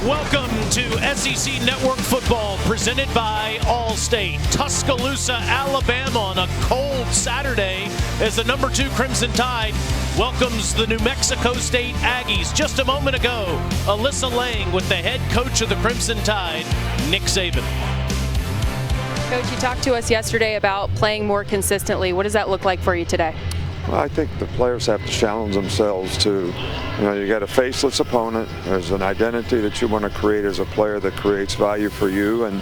Welcome to SEC Network Football presented by Allstate. Tuscaloosa, Alabama on a cold Saturday as the number 2 Crimson Tide welcomes the New Mexico State Aggies. Just a moment ago, Alyssa Lang with the head coach of the Crimson Tide, Nick Saban. Coach, you talked to us yesterday about playing more consistently. What does that look like for you today? Well, I think the players have to challenge themselves to, you got a faceless opponent. There's an identity that you want to create as a player that creates value for you. And,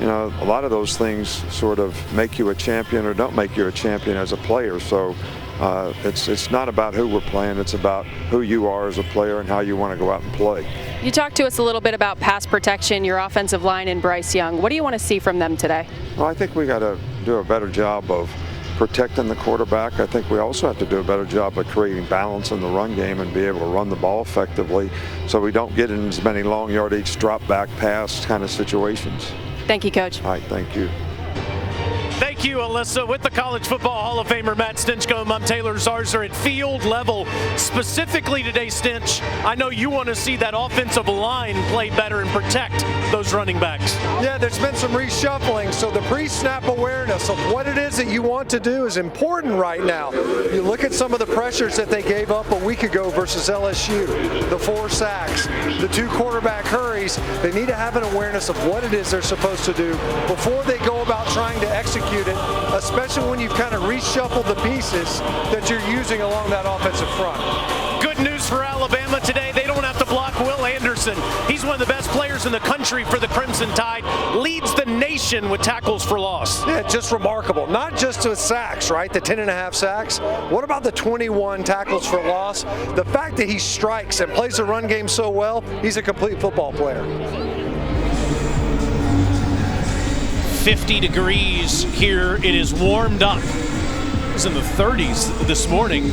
a lot of those things sort of make you a champion or don't make you a champion as a player. So it's not about who we're playing. It's about who you are as a player and how you want to go out and play. You talked to us a little bit about pass protection, your offensive line, and Bryce Young. What do you want to see from them today? Well, I think we got to do a better job of protecting the quarterback. I think we also have to do a better job of creating balance in the run game and be able to run the ball effectively so we don't get in as many long yardage, drop back pass kind of situations. Thank you, Coach. All right, thank you. Thank you, Alyssa. With the College Football Hall of Famer Matt Stinchcomb, I'm Taylor Zarzour at field level. Specifically today, Stinch, I know you want to see that offensive line play better and protect those running backs. Yeah, there's been some reshuffling, so the pre-snap awareness of what it is that you want to do is important right now. You look at some of the pressures that they gave up a week ago versus LSU, the 4 sacks, the 2 quarterback hurries. They need to have an awareness of what it is they're supposed to do before they go about trying to execute it, especially when you've kind of reshuffled the pieces that you're using along that offensive front. Good news for Alabama today. They don't have to block Will Anderson. He's one of the best players in the country for the Crimson Tide. Leads the nation with tackles for loss. Yeah, just remarkable. Not just with sacks, right? The 10.5 sacks. What about the 21 tackles for loss? The fact that he strikes and plays the run game so well, he's a complete football player. 50 degrees here. It is warmed up. It was in the 30s this morning.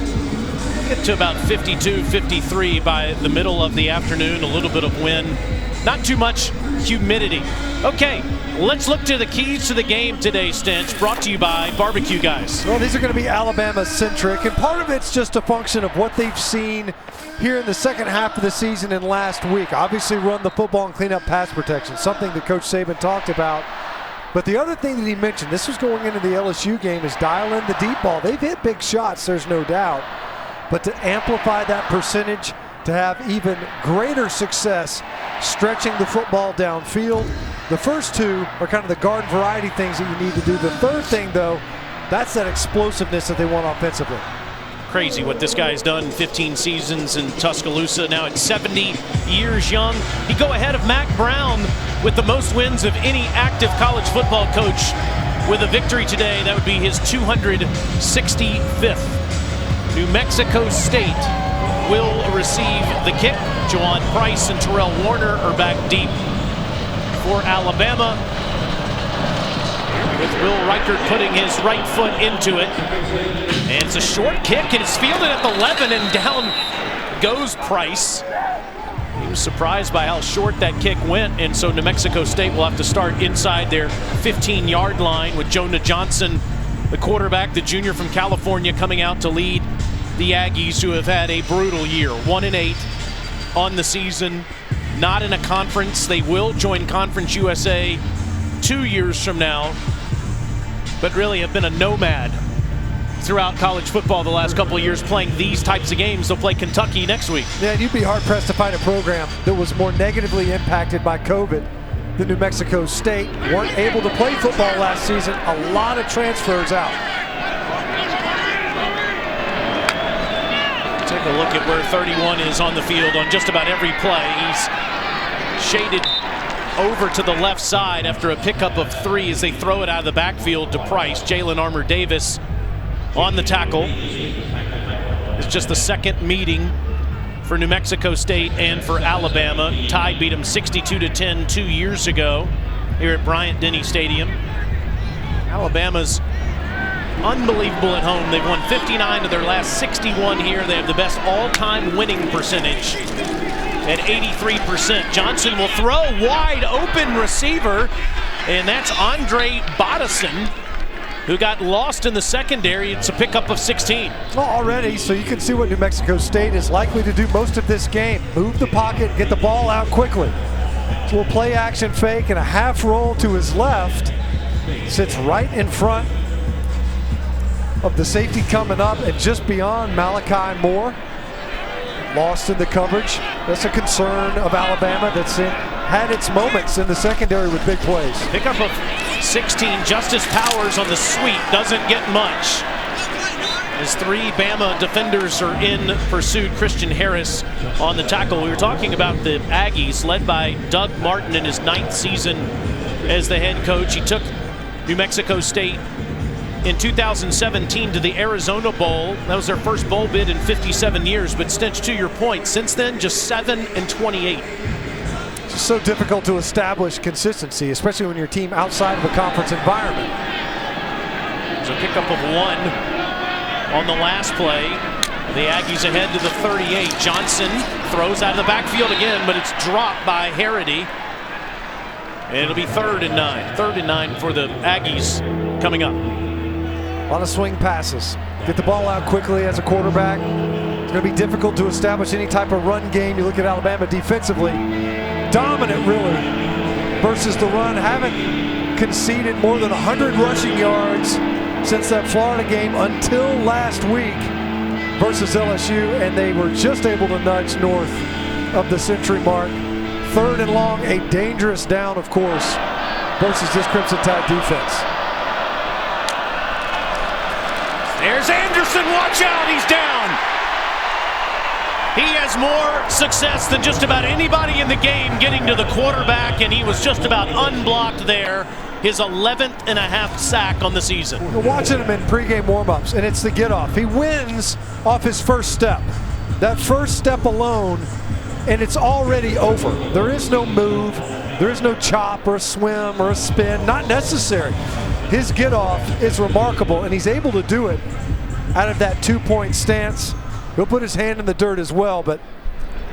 Get to about 52, 53 by the middle of the afternoon. A little bit of wind. Not too much humidity. Okay, let's look to the keys to the game today, Stench. Brought to you by Barbecue Guys. Well, these are going to be Alabama-centric, and part of it's just a function of what they've seen here in the second half of the season and last week. Obviously, run the football and clean up pass protection, something that Coach Saban talked about. But the other thing that he mentioned, this was going into the LSU game, is dial in the deep ball. They've hit big shots, there's no doubt. But to amplify that percentage, to have even greater success stretching the football downfield. The first 2 are kind of the garden variety things that you need to do. The third thing, though, that's that explosiveness that they want offensively. Crazy what this guy's done. 15 seasons in Tuscaloosa, now at 70 years young. He'd go ahead of Mack Brown with the most wins of any active college football coach with a victory today. That would be his 265th. New Mexico State will receive the kick. Jawan Price and Terrell Warner are back deep for Alabama, with Will Reichert putting his right foot into it. And it's a short kick, and it's fielded at the 11, and down goes Price. He was surprised by how short that kick went, and so New Mexico State will have to start inside their 15-yard line with Jonah Johnson, the quarterback, the junior from California, coming out to lead the Aggies, who have had a brutal year. 1-8 on the season, not in a conference. They will join Conference USA 2 years from now, but really have been a nomad throughout college football the last couple of years playing these types of games. They'll play Kentucky next week. Yeah, and you'd be hard-pressed to find a program that was more negatively impacted by COVID than New Mexico State. Weren't able to play football last season. A lot of transfers out. Take a look at where 31 is on the field on just about every play. He's shaded over to the left side after a pickup of 3 as they throw it out of the backfield to Price. Jalen Armour-Davis on the tackle. It's just the second meeting for New Mexico State and for Alabama. Tide beat them 62-10 2 years ago here at Bryant-Denny Stadium. Alabama's unbelievable at home. They've won 59 of their last 61 here. They have the best all-time winning percentage at 83%. Johnson will throw, wide open receiver, and that's Andre Bodison, who got lost in the secondary. It's a pickup of 16. Well, already, so you can see what New Mexico State is likely to do most of this game. Move the pocket, get the ball out quickly. Little play action fake and a half roll to his left. Sits right in front of the safety coming up and just beyond Malachi Moore. Lost in the coverage. That's a concern of Alabama that's had its moments in the secondary with big plays. Pickup of 16, Justice Powers on the sweep, doesn't get much. As 3 Bama defenders are in pursuit. Christian Harris on the tackle. We were talking about the Aggies, led by Doug Martin in his 9th season as the head coach. He took New Mexico State in 2017 to the Arizona Bowl. That was their first bowl bid in 57 years. But Stinch, to your point, since then, just 7-28. It's just so difficult to establish consistency, especially when your team outside of a conference environment. There's a pickup of 1 on the last play. The Aggies ahead to the 38. Johnson throws out of the backfield again, but it's dropped by Harity. And it'll be 3rd and 9. 3rd and 9 for the Aggies coming up. A lot of swing passes. Get the ball out quickly as a quarterback. It's going to be difficult to establish any type of run game. You look at Alabama defensively, dominant really versus the run. Haven't conceded more than 100 rushing yards since that Florida game until last week versus LSU, and they were just able to nudge north of the century mark. 3rd and long, a dangerous down, of course, versus this Crimson Tide defense. There's Anderson, watch out, he's down. He has more success than just about anybody in the game getting to the quarterback, and he was just about unblocked there. His 11th and a half sack on the season. We're watching him in pregame warmups, and it's the get off. He wins off his first step. That first step alone, and it's already over. There is no move, there is no chop or a swim or a spin, not necessary. His get off is remarkable, and he's able to do it out of that 2-point stance. He'll put his hand in the dirt as well, but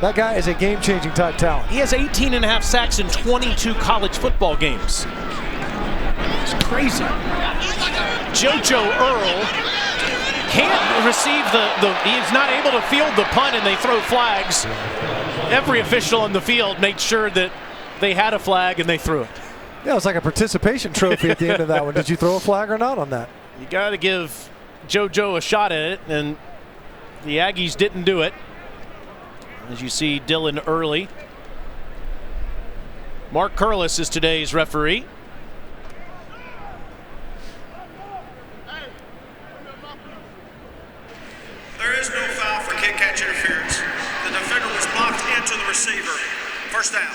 that guy is a game-changing type talent. He has 18 and a half sacks in 22 college football games. It's crazy. JoJo Earl can't receive he's not able to field the punt, and they throw flags. Every official on the field made sure that they had a flag and they threw it. Yeah, it was like a participation trophy at the end of that one. Did you throw a flag or not on that? You got to give JoJo a shot at it, and the Aggies didn't do it. As you see, Dylan Early. Mark Curlis is today's referee. There is no foul for kick catch interference. The defender was blocked into the receiver. First down.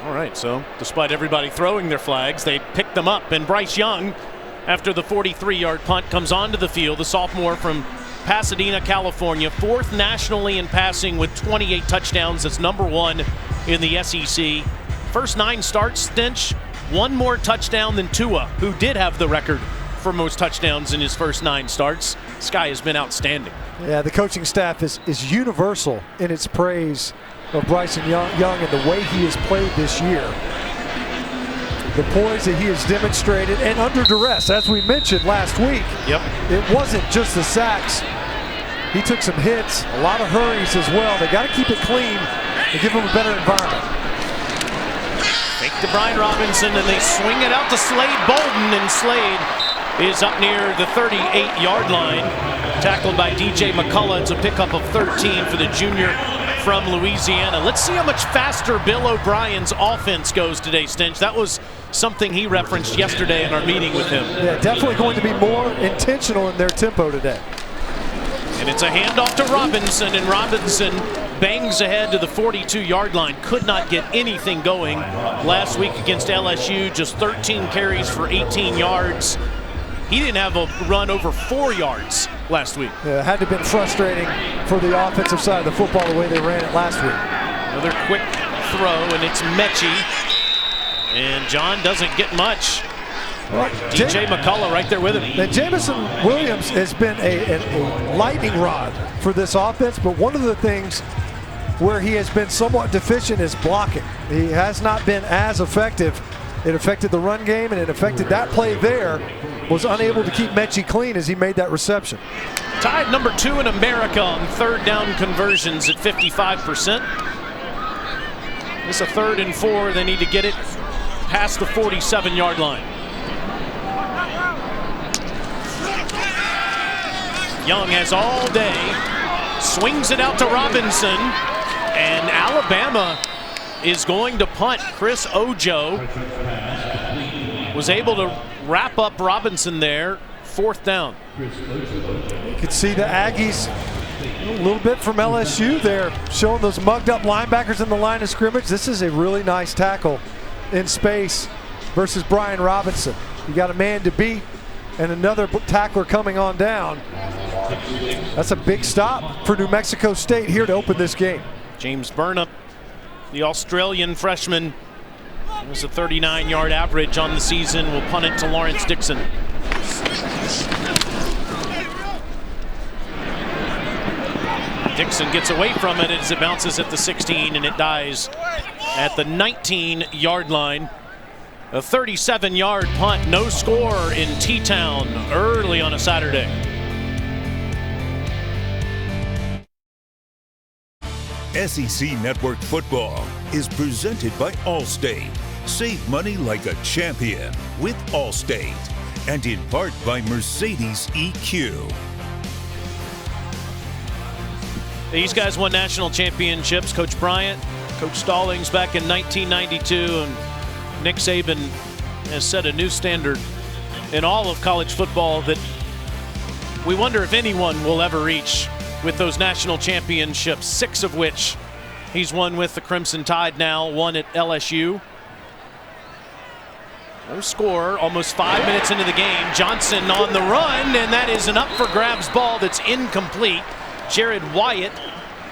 All right, so despite everybody throwing their flags, they picked them up. And Bryce Young, after the 43-yard punt, comes onto the field. The sophomore from Pasadena, California, 4th nationally in passing with 28 touchdowns. That's number 1 in the SEC. First 9 starts, Stinch, 1 more touchdown than Tua, who did have the record for most touchdowns in his first 9 starts. This guy has been outstanding. Yeah, the coaching staff is universal in its praise of Bryson Young and the way he has played this year. The poise that he has demonstrated, and under duress, as we mentioned last week. Yep. It wasn't just the sacks. He took some hits, a lot of hurries as well. They got to keep it clean and give him a better environment. Fake to Brian Robinson, and they swing it out to Slade Bolden, and Slade is up near the 38-yard line. Tackled by DJ McCullough. It's a pickup of 13 for the junior from Louisiana. Let's see how much faster Bill O'Brien's offense goes today, Stinch. That was something he referenced yesterday in our meeting with him. Yeah, definitely going to be more intentional in their tempo today. And it's a handoff to Robinson, and Robinson bangs ahead to the 42-yard line. Could not get anything going last week against LSU. Just 13 carries for 18 yards. He didn't have a run over 4 yards last week. Yeah, it had to have been frustrating for the offensive side of the football the way they ran it last week. Another quick throw, and it's Mechie. And John doesn't get much. DJ McCullough right there with him. Now, Jameson Williams has been a lightning rod for this offense, but one of the things where he has been somewhat deficient is blocking. He has not been as effective. It affected the run game, and it affected that play there. Was unable to keep Mechie clean as he made that reception. Tied number 2 in America on 3rd down conversions at 55%. It's a 3rd and 4. They need to get it past the 47-yard line. Young has all day, swings it out to Robinson, and Alabama is going to punt. Chris Ojo was able to wrap up Robinson there. 4th down. You can see the Aggies a little bit from LSU there, showing those mugged up linebackers in the line of scrimmage. This is a really nice tackle in space versus Brian Robinson. You got a man to beat and another tackler coming on down. That's a big stop for New Mexico State here to open this game. James Burnham, the Australian freshman, was a 39-yard average on the season. Will punt it to Lawrence Dixon. Dixon gets away from it as it bounces at the 16 and it dies at the 19-yard line. A 37-yard punt, no score in T-Town early on a Saturday. SEC Network Football is presented by Allstate. Save money like a champion with Allstate. And in part by Mercedes EQ. These guys won national championships. Coach Bryant, Coach Stallings back in 1992, and Nick Saban has set a new standard in all of college football that we wonder if anyone will ever reach with those national championships, 6 of which he's won with the Crimson Tide now, 1 at LSU. No score, almost 5 minutes into the game. Johnson on the run, and that is an up-for-grabs ball that's incomplete. Jared Wyatt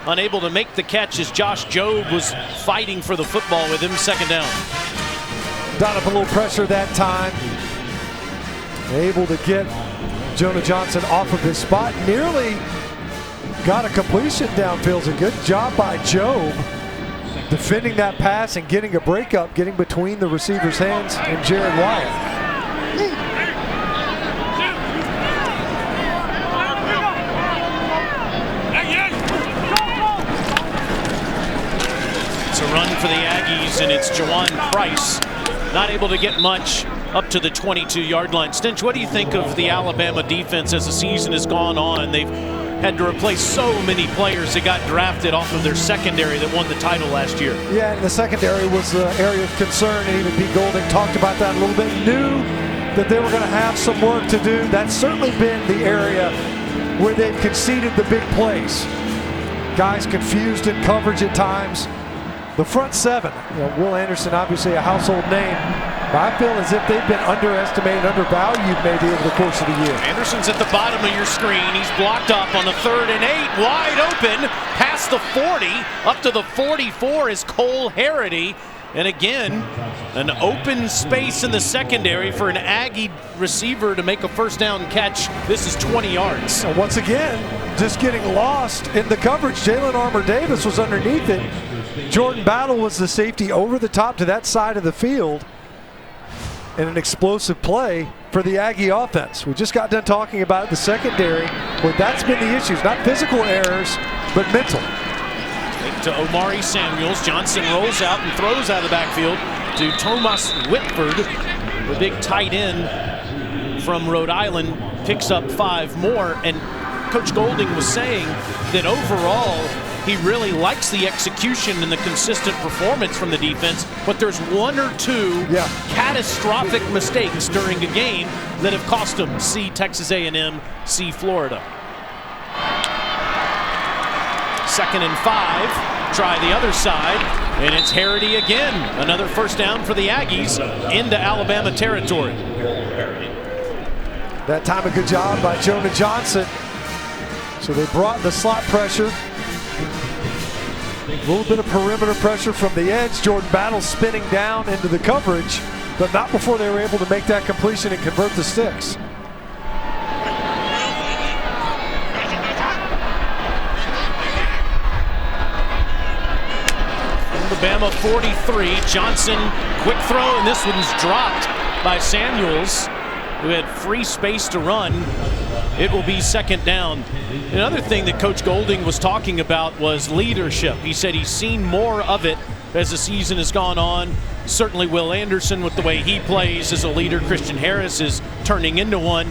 unable to make the catch as Josh Jobe was fighting for the football with him. 2nd down. Got up a little pressure that time. Able to get Jonah Johnson off of his spot. Nearly got a completion downfield. A good job by Jobe defending that pass and getting a breakup, getting between the receiver's hands and Jared Wyatt. It's a run for the Aggies, and it's Jawan Price. Not able to get much up to the 22-yard line. Stinch, what do you think of the Alabama defense as the season has gone on? They've had to replace so many players that got drafted off of their secondary that won the title last year. Yeah, and the secondary was the area of concern, and even Pete Golding talked about that a little bit. Knew that they were going to have some work to do. That's certainly been the area where they've conceded the big plays. Guys confused in coverage at times. The front 7, Will Anderson, obviously a household name, but I feel as if they've been underestimated, undervalued maybe over the course of the year. Anderson's at the bottom of your screen. He's blocked up on the 3rd and 8, wide open, past the 40, up to the 44 is Cole Harity. And again, an open space in the secondary for an Aggie receiver to make a 1st down catch. This is 20 yards. And once again, just getting lost in the coverage. Jalen Armour-Davis was underneath it. Jordan Battle was the safety over the top to that side of the field. And an explosive play for the Aggie offense. We just got done talking about the secondary, where that's been the issues. Not physical errors, but mental. To Omari Samuels. Johnson rolls out and throws out of the backfield to Thomas Whitford. The big tight end from Rhode Island picks up 5 more. And Coach Golding was saying that overall, he really likes the execution and the consistent performance from the defense, but there's 1 or 2 catastrophic mistakes during a game that have cost him. See Texas A&M, see Florida. 2nd and 5, try the other side, and it's Harity again. Another 1st down for the Aggies into Alabama territory. That time a good job by Jonah Johnson. So they brought the slot pressure. A little bit of perimeter pressure from the edge. Jordan Battle spinning down into the coverage, but not before they were able to make that completion and convert the sticks. Alabama 43, Johnson, quick throw, and this one's dropped by Samuels, who had free space to run. It will be 2nd down. Another thing that Coach Golding was talking about was leadership. He said he's seen more of it as the season has gone on. Certainly Will Anderson, with the way he plays as a leader. Christian Harris is turning into one.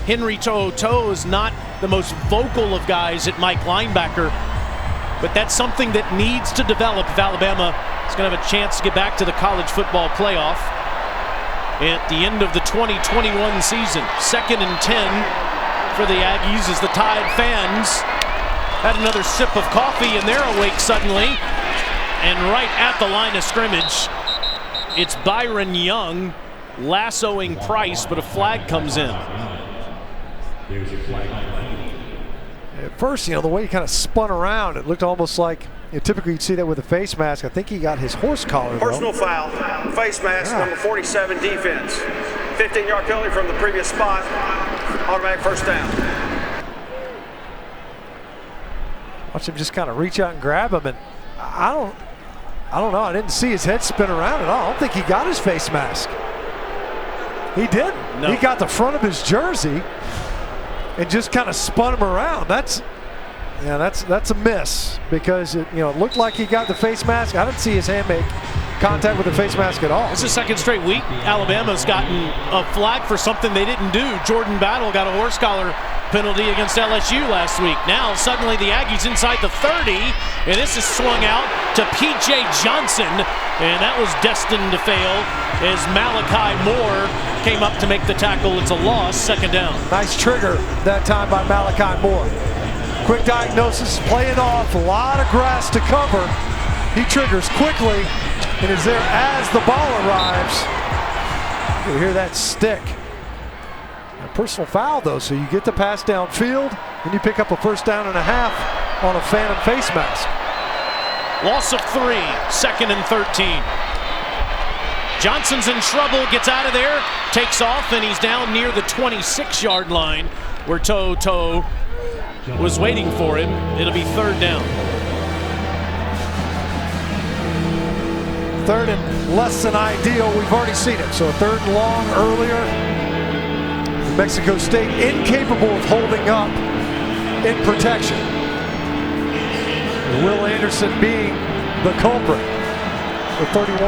Henry To'oTo'o is not the most vocal of guys at Mike linebacker, but that's something that needs to develop if Alabama is going to have a chance to get back to the college football playoff at the end of the 2021 season. 2nd and 10 for the Aggies as the Tide fans had another sip of coffee and they're awake suddenly. And right at the line of scrimmage, it's Byron Young lassoing Price, but a flag comes in. At first, the way he kind of spun around, it looked almost like, typically you'd see that with a face mask. I think he got his horse collar, though. Personal foul, face mask, number 47 defense. 15-yard penalty from the previous spot, automatic first down. Watch him just kind of reach out and grab him, and I don't know. I didn't see his head spin around at all. I don't think he got his face mask. He didn't. No. He got the front of his jersey and just kind of spun him around. That's a miss, because it looked like he got the face mask. I didn't see his hand make contact with the face mask at all. It's the second straight week Alabama's gotten a flag for something they didn't do. Jordan Battle got a horse collar penalty against LSU last week. Now suddenly the Aggies inside the 30, and this is swung out to P.J. Johnson, and that was destined to fail as Malachi Moore came up to make the tackle. It's a loss, 2nd down. Nice trigger that time by Malachi Moore. Quick diagnosis, playing off, a lot of grass to cover. He triggers quickly and is there as the ball arrives. You hear that stick. A personal foul, though, so you get the pass downfield and you pick up a 1st down and a half on a phantom face mask. Loss of 3, 2nd and 13. Johnson's in trouble, gets out of there, takes off, and he's down near the 26-yard line where To'oTo'o was waiting for him. It'll be 3rd down. 3rd and less than ideal. We've already seen it. So a 3rd and long earlier. New Mexico State incapable of holding up in protection. Will Anderson being the culprit. The 31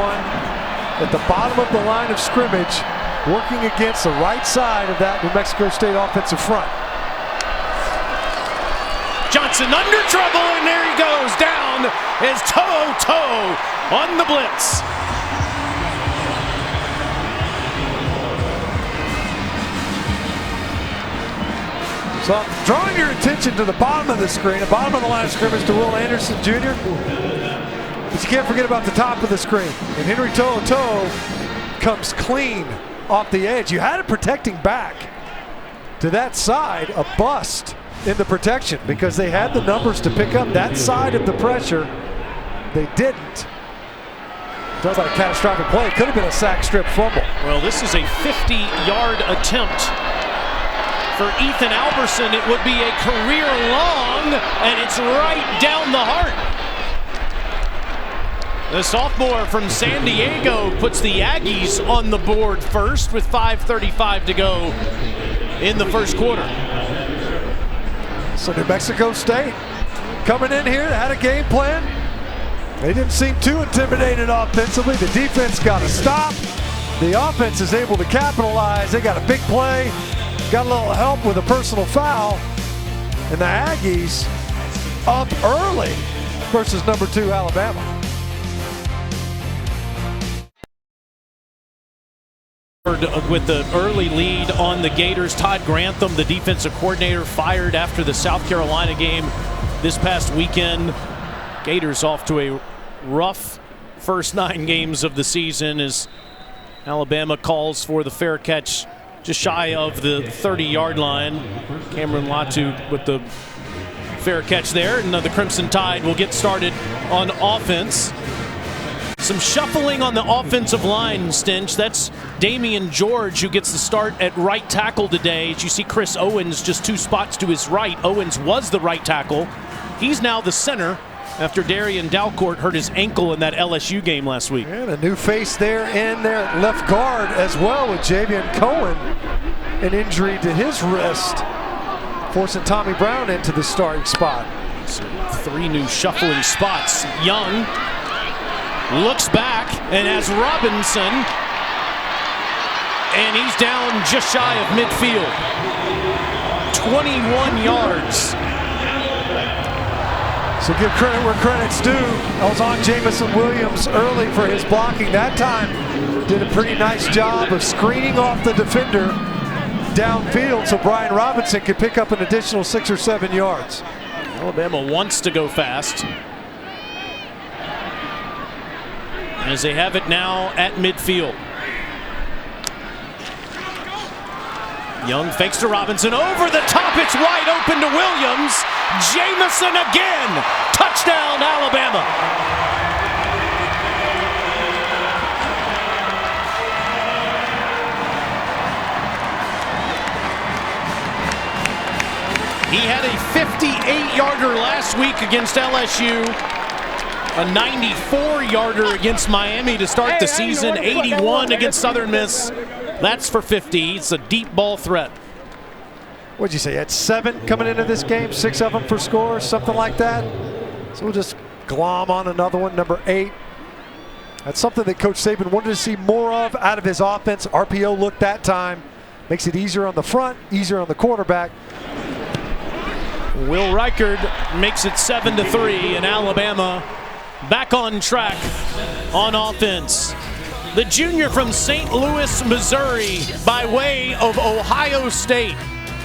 at the bottom of the line of scrimmage, working against the right side of that New Mexico State offensive front. Johnson under trouble, and there he goes down as To'oTo'o on the blitz. So I'm drawing your attention to the bottom of the screen, the bottom of the line of scrimmage to Will Anderson Jr. But you can't forget about the top of the screen. And Henry To'oTo'o comes clean off the edge. You had it protecting back to that side, a bust in the protection, because they had the numbers to pick up that side of the pressure. They didn't. Talk about a catastrophic play. It could have been a sack, strip, fumble. Well, this is a 50-yard attempt for Ethan Alberson. It would be a career long, and it's right down the heart. The sophomore from San Diego puts the Aggies on the board first with 5:35 to go in the 1st quarter. So New Mexico State coming in here, had a game plan. They didn't seem too intimidated offensively. The defense got a stop. The offense is able to capitalize. They got a big play, got a little help with a personal foul, and the Aggies up early versus number 2 Alabama. With the early lead on the Gators, Todd Grantham, the defensive coordinator, fired after the South Carolina game this past weekend. Gators off to a rough first 9 games of the season as Alabama calls for the fair catch just shy of the 30-yard line. Cameron Latu with the fair catch there, and the Crimson Tide will get started on offense. Some shuffling on the offensive line, Stinch. That's Damian George who gets the start at right tackle today. As you see Chris Owens just 2 spots to his right. Owens was the right tackle. He's now the center after Darian Dalcourt hurt his ankle in that LSU game last week. And a new face there in there at left guard as well with Javion Cohen. An injury to his wrist, forcing Tommy Brown into the starting spot. So 3 new shuffling spots. Young looks back and has Robinson, and he's down just shy of midfield. 21 yards. So give credit where credit's due. I was on Jameson Williams early for his blocking. That time did a pretty nice job of screening off the defender downfield so Brian Robinson could pick up an additional 6 or 7 yards. Alabama wants to go fast, as they have it now at midfield. Young fakes to Robinson, over the top, it's wide open to Williams. Jameson again, touchdown Alabama. He had a 58-yarder last week against LSU, a 94-yarder against Miami to start the season, 81 against Southern Miss. That's for 50. It's a deep ball threat. What'd you say? Had 7 coming into this game, 6 of them for scores, something like that. So we'll just glom on another one, number 8. That's something that Coach Saban wanted to see more of out of his offense. RPO look that time. Makes it easier on the front, easier on the quarterback. Will Reichard makes it 7-3, and Alabama back on track on offense. The junior from St. Louis, Missouri, by way of Ohio State,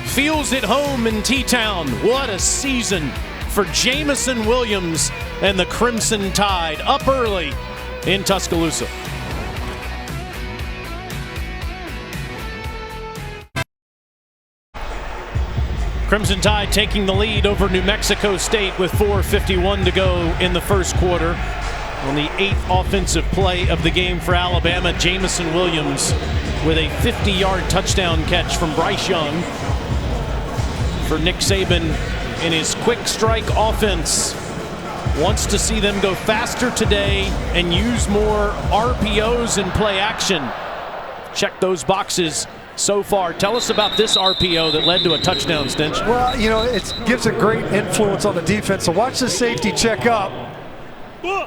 feels at home in T-Town. What a season for Jameson Williams and the Crimson Tide, up early in Tuscaloosa. Crimson Tide taking the lead over New Mexico State with 4:51 to go in the first quarter. On the 8th offensive play of the game for Alabama, Jameson Williams with a 50-yard touchdown catch from Bryce Young. For Nick Saban in his quick strike offense, wants to see them go faster today and use more RPOs and play action. Check those boxes so far. Tell us about this RPO that led to a touchdown, Stinch. Well, you know, it gives a great influence on the defense. So watch the safety check up.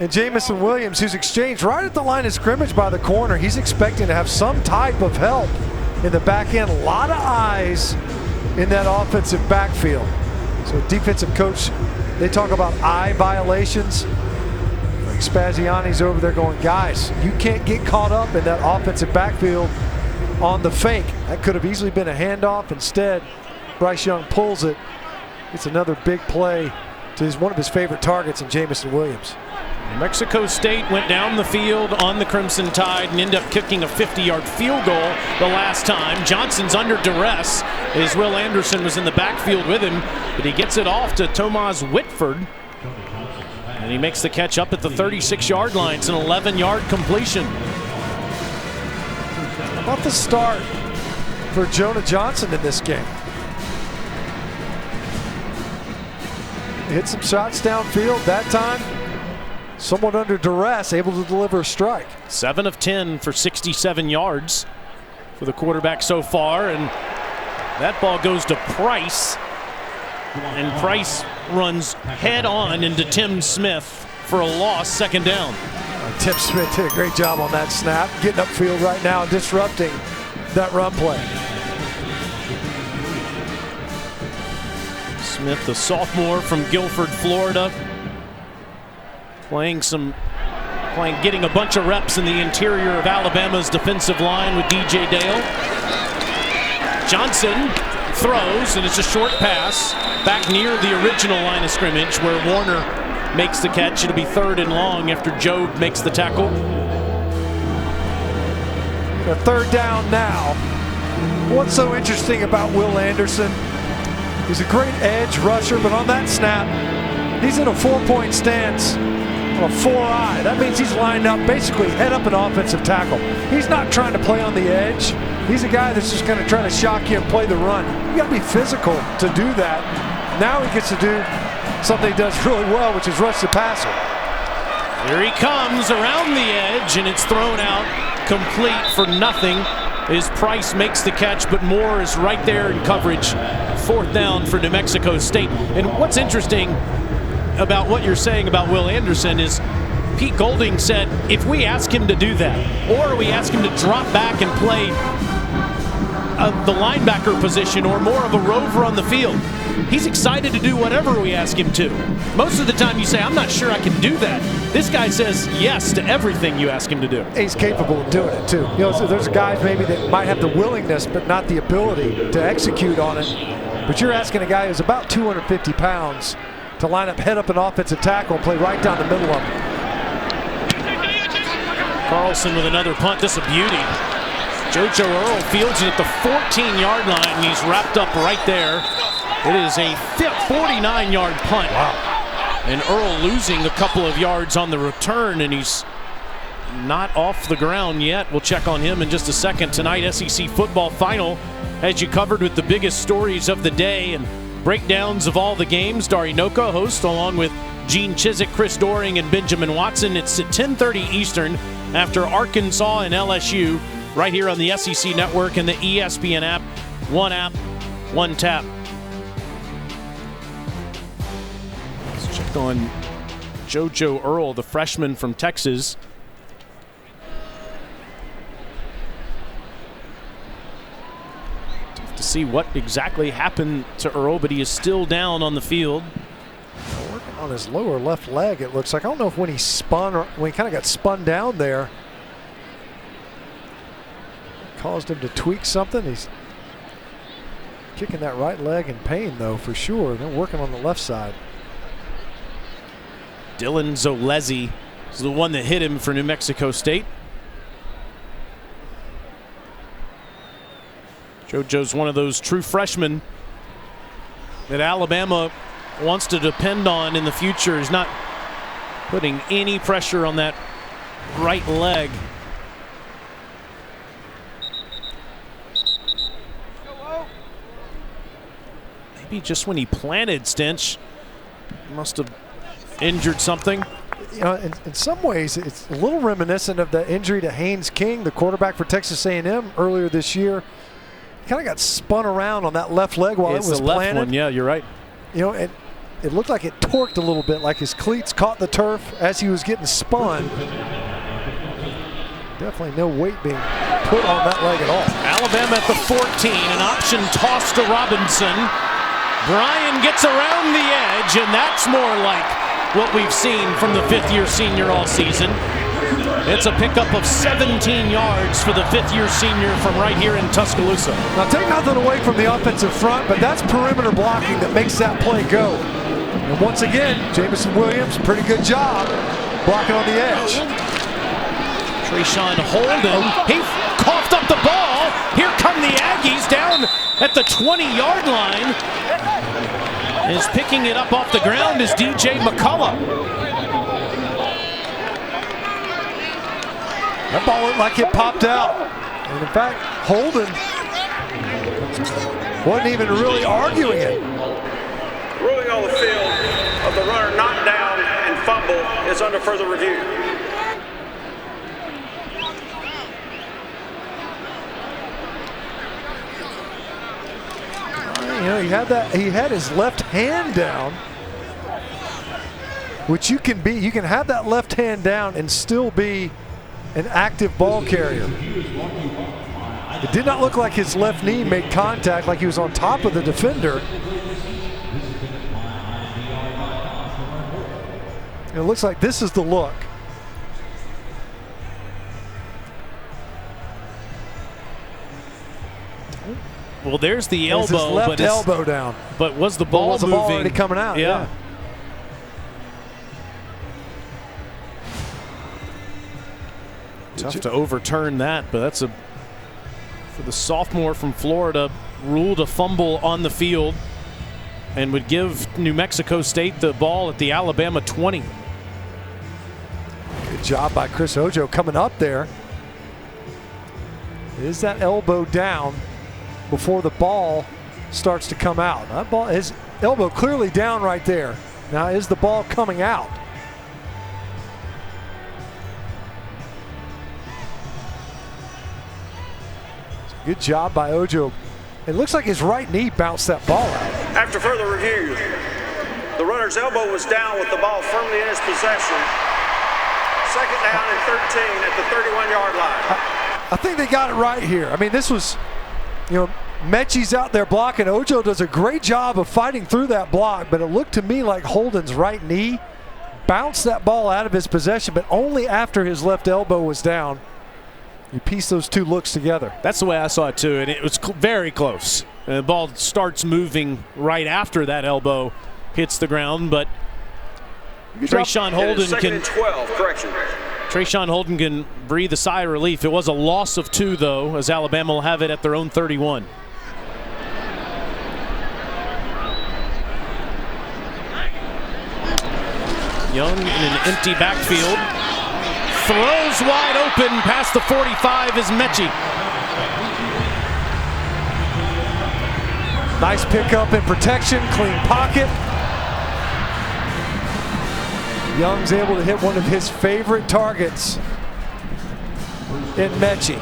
And Jameson Williams, who's exchanged right at the line of scrimmage by the corner, he's expecting to have some type of help in the back end. A lot of eyes in that offensive backfield. So defensive coach, they talk about eye violations. Frank Spaziani's over there going, guys, you can't get caught up in that offensive backfield on the fake. That could have easily been a handoff. Instead, Bryce Young pulls it. It's another big play to one of his favorite targets in Jameson Williams. New Mexico State went down the field on the Crimson Tide and ended up kicking a 50-yard field goal the last time. Johnson's under duress as Will Anderson was in the backfield with him, but he gets it off to Tomas Whitford. And he makes the catch up at the 36-yard line. It's an 11-yard completion. How about the start for Jonah Johnson in this game? Hit some shots downfield that time. Somewhat under duress, able to deliver a strike. 7 of 10 for 67 yards for the quarterback so far, and that ball goes to Price, and Price runs head on into Tim Smith for a loss, second down. Tim Smith did a great job on that snap, getting upfield right now and disrupting that run play. Smith, the sophomore from Guilford, Florida, getting a bunch of reps in the interior of Alabama's defensive line with DJ Dale. Johnson throws, and it's a short pass back near the original line of scrimmage where Warner makes the catch. It'll be 3rd and long after Jobe makes the tackle. A 3rd down now. What's so interesting about Will Anderson? He's a great edge rusher, but on that snap, he's in a 4-point stance. A 4-eye. That means he's lined up basically head up an offensive tackle. He's not trying to play on the edge. He's a guy that's just going to try to shock you and play the run. You got to be physical to do that. Now he gets to do something he does really well, which is rush the passer. Here he comes around the edge, and it's thrown out complete for nothing as Price makes the catch, but Moore is right there in coverage. 4th down for New Mexico State. And what's interesting about what you're saying about Will Anderson is Pete Golding said if we ask him to do that, or we ask him to drop back and play the linebacker position or more of a rover on the field, he's excited to do whatever we ask him to. Most of the time you say, I'm not sure I can do that. This guy says yes to everything you ask him to do. He's capable of doing it too. You know, so there's guys maybe that might have the willingness but not the ability to execute on it. But you're asking a guy who's about 250 pounds to line up, head up an offensive tackle and play right down the middle of him. Carlson with another punt. This is a beauty. JoJo Earle fields it at the 14-yard line, and he's wrapped up right there. It is a 49-yard punt. Wow. And Earle losing a couple of yards on the return, and he's not off the ground yet. We'll check on him in just a second. Tonight, SEC football final has you covered with the biggest stories of the day and breakdowns of all the games. Dari Nowkhah hosts along with Gene Chizik, Chris Doering, and Benjamin Watson. It's at 10:30 Eastern after Arkansas and LSU right here on the SEC Network and the ESPN app. One app, one tap. Let's check on JoJo Earle, the freshman from Texas. Tough to see what exactly happened to Earle, but he is still down on the field. Working on his lower left leg, it looks like. I don't know if when he spun or when he kind of got spun down there, caused him to tweak something. He's kicking that right leg in pain, though, for sure. They're working on the left side. Dylan Zolezi is the one that hit him for New Mexico State. JoJo's one of those true freshmen that Alabama wants to depend on in the future. He's not putting any pressure on that right leg. Maybe just when he planted, Stinch must have injured something. You know, in some ways, it's a little reminiscent of the injury to Haynes King, the quarterback for Texas A&M earlier this year. He kind of got spun around on that left leg while it was the left planted. one, yeah, you're right. You know, and it looked like it torqued a little bit, like his cleats caught the turf as he was getting spun. Definitely no weight being put on that leg at all. Alabama at the 14, an option toss to Robinson. Brian gets around the edge, and that's more like what we've seen from the fifth-year senior all season. It's a pickup of 17 yards for the fifth-year senior from right here in Tuscaloosa. Now, take nothing away from the offensive front, but that's perimeter blocking that makes that play go. And once again, Jameson Williams, pretty good job blocking on the edge. Trayshawn Holden, he coughed up the ball. Here come the Aggies down at the 20-yard line. Is picking it up off the ground is DJ McCullough. That ball looked like it popped out. And in fact, Holden wasn't even really arguing it. Ruling on the field of the runner knocked down and fumble is under further review. You know, he had his left hand down, which you can have that left hand down and still be an active ball carrier. It did not look like his left knee made contact, like he was on top of the defender. It looks like this is the look. Well, there's the elbow, his left but elbow down. But was the ball was the moving? ball already coming out? Yeah. Tough to overturn that, but that's for the sophomore from Florida, ruled a fumble on the field and would give New Mexico State the ball at the Alabama 20. Good job by Chris Ojo coming up there. Is that elbow down before the ball starts to come out? That ball, his elbow clearly down right there. Now is the ball coming out? Good job by Ojo. It looks like his right knee bounced that ball out. After further review, the runner's elbow was down with the ball firmly in his possession. Second down and 13 at the 31-yard line. I think they got it right here. I mean, this was, Mechie's out there blocking. Ojo does a great job of fighting through that block, but it looked to me like Holden's right knee bounced that ball out of his possession, but only after his left elbow was down. You piece those two looks together. That's the way I saw it too, and it was very close. And the ball starts moving right after that elbow hits the ground, but Trayshawn Holden second and 12, correction. Trayshawn Holden can breathe a sigh of relief. It was a loss of 2, though, as Alabama will have it at their own 31. Young in an empty backfield. Throws wide open past the 45 is Mechie. Nice pickup in protection, clean pocket. Young's able to hit one of his favorite targets in Mechie.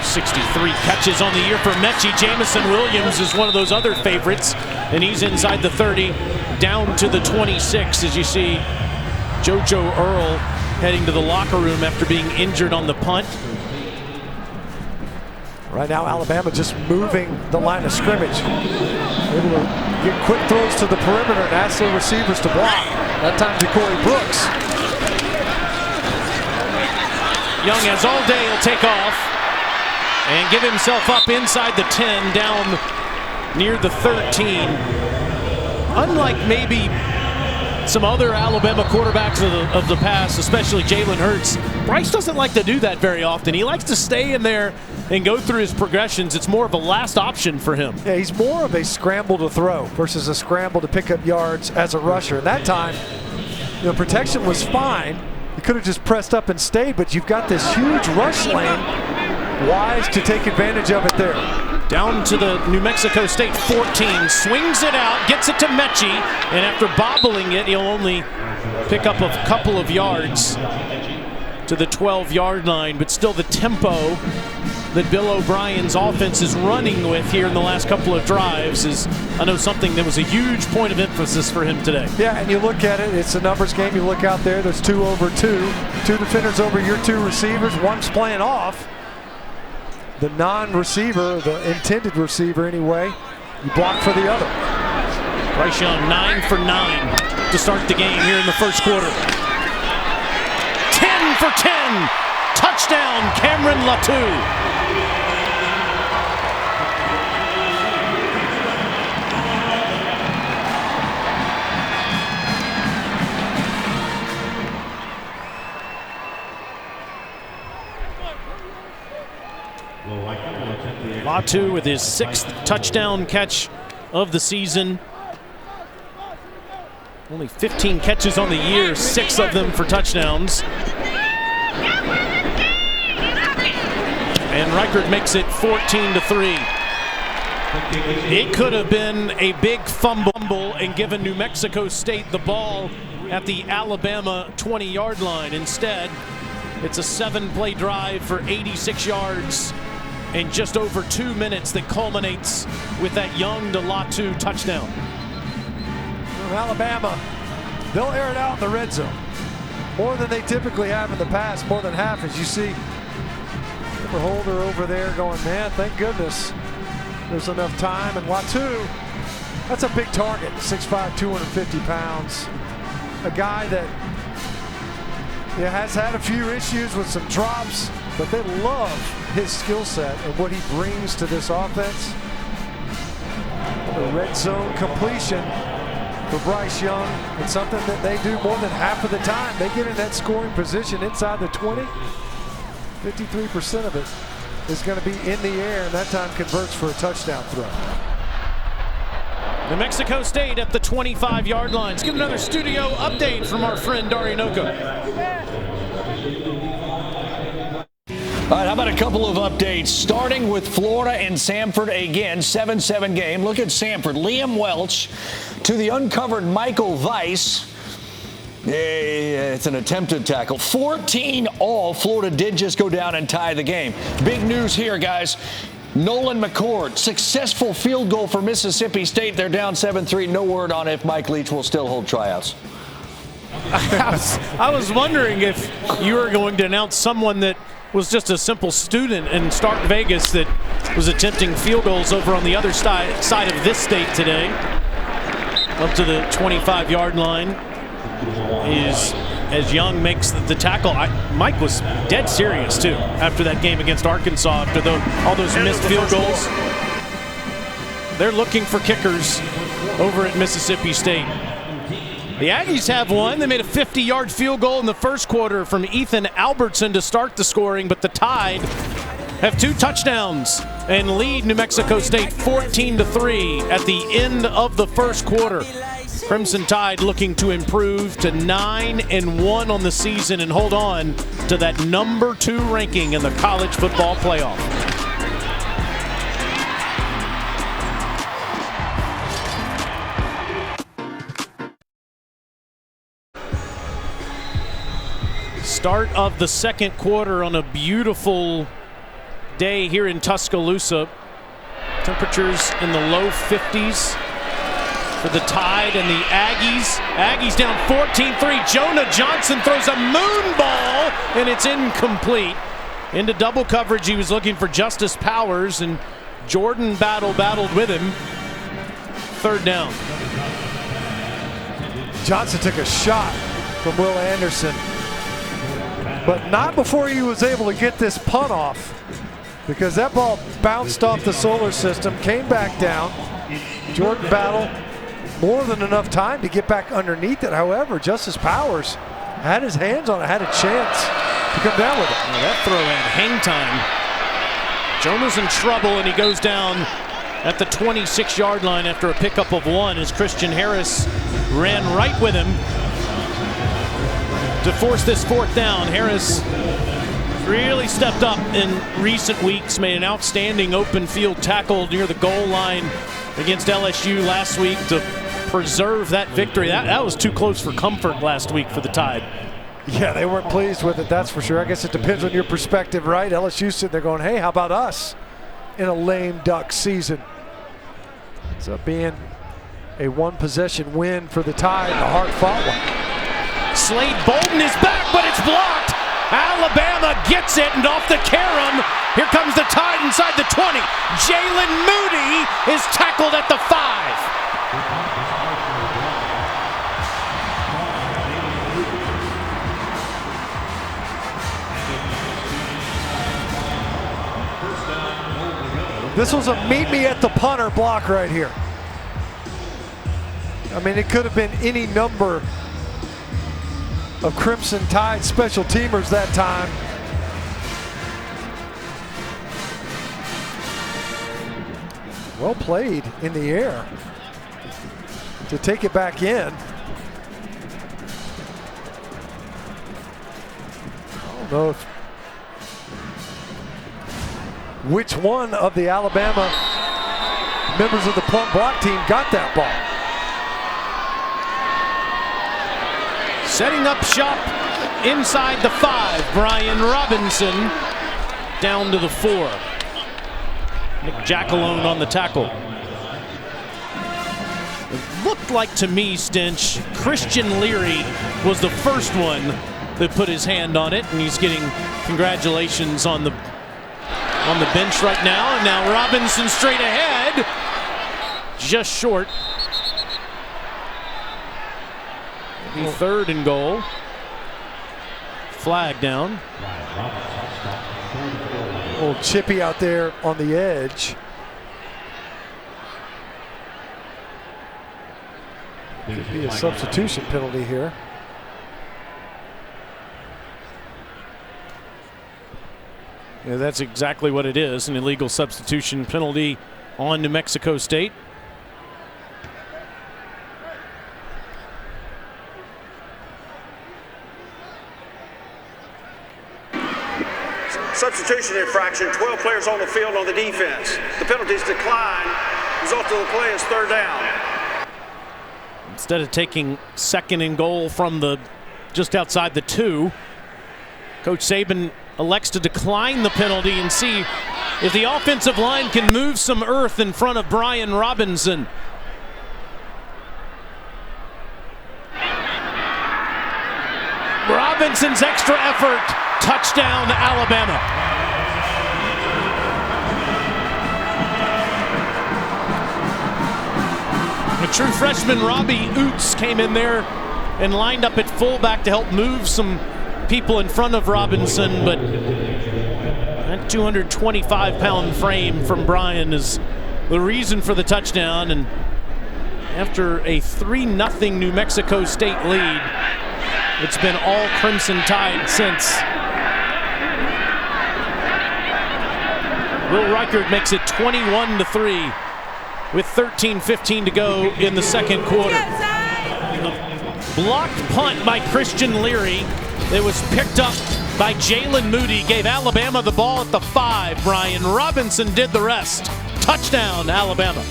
63 catches on the year for Mechie. Jamison Williams is one of those other favorites, and he's inside the 30, down to the 26 as you see JoJo Earl heading to the locker room after being injured on the punt. Right now, Alabama just moving the line of scrimmage. Able to get quick throws to the perimeter and ask their receivers to block. That time, Ja'Corey Brooks. Young has all day, he'll take off and give himself up inside the 10, down near the 13. Unlike maybe some other Alabama quarterbacks of the past, especially Jalen Hurts, Bryce doesn't like to do that very often. He likes to stay in there and go through his progressions. It's more of a last option for him. Yeah, he's more of a scramble to throw versus a scramble to pick up yards as a rusher. And that time, protection was fine. He could have just pressed up and stayed, but you've got this huge rush lane. Wise to take advantage of it there. Down to the New Mexico State 14, swings it out, gets it to Mechie, and after bobbling it, he'll only pick up a couple of yards to the 12-yard line, but still the tempo that Bill O'Brien's offense is running with here in the last couple of drives is, I know, something that was a huge point of emphasis for him today. Yeah, and you look at it, it's a numbers game. You look out there, there's 2 over 2. 2 defenders over your 2 receivers. One's playing off. The non-receiver, the intended receiver anyway, you block for the other. Bryce Young 9 for 9 to start the game here in the first quarter. 10 for 10. Touchdown, Cameron Latu. Latu with his 6th touchdown catch of the season. Only 15 catches on the year, 6 of them for touchdowns. And Reichert makes it 14-3. It could have been a big fumble and given New Mexico State the ball at the Alabama 20-yard line. Instead, it's a 7-play drive for 86 yards and just over 2 minutes that culminates with that Young to Latu touchdown. Alabama, they'll air it out in the red zone more than they typically have in the past, more than half, as you see Holder over there going, man, thank goodness there's enough time. And Latu, that's a big target, 6'5", 250 pounds. A guy that has had a few issues with some drops, but they love his skill set and what he brings to this offense. The red zone completion for Bryce Young. It's something that they do more than half of the time. They get in that scoring position inside the 20. 53% of it is going to be in the air, and that time converts for a touchdown throw. New Mexico State at the 25-yard line. Let's get another studio update from our friend Dari Noko. All right, how about a couple of updates, starting with Florida and Samford again, 7-7 game. Look at Samford. Liam Welch to the uncovered Michael Weiss. It's an attempted tackle. 14 all. Florida did just go down and tie the game. Big news here, guys. Nolan McCord, successful field goal for Mississippi State. They're down 7-3. No word on if Mike Leach will still hold tryouts. I was wondering if you were going to announce someone that was just a simple student in Stark Vegas that was attempting field goals over on the other side of this state today. Up to the 25-yard line is as Young makes the tackle. Mike was dead serious, too, after that game against Arkansas, after all those missed field goals. They're looking for kickers over at Mississippi State. The Aggies have one. They made a 50-yard field goal in the first quarter from Ethan Albertson to start the scoring, but the Tide have 2 touchdowns and lead New Mexico State 14-3 at the end of the first quarter. Crimson Tide looking to improve to 9-1 on the season and hold on to that number 2 ranking in the college football playoff. Start of the second quarter on a beautiful day here in Tuscaloosa. Temperatures in the low 50s for the Tide and the Aggies. Aggies down 14-3. Jonah Johnson throws a moon ball, and it's incomplete. Into double coverage, he was looking for Justice Powers, and Jordan battled with him. Third down. Johnson took a shot from Will Anderson, but not before he was able to get this punt off, because that ball bounced off the solar system, came back down. Jordan battled more than enough time to get back underneath it. However, Justice Powers had his hands on it, had a chance to come down with it. Well, that throw had hang time. Jonah's in trouble, and he goes down at the 26-yard line after a pickup of 1 as Christian Harris ran right with him to force this fourth down. Harris really stepped up in recent weeks, made an outstanding open field tackle near the goal line against LSU last week to preserve that victory. That was too close for comfort last week for the Tide. Yeah, they weren't pleased with it, that's for sure. I guess it depends on your perspective, right? LSU sitting there going, hey, how about us in a lame duck season? So being a 1-possession win for the Tide, a hard-fought one. Slade Bolden is back, but it's blocked. Alabama gets it, and off the carom, here comes the Tide inside the 20. Jalen Moody is tackled at the 5. This was a meet me at the punter block right here. I mean, it could have been any number of Crimson Tide special teamers that time. Well played in the air to take it back in. I don't know which one of the Alabama members of the punt block team got that ball. Setting up shop inside the 5. Brian Robinson down to the 4. Nick Jackalone on the tackle. It looked like to me, Stinch, Christian Leary was the first one that put his hand on it, and he's getting congratulations on the bench right now. And now Robinson straight ahead, just short. Be 3rd and goal. Flag down. Old Chippy out there on the edge. Could be a substitution penalty here. Yeah, that's exactly what it is, an illegal substitution penalty on New Mexico State. Substitution infraction, 12 players on the field on the defense. The penalties decline. Result of the play is 3rd down. Instead of taking 2nd and goal from the just outside the 2, Coach Saban elects to decline the penalty and see If the offensive line can move some earth in front of Brian Robinson. Robinson's extra effort, touchdown Alabama. A true freshman, Robbie Oots, came in there and lined up at fullback to help move some people in front of Robinson, but that 225-pound frame from Brian is the reason for the touchdown. And after a 3-0 New Mexico State lead, it's been all Crimson Tide since. Will Reichard makes it 21-3 with 13:15 to go in the second quarter. Blocked punt by Christian Leary. It was picked up by Jalen Moody, gave Alabama the ball at the 5. Brian Robinson did the rest. Touchdown, Alabama.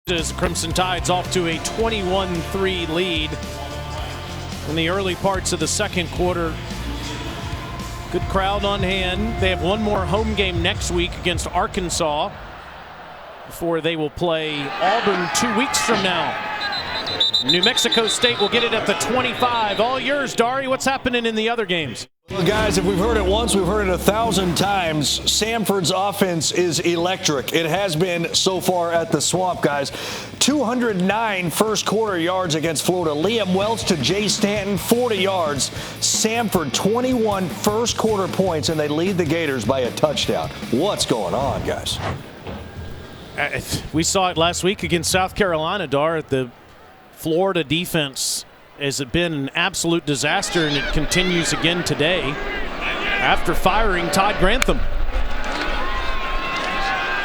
As Crimson Tide's off to a 21-3 lead in the early parts of the second quarter. Good crowd on hand. They have one more home game next week against Arkansas before they will play Auburn 2 weeks from now. New Mexico State will get it at the 25. All yours, Dari. What's happening in the other games? Well, guys, if we've heard it once, we've heard it 1,000 times. Samford's offense is electric. It has been so far at the Swamp, guys. 209 first quarter yards against Florida. Liam Welch to Jay Stanton, 40 yards. Samford, 21 first quarter points, and they lead the Gators by a touchdown. What's going on, guys? We saw it last week against South Carolina, Dar. The Florida defense has been an absolute disaster, and it continues again today after firing Todd Grantham.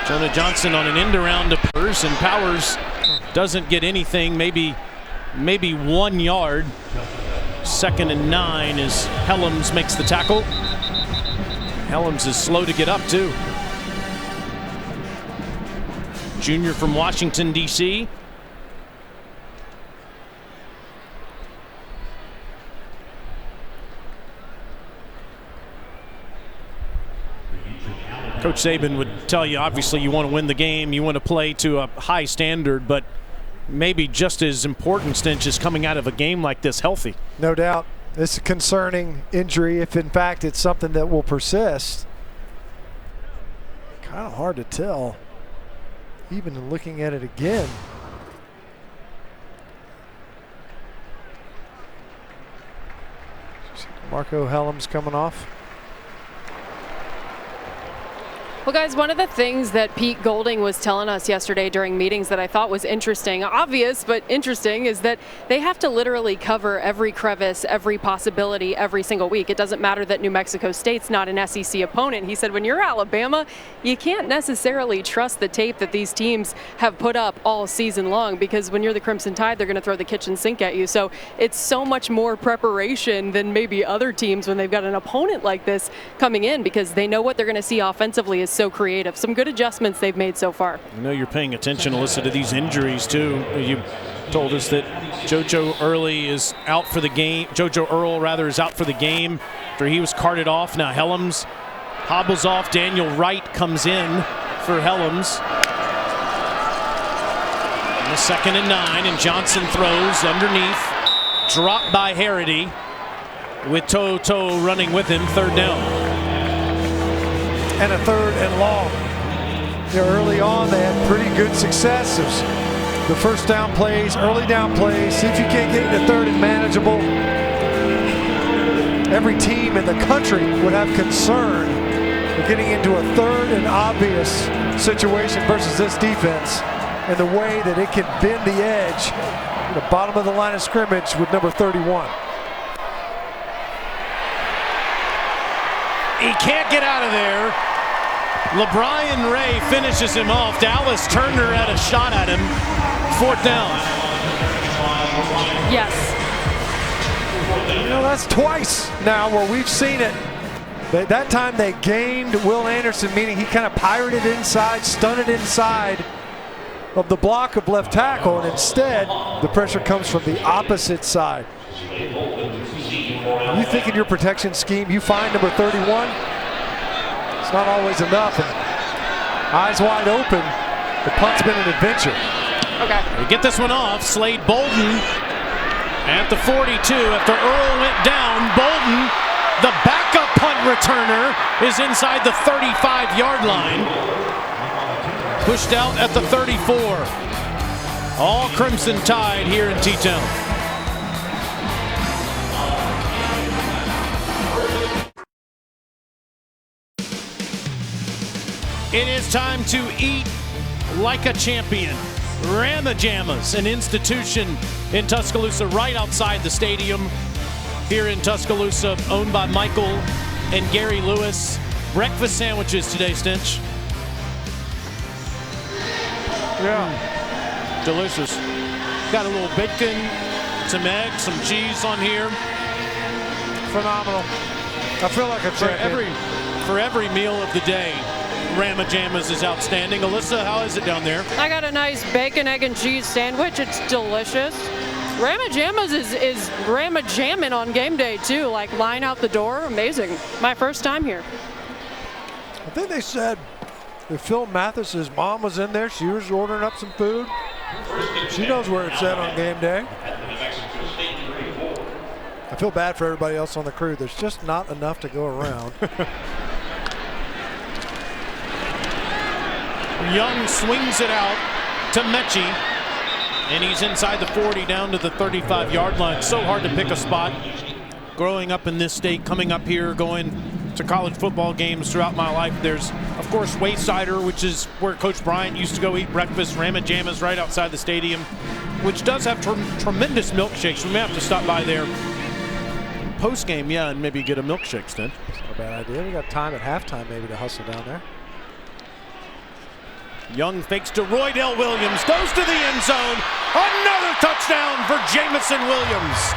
Jonah Johnson on an end around to Powers, and Powers doesn't get anything, maybe 1 yard. 2nd and 9 as Helms makes the tackle. Helms is slow to get up too. Junior from Washington, D.C. Coach Saban would tell you, obviously, you want to win the game, you want to play to a high standard, but maybe just as important, Stinch, is coming out of a game like this healthy. No doubt. It's a concerning injury if, in fact, it's something that will persist. Kind of hard to tell, even in looking at it again. Marco Helms coming off. Well, guys, one of the things that Pete Golding was telling us yesterday during meetings that I thought was interesting, obvious but interesting, is that they have to literally cover every crevice, every possibility every single week. It doesn't matter that New Mexico State's not an SEC opponent. He said when you're Alabama, you can't necessarily trust the tape that these teams have put up all season long, because when you're the Crimson Tide, they're going to throw the kitchen sink at you. So it's so much more preparation than maybe other teams when they've got an opponent like this coming in, because they know what they're going to see offensively is so creative. Some good adjustments they've made so far. I know you're paying attention, Alyssa, to these injuries too. You told us that JoJo Earl is out for the game. JoJo Earl, rather, is out for the game after he was carted off. Now Helms hobbles off. Daniel Wright comes in for Helms. And the 2nd and 9, and Johnson throws underneath. Dropped by Harity with Toto running with him. 3rd down. And a 3rd and long. You know, early on, they had pretty good successes. The first down plays, early down plays. See if you can't get into 3rd and manageable. Every team in the country would have concern of getting into a 3rd and obvious situation versus this defense, and the way that it can bend the edge at the bottom of the line of scrimmage with number 31. He can't get out of there. LeBron Ray finishes him off. Dallas Turner had a shot at him. 4th down. Yes. You know, that's twice now where we've seen it. That time they gained Will Anderson, meaning he kind of pirated inside, stunted inside, of the block of left tackle, and instead the pressure comes from the opposite side. You think in your protection scheme, you find number 31, it's not always enough. And eyes wide open, the punt's been an adventure. Okay. We get this one off. Slade Bolden at the 42 after Earl went down. Bolden, the backup punt returner, is inside the 35-yard line. Pushed out at the 34. All Crimson Tide here in T-Town. It is time to eat like a champion. Ramajamas, an institution in Tuscaloosa right outside the stadium here in Tuscaloosa, owned by Michael and Gary Lewis. Breakfast sandwiches today, Stinch. Yeah. Delicious. Got a little bacon, some eggs, some cheese on here. Phenomenal. I feel like a champion. For every meal of the day, Ramajamas is outstanding. Alyssa, how is it down there? I got a nice bacon, egg, and cheese sandwich. It's delicious. Ramajamas is Ramajamming on game day too. Like line out the door, amazing. My first time here. I think they said that Phil Mathis's mom was in there. She was ordering up some food. She knows where it's at on game day. I feel bad for everybody else on the crew. There's just not enough to go around. Young swings it out to Mechie, and he's inside the 40 down to the 35-yard line. So hard to pick a spot. Growing up in this state, coming up here, going to college football games throughout my life. There's, of course, Waysider, which is where Coach Bryant used to go eat breakfast. Ramajamas right outside the stadium, which does have tremendous milkshakes. We may have to stop by there post-game, yeah, and maybe get a milkshake, Stin. That's not a bad idea. We got time at halftime maybe to hustle down there. Young fakes to Roydell Williams, goes to the end zone. Another touchdown for Jamison Williams.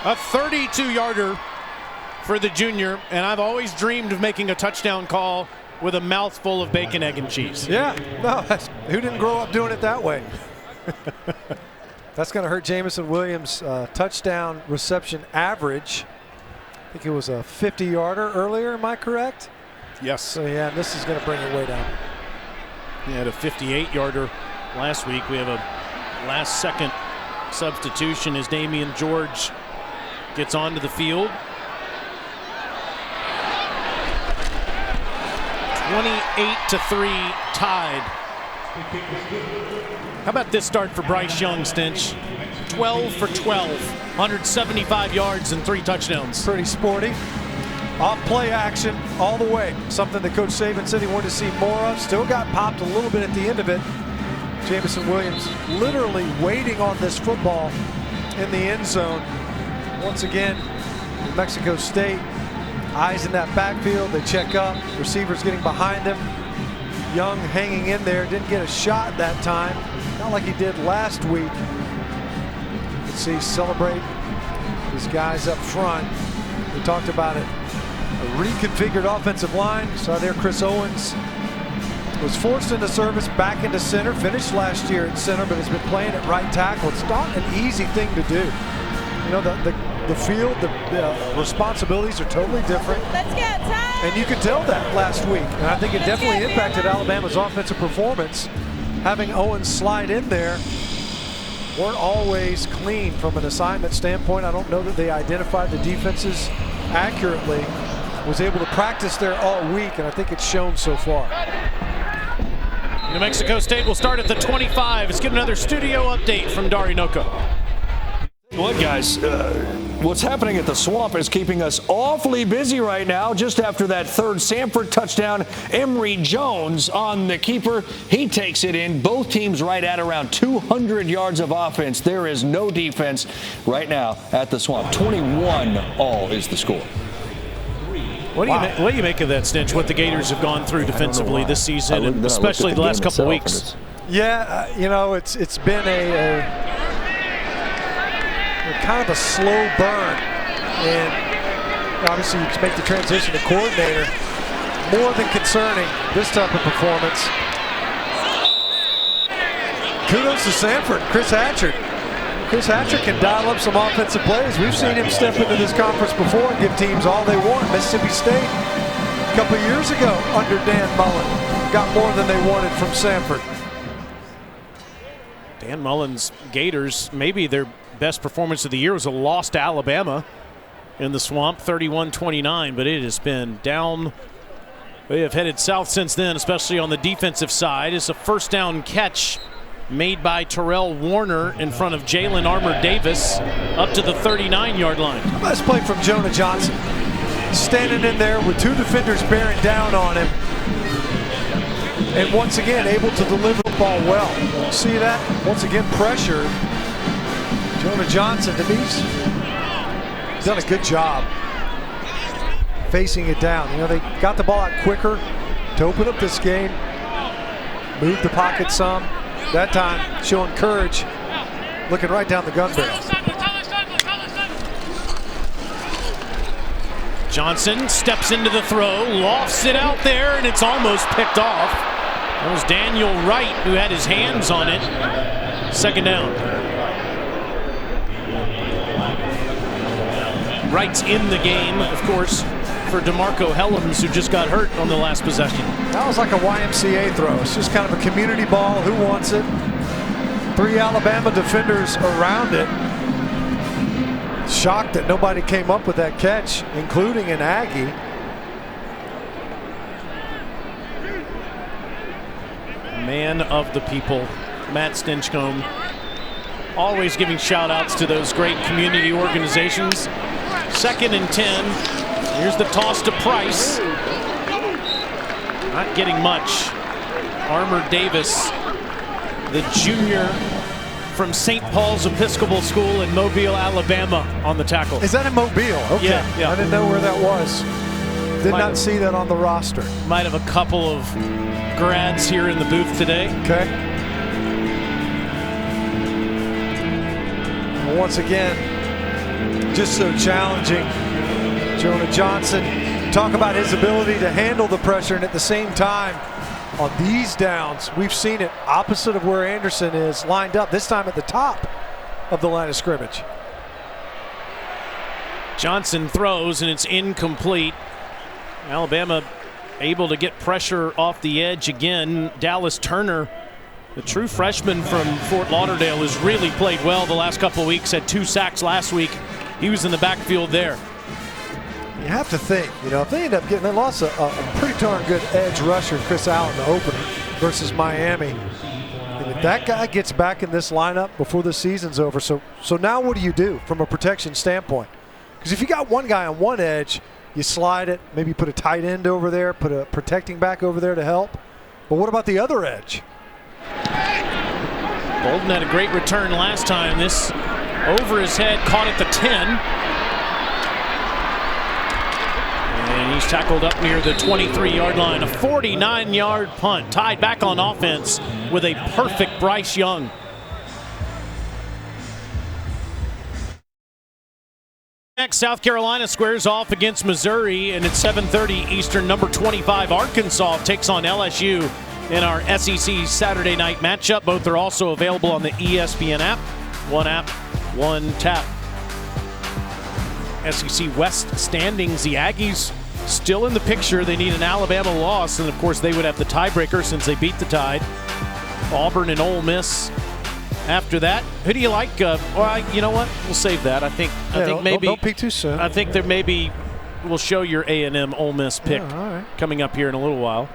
A 32-yarder for the junior, and I've always dreamed of making a touchdown call with a mouthful of bacon, egg, and cheese. Yeah, no, who didn't grow up doing it that way? That's going to hurt Jamison Williams' touchdown reception average. I think it was a 50-yarder earlier, am I correct? Yes. So, yeah, this is going to bring it way down. He had a 58-yarder last week. We have a last-second substitution as Damian George gets onto the field. 28-3 tied. How about this start for Bryce Young, Stinch? 12 for 12, 175 yards and 3 touchdowns. Pretty sporty. Off play action all the way. Something that Coach Saban said he wanted to see more of. Still got popped a little bit at the end of it. Jamison Williams literally waiting on this football in the end zone. Once again, New Mexico State, eyes in that backfield. They check up. Receivers getting behind them. Young hanging in there. Didn't get a shot that time. Not like he did last week. You can see celebrate his guys up front. We talked about it. A reconfigured offensive line. Saw there Chris Owens was forced into service back into center. Finished last year at center, but has been playing at right tackle. It's not an easy thing to do. You know, the field, the responsibilities are totally different. Let's go, time! And you could tell that last week. And I think it definitely impacted Alabama's offensive performance. Having Owens slide in there weren't always clean from an assignment standpoint. I don't know that they identified the defenses accurately. Was able to practice there all week, and I think it's shown so far. New Mexico State will start at the 25. Let's get another studio update from Dari Noko. Look, guys, what's happening at the Swamp is keeping us awfully busy right now. Just after that third Samford touchdown, Emory Jones on the keeper. He takes it in. Both teams right at around 200 yards of offense. There is no defense right now at the Swamp. 21-all is the score. What do you make of that, Stinch? What the Gators have gone through defensively this season, and especially the last couple weeks? Yeah, you know, it's been a kind of a slow burn. And obviously you make the transition to coordinator. More than concerning, this type of performance. Kudos to Samford, Chris Hatchard. Chris Hatchard can dial up some offensive plays. We've seen him step into this conference before and give teams all they want. Mississippi State, a couple of years ago, under Dan Mullen, got more than they wanted from Samford. Dan Mullen's Gators, maybe their best performance of the year was a loss to Alabama in the Swamp, 31-29, but it has been down. They have headed south since then, especially on the defensive side. It's a first down catch made by Terrell Warner in front of Jalen Armour-Davis up to the 39-yard line. Nice play from Jonah Johnson. Standing in there with two defenders bearing down on him. And once again, able to deliver the ball well. See that? Once again, pressure. Jonah Johnson, to me, he's done a good job facing it down. You know, they got the ball out quicker to open up this game. Moved the pocket some. That time, showing courage, looking right down the gun barrel. Johnson steps into the throw, lofts it out there, and it's almost picked off. That was Daniel Wright who had his hands on it. Second down. Wright's in the game, of course, for DeMarco Helms, who just got hurt on the last possession. That was like a YMCA throw. It's just kind of a community ball. Who wants it? Three Alabama defenders around it. Shocked that nobody came up with that catch, including an Aggie. Man of the people, Matt Stinchcomb, always giving shout outs to those great community organizations. 2nd and 10. Here's the toss to Price. Not getting much. Armour-Davis, the junior from St. Paul's Episcopal School in Mobile, Alabama, on the tackle. Is that in Mobile? Okay. Yeah. I didn't know where that was. Did not see that on the roster. Might have a couple of grads here in the booth today. Okay. Well, once again, just so challenging. Jonah Johnson, talk about his ability to handle the pressure, and at the same time, on these downs, we've seen it opposite of where Anderson is lined up, this time at the top of the line of scrimmage. Johnson throws, and it's incomplete. Alabama able to get pressure off the edge again. Dallas Turner, the true freshman from Fort Lauderdale, has really played well the last couple of weeks, had 2 sacks last week. He was in the backfield there. You have to think, you know, if they end up getting, they lost a pretty darn good edge rusher, Chris Allen, the opener versus Miami. And if that guy gets back in this lineup before the season's over, so now what do you do from a protection standpoint? Because if you got one guy on one edge, you slide it, maybe put a tight end over there, put a protecting back over there to help. But what about the other edge? Bolden had a great return last time. This over his head, caught at the 10. And he's tackled up near the 23-yard line. A 49-yard punt, tied back on offense with a perfect Bryce Young. Next, South Carolina squares off against Missouri, and at 7:30 Eastern, number 25 Arkansas takes on LSU in our SEC Saturday night matchup. Both are also available on the ESPN app. One app, one tap. SEC West standings, the Aggies still in the picture. They need an Alabama loss, and of course they would have the tiebreaker since they beat the Tide. Auburn and Ole Miss after that. Who do you like? Well, you know what? We'll save that. I think maybe don't peek too soon. I think there maybe we'll show your A&M Ole Miss pick coming up here in a little while.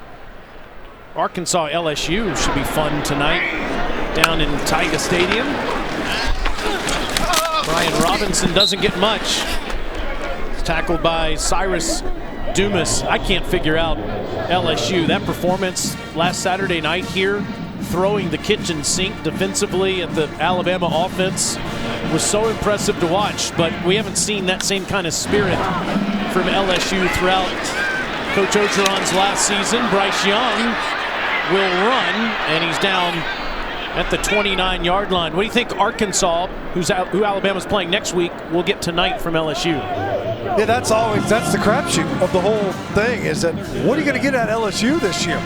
Arkansas LSU should be fun tonight down in Tiger Stadium. Brian Robinson doesn't get much. He's tackled by Cyrus Dumas. I can't figure out LSU. That performance last Saturday night here, throwing the kitchen sink defensively at the Alabama offense, was so impressive to watch, but we haven't seen that same kind of spirit from LSU throughout Coach Orgeron's last season. Bryce Young will run, and he's down at the 29-yard line. What do you think Arkansas, who Alabama's playing next week, will get tonight from LSU? Yeah, that's the crapshoot of the whole thing, is that what are you going to get at LSU this year?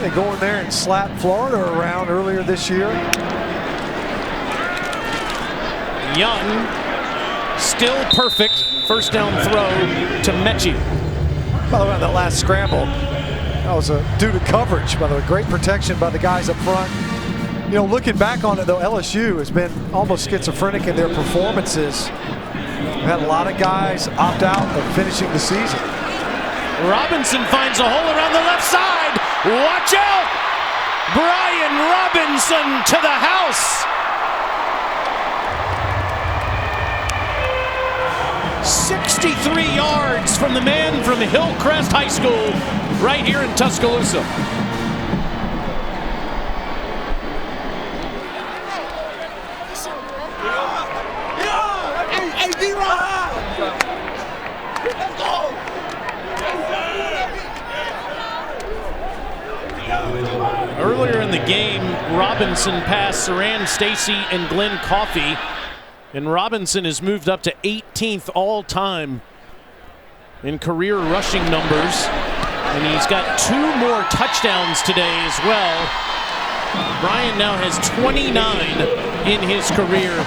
They go in there and slap Florida around earlier this year. Young, still perfect. First down throw to Mechie. By the way, on that last scramble, that was due to coverage, by the way. Great protection by the guys up front. You know, looking back on it, though, LSU has been almost schizophrenic in their performances. We've had a lot of guys opt out of finishing the season. Robinson finds a hole around the left side. Watch out! Brian Robinson to the house. 63 yards from the man from Hillcrest High School right here in Tuscaloosa. Earlier in the game, Robinson passed Saran Stacy and Glenn Coffey, and Robinson has moved up to 18th all-time in career rushing numbers, and he's got 2 more touchdowns today as well. Brian now has 29 in his career.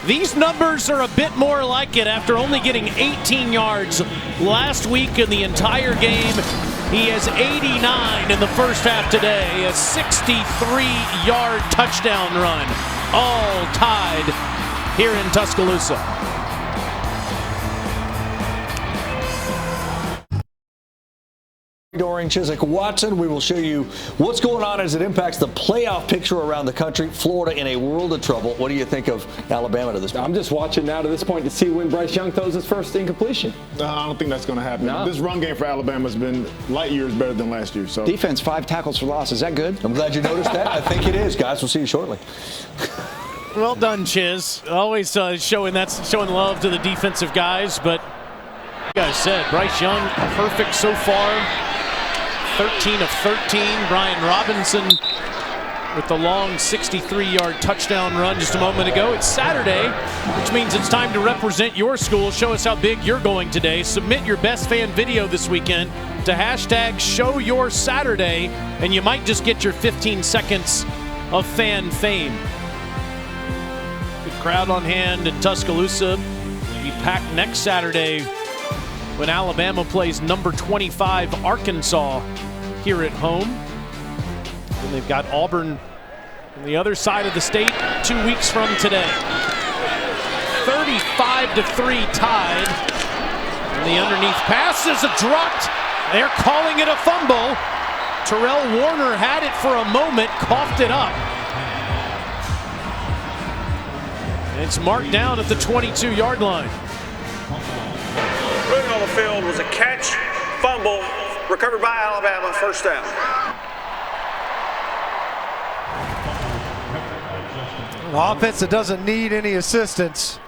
These numbers are a bit more like it after only getting 18 yards last week in the entire game. He has 89 in the first half today, a 63-yard touchdown run, all tied here in Tuscaloosa. During Chiswick Watson, we will show you what's going on as it impacts the playoff picture around the country. Florida in a world of trouble. What do you think of Alabama to this point? I'm just watching now to this point to see when Bryce Young throws his first incompletion. No, I don't think that's going to happen. No. This run game for Alabama has been light years better than last year. So defense, 5 tackles for loss. Is that good? I'm glad you noticed that. I think it is, guys. We'll see you shortly. Well done, Chiz. Always showing love to the defensive guys, but like you guys said, Bryce Young perfect so far. 13 of 13. Brian Robinson with the long 63-yard touchdown run just a moment ago. It's Saturday, which means it's time to represent your school. Show us how big you're going today. Submit your best fan video this weekend to #ShowYourSaturday, and you might just get your 15 seconds of fan fame. Good crowd on hand in Tuscaloosa. It'll be packed next Saturday when Alabama plays number 25 Arkansas here at home. And they've got Auburn on the other side of the state 2 weeks from today. 35-3 tied. And the underneath pass is dropped. They're calling it a fumble. Terrell Warner had it for a moment, coughed it up. And it's marked down at the 22-yard line. Running on the field was a catch, fumble, recovered by Alabama, first down. An offense that doesn't need any assistance,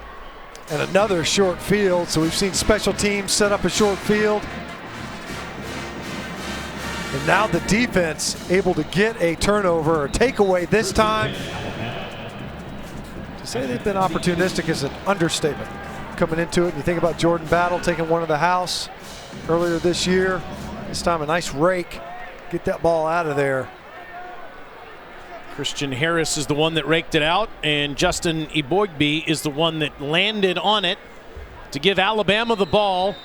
and another short field. So we've seen special teams set up a short field. And now the defense able to get a turnover or takeaway this time. To say they've been opportunistic is an understatement. Coming into it, and you think about Jordan Battle taking one of the house earlier this year. This time a nice rake, get that ball out of there. Christian Harris is the one that raked it out, and Justin Eboigbe is the one that landed on it to give Alabama the ball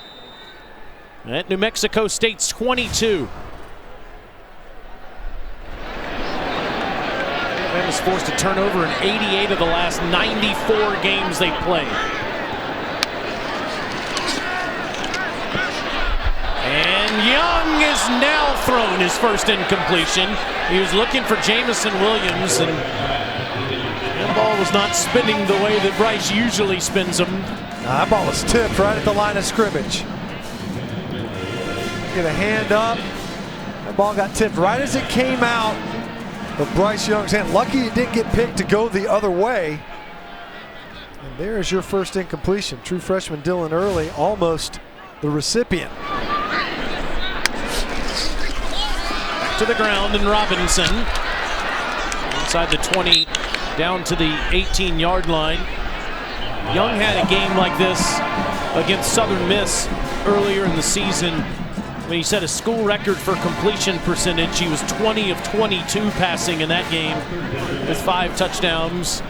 at New Mexico State's 22. Alabama's forced to turn over in 88 of the last 94 games they've played. And Young is now thrown his first incompletion. He was looking for Jamison Williams, and that ball was not spinning the way that Bryce usually spins them. That ball was tipped right at the line of scrimmage. Get a hand up. That ball got tipped right as it came out of Bryce Young's hand. Lucky it didn't get picked to go the other way. And there's your first incompletion. True freshman Dylan Early, almost the recipient. To the ground, and Robinson inside the 20, down to the 18-yard line. Young had a game like this against Southern Miss earlier in the season when he set a school record for completion percentage. He was 20 of 22 passing in that game with 5 touchdowns.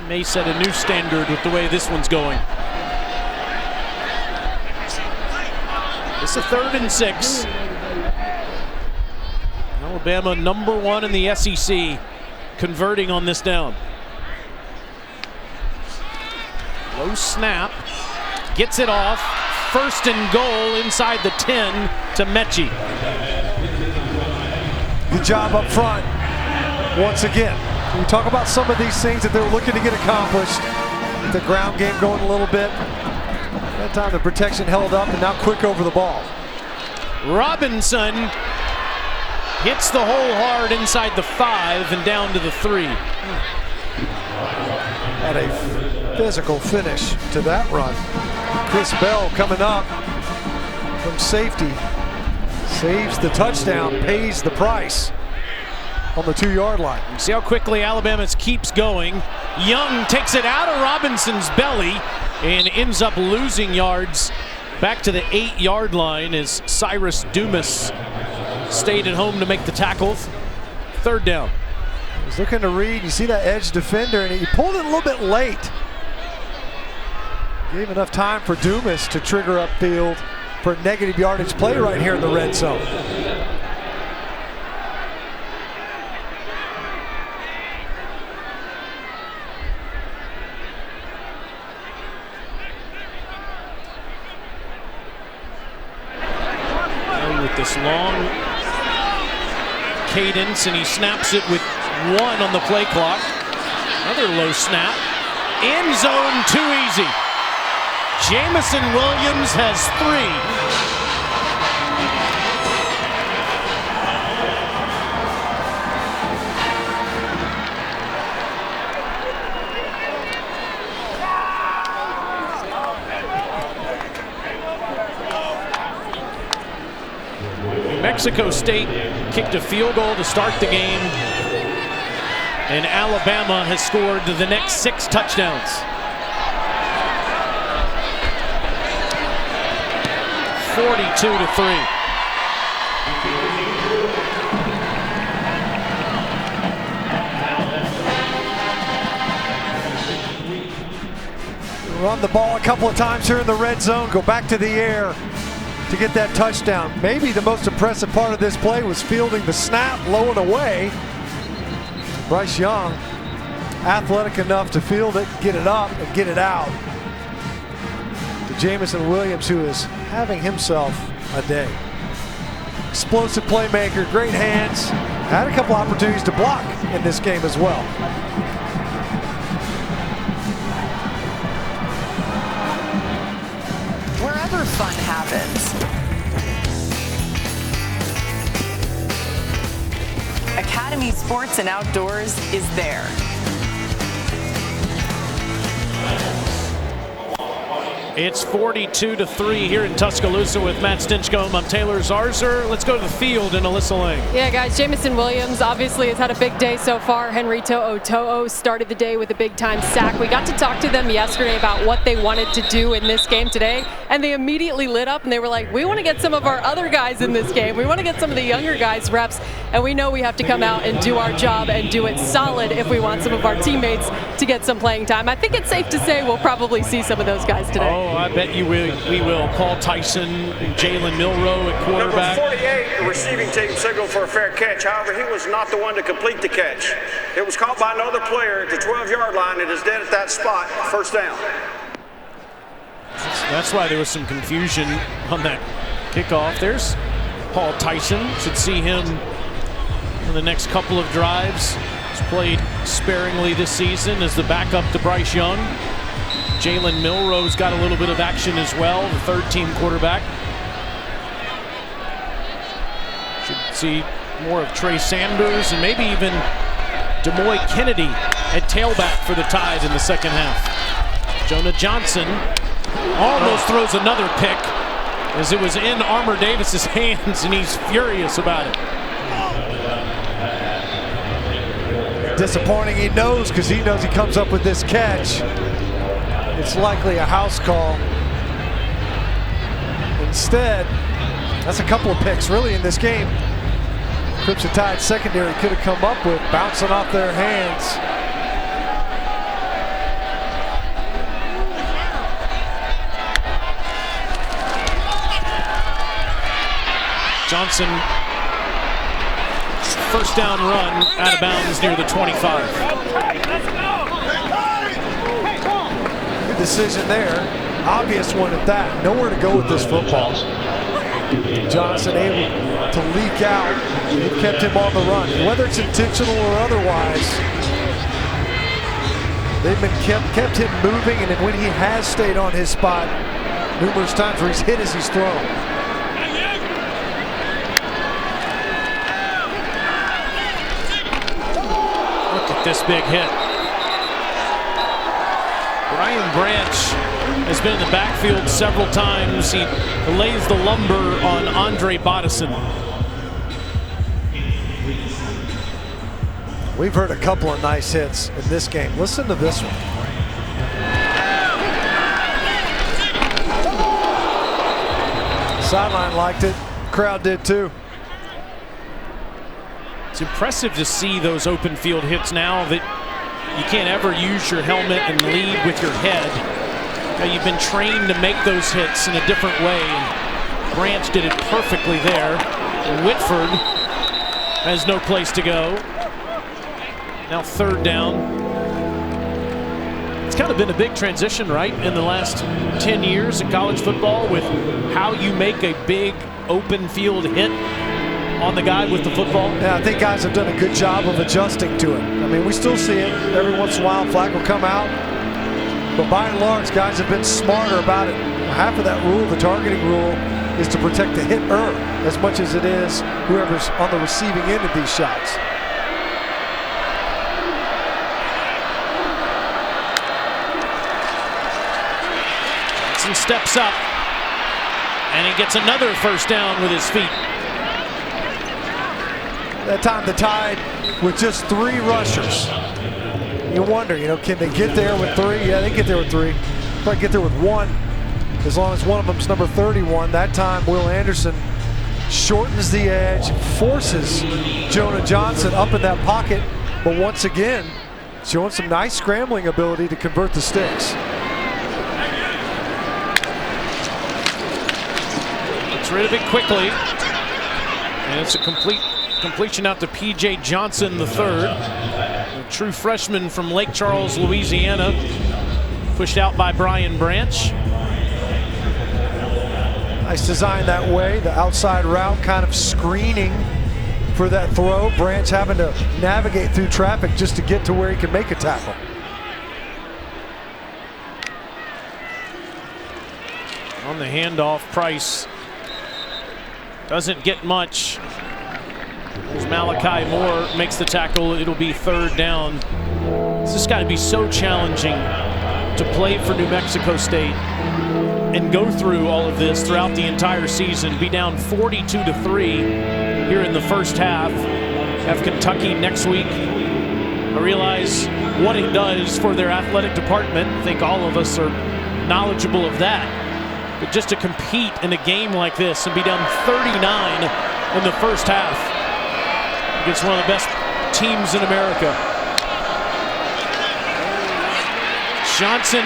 May set a new standard with the way this one's going. It's a 3rd and 6. Alabama #1 in the SEC, converting on this down. Low snap, gets it off. 1st and goal inside the 10 to Mechie. Good job up front once again. We talk about some of these things that they're looking to get accomplished. The ground game going a little bit. That time the protection held up and now quick over the ball. Robinson hits the hole hard inside the 5 and down to the 3. Had a physical finish to that run. Chris Bell coming up from safety. Saves the touchdown, pays the price on the 2-yard line. See how quickly Alabama keeps going. Young takes it out of Robinson's belly and ends up losing yards back to the 8-yard line as Cyrus Dumas stayed at home to make the tackle. 3rd down. He's looking to read. You see that edge defender, and he pulled it a little bit late. Gave enough time for Dumas to trigger upfield for a negative yardage play right here in the red zone. With this long cadence, and he snaps it with 1 on the play clock. Another low snap. End zone, too easy. Jamison Williams has 3. Mexico State kicked a field goal to start the game, and Alabama has scored the next 6 touchdowns. 42-3. Run the ball a couple of times here in the red zone, go back to the air to get that touchdown. Maybe the most impressive part of this play was fielding the snap low and away. Bryce Young, athletic enough to field it, get it up, and get it out to Jamison Williams, who is having himself a day. Explosive playmaker, great hands. Had a couple opportunities to block in this game as well. Wherever fun happens, Academy Sports and Outdoors is there. It's 42-3 here in Tuscaloosa with Matt Stinchcomb. I'm Taylor Zarzer. Let's go to the field in Alyssa Lang. Yeah, guys, Jamison Williams obviously has had a big day so far. Henry To'o started the day with a big-time sack. We got to talk to them yesterday about what they wanted to do in this game today, and they immediately lit up, and they were like, we want to get some of our other guys in this game. We want to get some of the younger guys reps, and we know we have to come out and do our job and do it solid if we want some of our teammates to get some playing time. I think it's safe to say we'll probably see some of those guys today. Oh, I bet you will. We will. Paul Tyson, Jalen Milroe at quarterback. Number 48, the receiving team signaled for a fair catch. However, he was not the one to complete the catch. It was caught by another player at the 12-yard line and is dead at that spot. 1st down. That's why there was some confusion on that kickoff. There's Paul Tyson. Should see him in the next couple of drives. He's played sparingly this season as the backup to Bryce Young. Jalen Milroe's got a little bit of action as well, the 3rd-team quarterback. Should see more of Trey Sanders and maybe even Demoy Kennedy at tailback for the Tide in the 2nd half. Jonah Johnson almost throws another pick as it was in Armour Davis's hands, and he's furious about it. Disappointing, he knows, because he knows he comes up with this catch. It's likely a house call. Instead, that's a couple of picks really in this game. Crimson Tide secondary could have come up with, bouncing off their hands. Johnson, first down run out of bounds near the 25. Good decision there. Obvious one at that. Nowhere to go with this football. Johnson able to leak out. He kept him on the run. Whether it's intentional or otherwise, they've been kept him moving, and then when he has stayed on his spot numerous times where he's hit as he's thrown. This big hit. Brian Branch has been in the backfield several times. He lays the lumber on Andre Bodison. We've heard a couple of nice hits in this game. Listen to this one. Sideline liked it. Crowd did too. It's impressive to see those open field hits now that you can't ever use your helmet and lead with your head. Now, you've been trained to make those hits in a different way, and Branch did it perfectly there. Whitford has no place to go. Now third down. It's kind of been a big transition, right, in the last 10 years in college football with how you make a big open field hit on the guy with the football. Yeah, I think guys have done a good job of adjusting to it. I mean, we still see it every once in a while. Flag will come out, but by and large, guys have been smarter about it. Half of that rule, the targeting rule, is to protect the hitter as much as it is whoever's on the receiving end of these shots. Johnson steps up, and he gets another first down with his feet. That time the Tide with just 3 rushers. You wonder, can they get there with 3? Yeah, they get there with 3. Probably get there with 1, as long as one of them's number 31. That time Will Anderson shortens the edge, forces Jonah Johnson up in that pocket, but once again, showing some nice scrambling ability to convert the sticks. Gets rid of it quickly, and it's a completion out to P.J. Johnson III, a true freshman from Lake Charles, Louisiana, pushed out by Brian Branch. Nice design that way, the outside route kind of screening for that throw. Branch having to navigate through traffic just to get to where he can make a tackle. On the handoff, Price doesn't get much. As Malachi Moore makes the tackle, it'll be third down. This has got to be so challenging to play for New Mexico State and go through all of this throughout the entire season. Be down 42-3 here in the first half. Have Kentucky next week. I realize what it does for their athletic department. I think all of us are knowledgeable of that. But just to compete in a game like this and be down 39 in the first half against one of the best teams in America. Johnson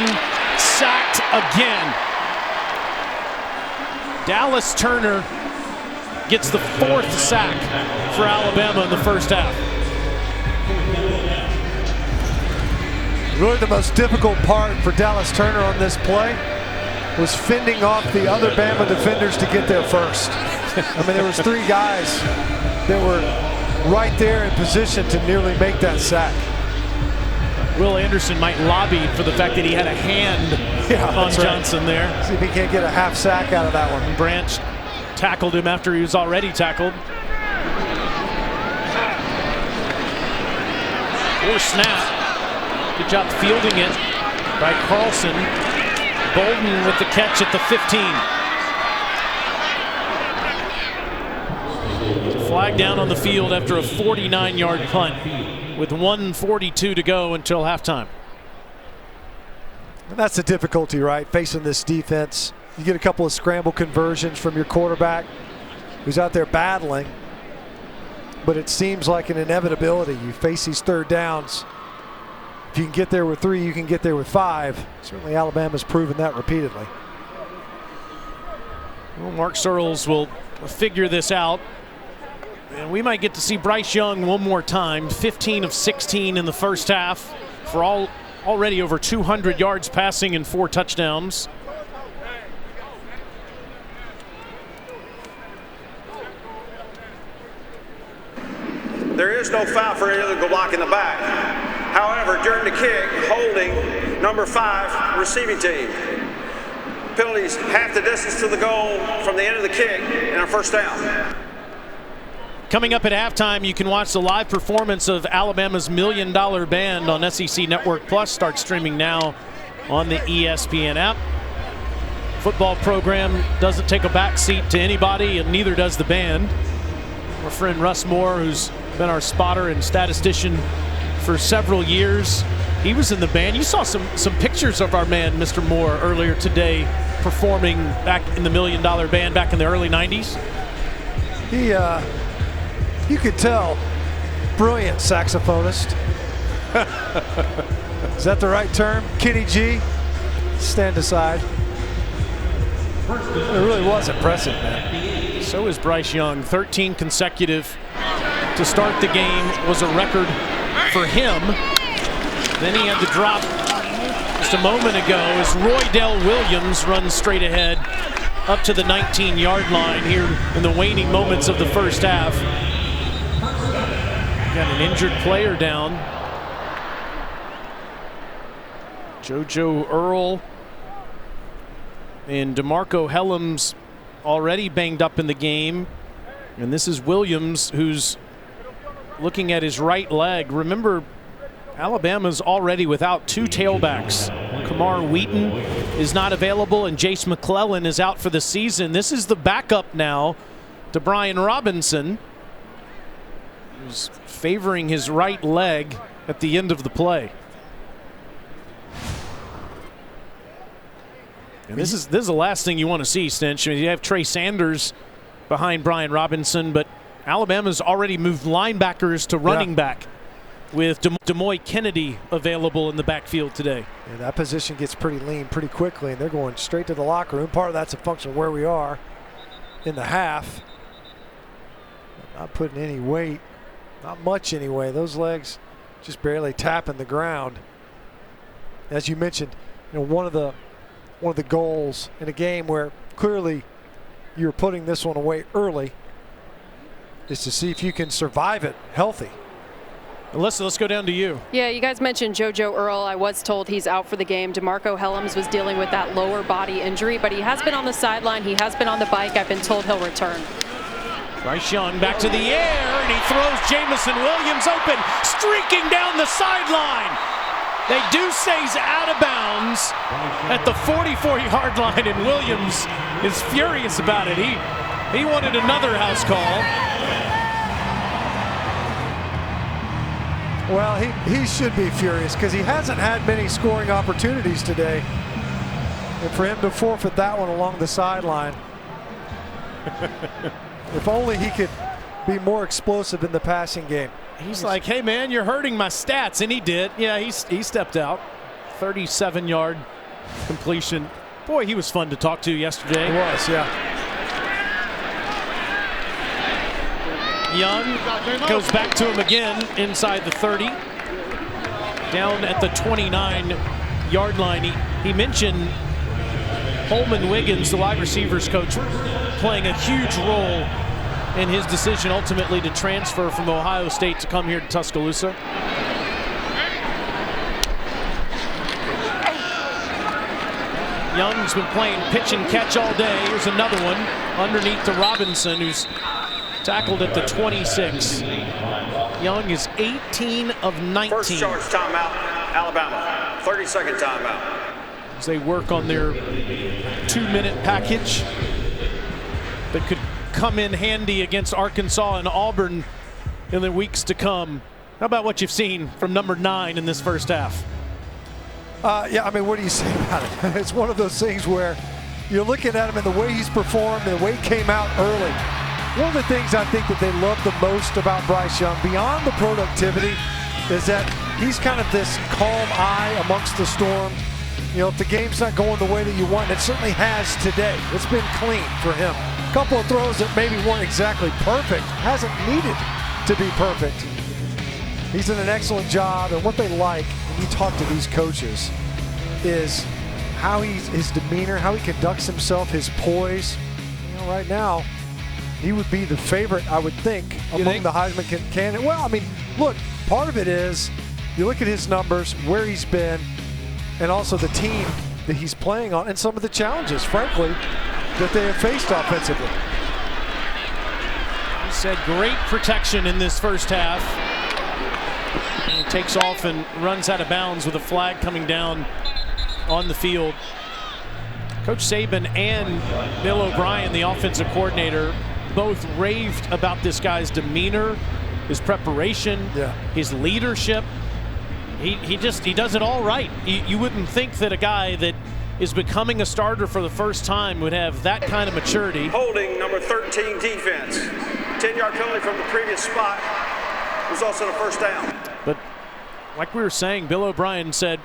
sacked again. Dallas Turner gets the 4th sack for Alabama in the first half. Really the most difficult part for Dallas Turner on this play was fending off the other Bama defenders to get there first. I mean, there was 3 guys that were right there in position to nearly make that sack. Will Anderson might lobby for the fact that he had a hand on Johnson there. See if he can't get a half sack out of that one. Branch tackled him after he was already tackled. Or snap. Good job fielding it by Carlson. Bolden with the catch at the 15. Flag down on the field after a 49-yard punt. with 1:42 to go until halftime. And that's the difficulty, right? Facing this defense. You get a couple of scramble conversions from your quarterback who's out there battling, but it seems like an inevitability. You face these third downs. If you can get there with 3, you can get there with 5. Certainly Alabama's proven that repeatedly. Well, Mark Searles will figure this out. And we might get to see Bryce Young one more time. 15 of 16 in the first half for already over 200 yards passing and 4 touchdowns. There is no foul for any other block in the back. However, during the kick, holding number 5 receiving team. Penalties half the distance to the goal from the end of the kick and a first down. Coming up at halftime, you can watch the live performance of Alabama's $1 Million Band on SEC Network Plus. Start streaming now on the ESPN app. Football program doesn't take a back seat to anybody, and neither does the band. Our friend Russ Moore, who's been our spotter and statistician for several years, he was in the band. You saw some pictures of our man, Mr. Moore, earlier today performing back in the $1 Million Band back in the early 90s. You could tell, brilliant saxophonist. Is that the right term? Kenny G? Stand aside. It really was impressive, man. So is Bryce Young. 13 consecutive to start the game was a record for him. Then he had to drop just a moment ago as Roydell Williams runs straight ahead up to the 19-yard line here in the waning moments of the first half. Got an injured player down. JoJo Earle and DeMarco Hellams already banged up in the game. And this is Williams, who's looking at his right leg. Remember, Alabama's already without 2 tailbacks. Kamar Wheaton is not available, and Jace McClellan is out for the season. This is the backup now to Brian Robinson, who's favoring his right leg at the end of the play. And this is the last thing you want to see, Stinch. I mean, you have Trey Sanders behind Brian Robinson, but Alabama's already moved linebackers to running back with Demoy Kennedy available in the backfield today. Yeah, that position gets pretty lean pretty quickly, and they're going straight to the locker room. Part of that's a function of where we are in the half. Not putting any weight, not much anyway. Those legs just barely tapping the ground. As you mentioned, you know, one of the goals in a game where clearly you're putting this one away early is to see if you can survive it healthy. Alyssa, let's go down to you. Yeah, you guys mentioned JoJo Earle. I was told he's out for the game. DeMarco Hellams was dealing with that lower body injury, but he has been on the sideline. He has been on the bike. I've been told he'll return. Bryce Young back to the air, and he throws Jamison Williams open, streaking down the sideline. They do say he's out of bounds at the 44-yard line, and Williams is furious about it. He wanted another house call. Well, he should be furious because he hasn't had many scoring opportunities today. And for him to forfeit that one along the sideline, if only he could be more explosive in the passing game. He's like, hey, man, you're hurting my stats. And he did. Yeah, he stepped out. 37-yard completion. Boy, he was fun to talk to yesterday. He was, yeah. Young goes back to him again inside the 30. Down at the 29-yard line. He mentioned Holman Wiggins, the wide receivers coach, playing a huge role in his decision ultimately to transfer from Ohio State to come here to Tuscaloosa. Young's been playing pitch and catch all day. Here's another one underneath to Robinson, who's tackled at the 26. Young is 18 of 19. First charge timeout, Alabama. 30-second timeout. As they work on their 2-minute package that could come in handy against Arkansas and Auburn in the weeks to come. How about what you've seen from number 9 in this first half? Yeah, I mean, what do you say about it? It's one of those things where you're looking at him and the way he's performed and the way he came out early. One of the things I think that they love the most about Bryce Young, beyond the productivity, is that he's kind of this calm eye amongst the storm. You know, if the game's not going the way that you want, it certainly has today. It's been clean for him. A couple of throws that maybe weren't exactly perfect, hasn't needed to be perfect. He's done an excellent job, and what they like when you talk to these coaches is how his demeanor, how he conducts himself, his poise. You know, right now, he would be the favorite, I would think, among the Heisman candidate. Well, I mean, look, part of it is you look at his numbers, where he's been, and also the team that he's playing on, and some of the challenges, frankly, that they have faced offensively. He said great protection in this first half. And he takes off and runs out of bounds with a flag coming down on the field. Coach Saban and Bill O'Brien, the offensive coordinator, both raved about this guy's demeanor, his preparation, his leadership. He does it all right. You wouldn't think that a guy that is becoming a starter for the first time would have that kind of maturity. Holding number 13 defense. 10-yard penalty from the previous spot results in a first down. But like we were saying, Bill O'Brien said,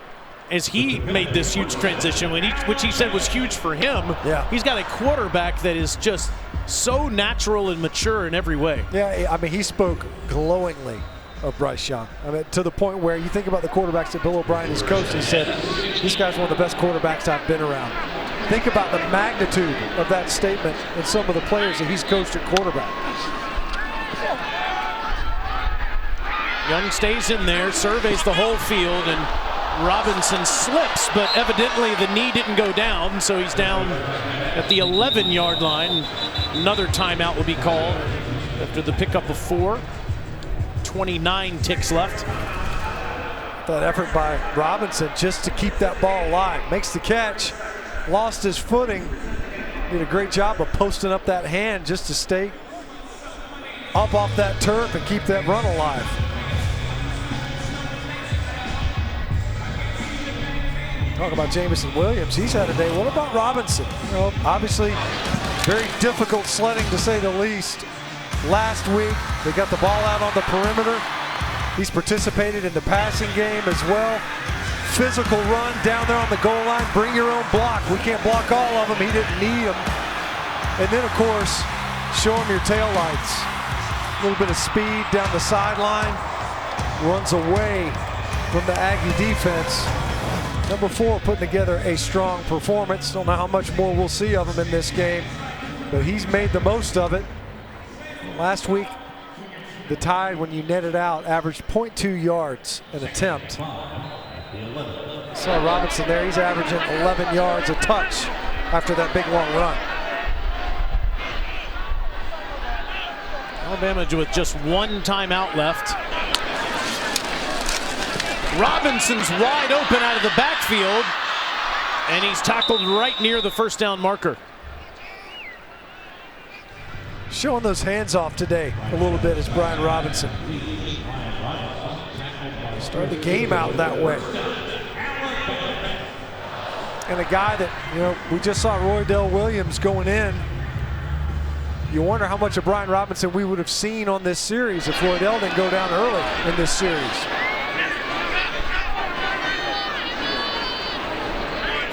as he made this huge transition, which he said was huge for him, he's got a quarterback that is just so natural and mature in every way. Yeah, I mean, he spoke glowingly of Bryce Young. I mean, to the point where you think about the quarterbacks that Bill O'Brien has coached, he said, this guy's one of the best quarterbacks I've been around. Think about the magnitude of that statement and some of the players that he's coached at quarterback. Young stays in there, surveys the whole field, and Robinson slips, but evidently the knee didn't go down, so he's down at the 11-yard line. Another timeout will be called after the pickup of 4. 29 ticks left. That effort by Robinson just to keep that ball alive. Makes the catch, lost his footing. Did a great job of posting up that hand just to stay up off that turf and keep that run alive. Talk about Jameson Williams. He's had a day. What about Robinson? You know, obviously, very difficult sledding to say the least. Last week, they got the ball out on the perimeter. He's participated in the passing game as well. Physical run down there on the goal line. Bring your own block. We can't block all of them. He didn't need them. And then, of course, show him your taillights. A little bit of speed down the sideline. Runs away from the Aggie defense. Number 4 putting together a strong performance. Don't know how much more we'll see of him in this game, but he's made the most of it. Last week, the Tide, when you net it out, averaged 0.2 yards an attempt. Saw Robinson there. He's averaging 11 yards a touch after that big long run. Alabama with just one timeout left. Robinson's wide open out of the backfield, and he's tackled right near the first down marker. Showing those hands off today a little bit is Brian Robinson. Started the game out that way. And a guy that, you know, we just saw Roydell Williams going in. You wonder how much of Brian Robinson we would have seen on this series if Roydell didn't go down early in this series.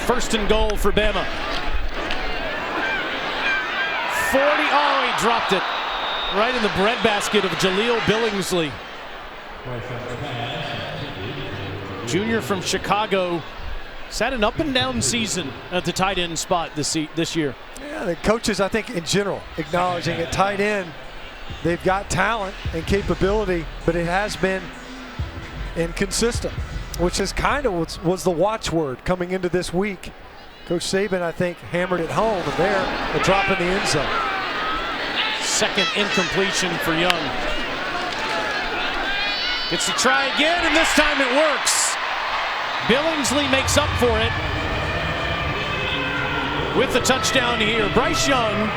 First and goal for Bama. 40, oh, he dropped it right in the breadbasket of Jaleel Billingsley. Junior from Chicago. He's had an up and down season at the tight end spot this year. Yeah, the coaches, I think, in general, acknowledging at tight end, they've got talent and capability, but it has been inconsistent, which is kind of was the watchword coming into this week. Coach Saban, I think, hammered it home, and there, a drop in the end zone. Second incompletion for Young. Gets to try again, and this time it works. Billingsley makes up for it with the touchdown here. Bryce Young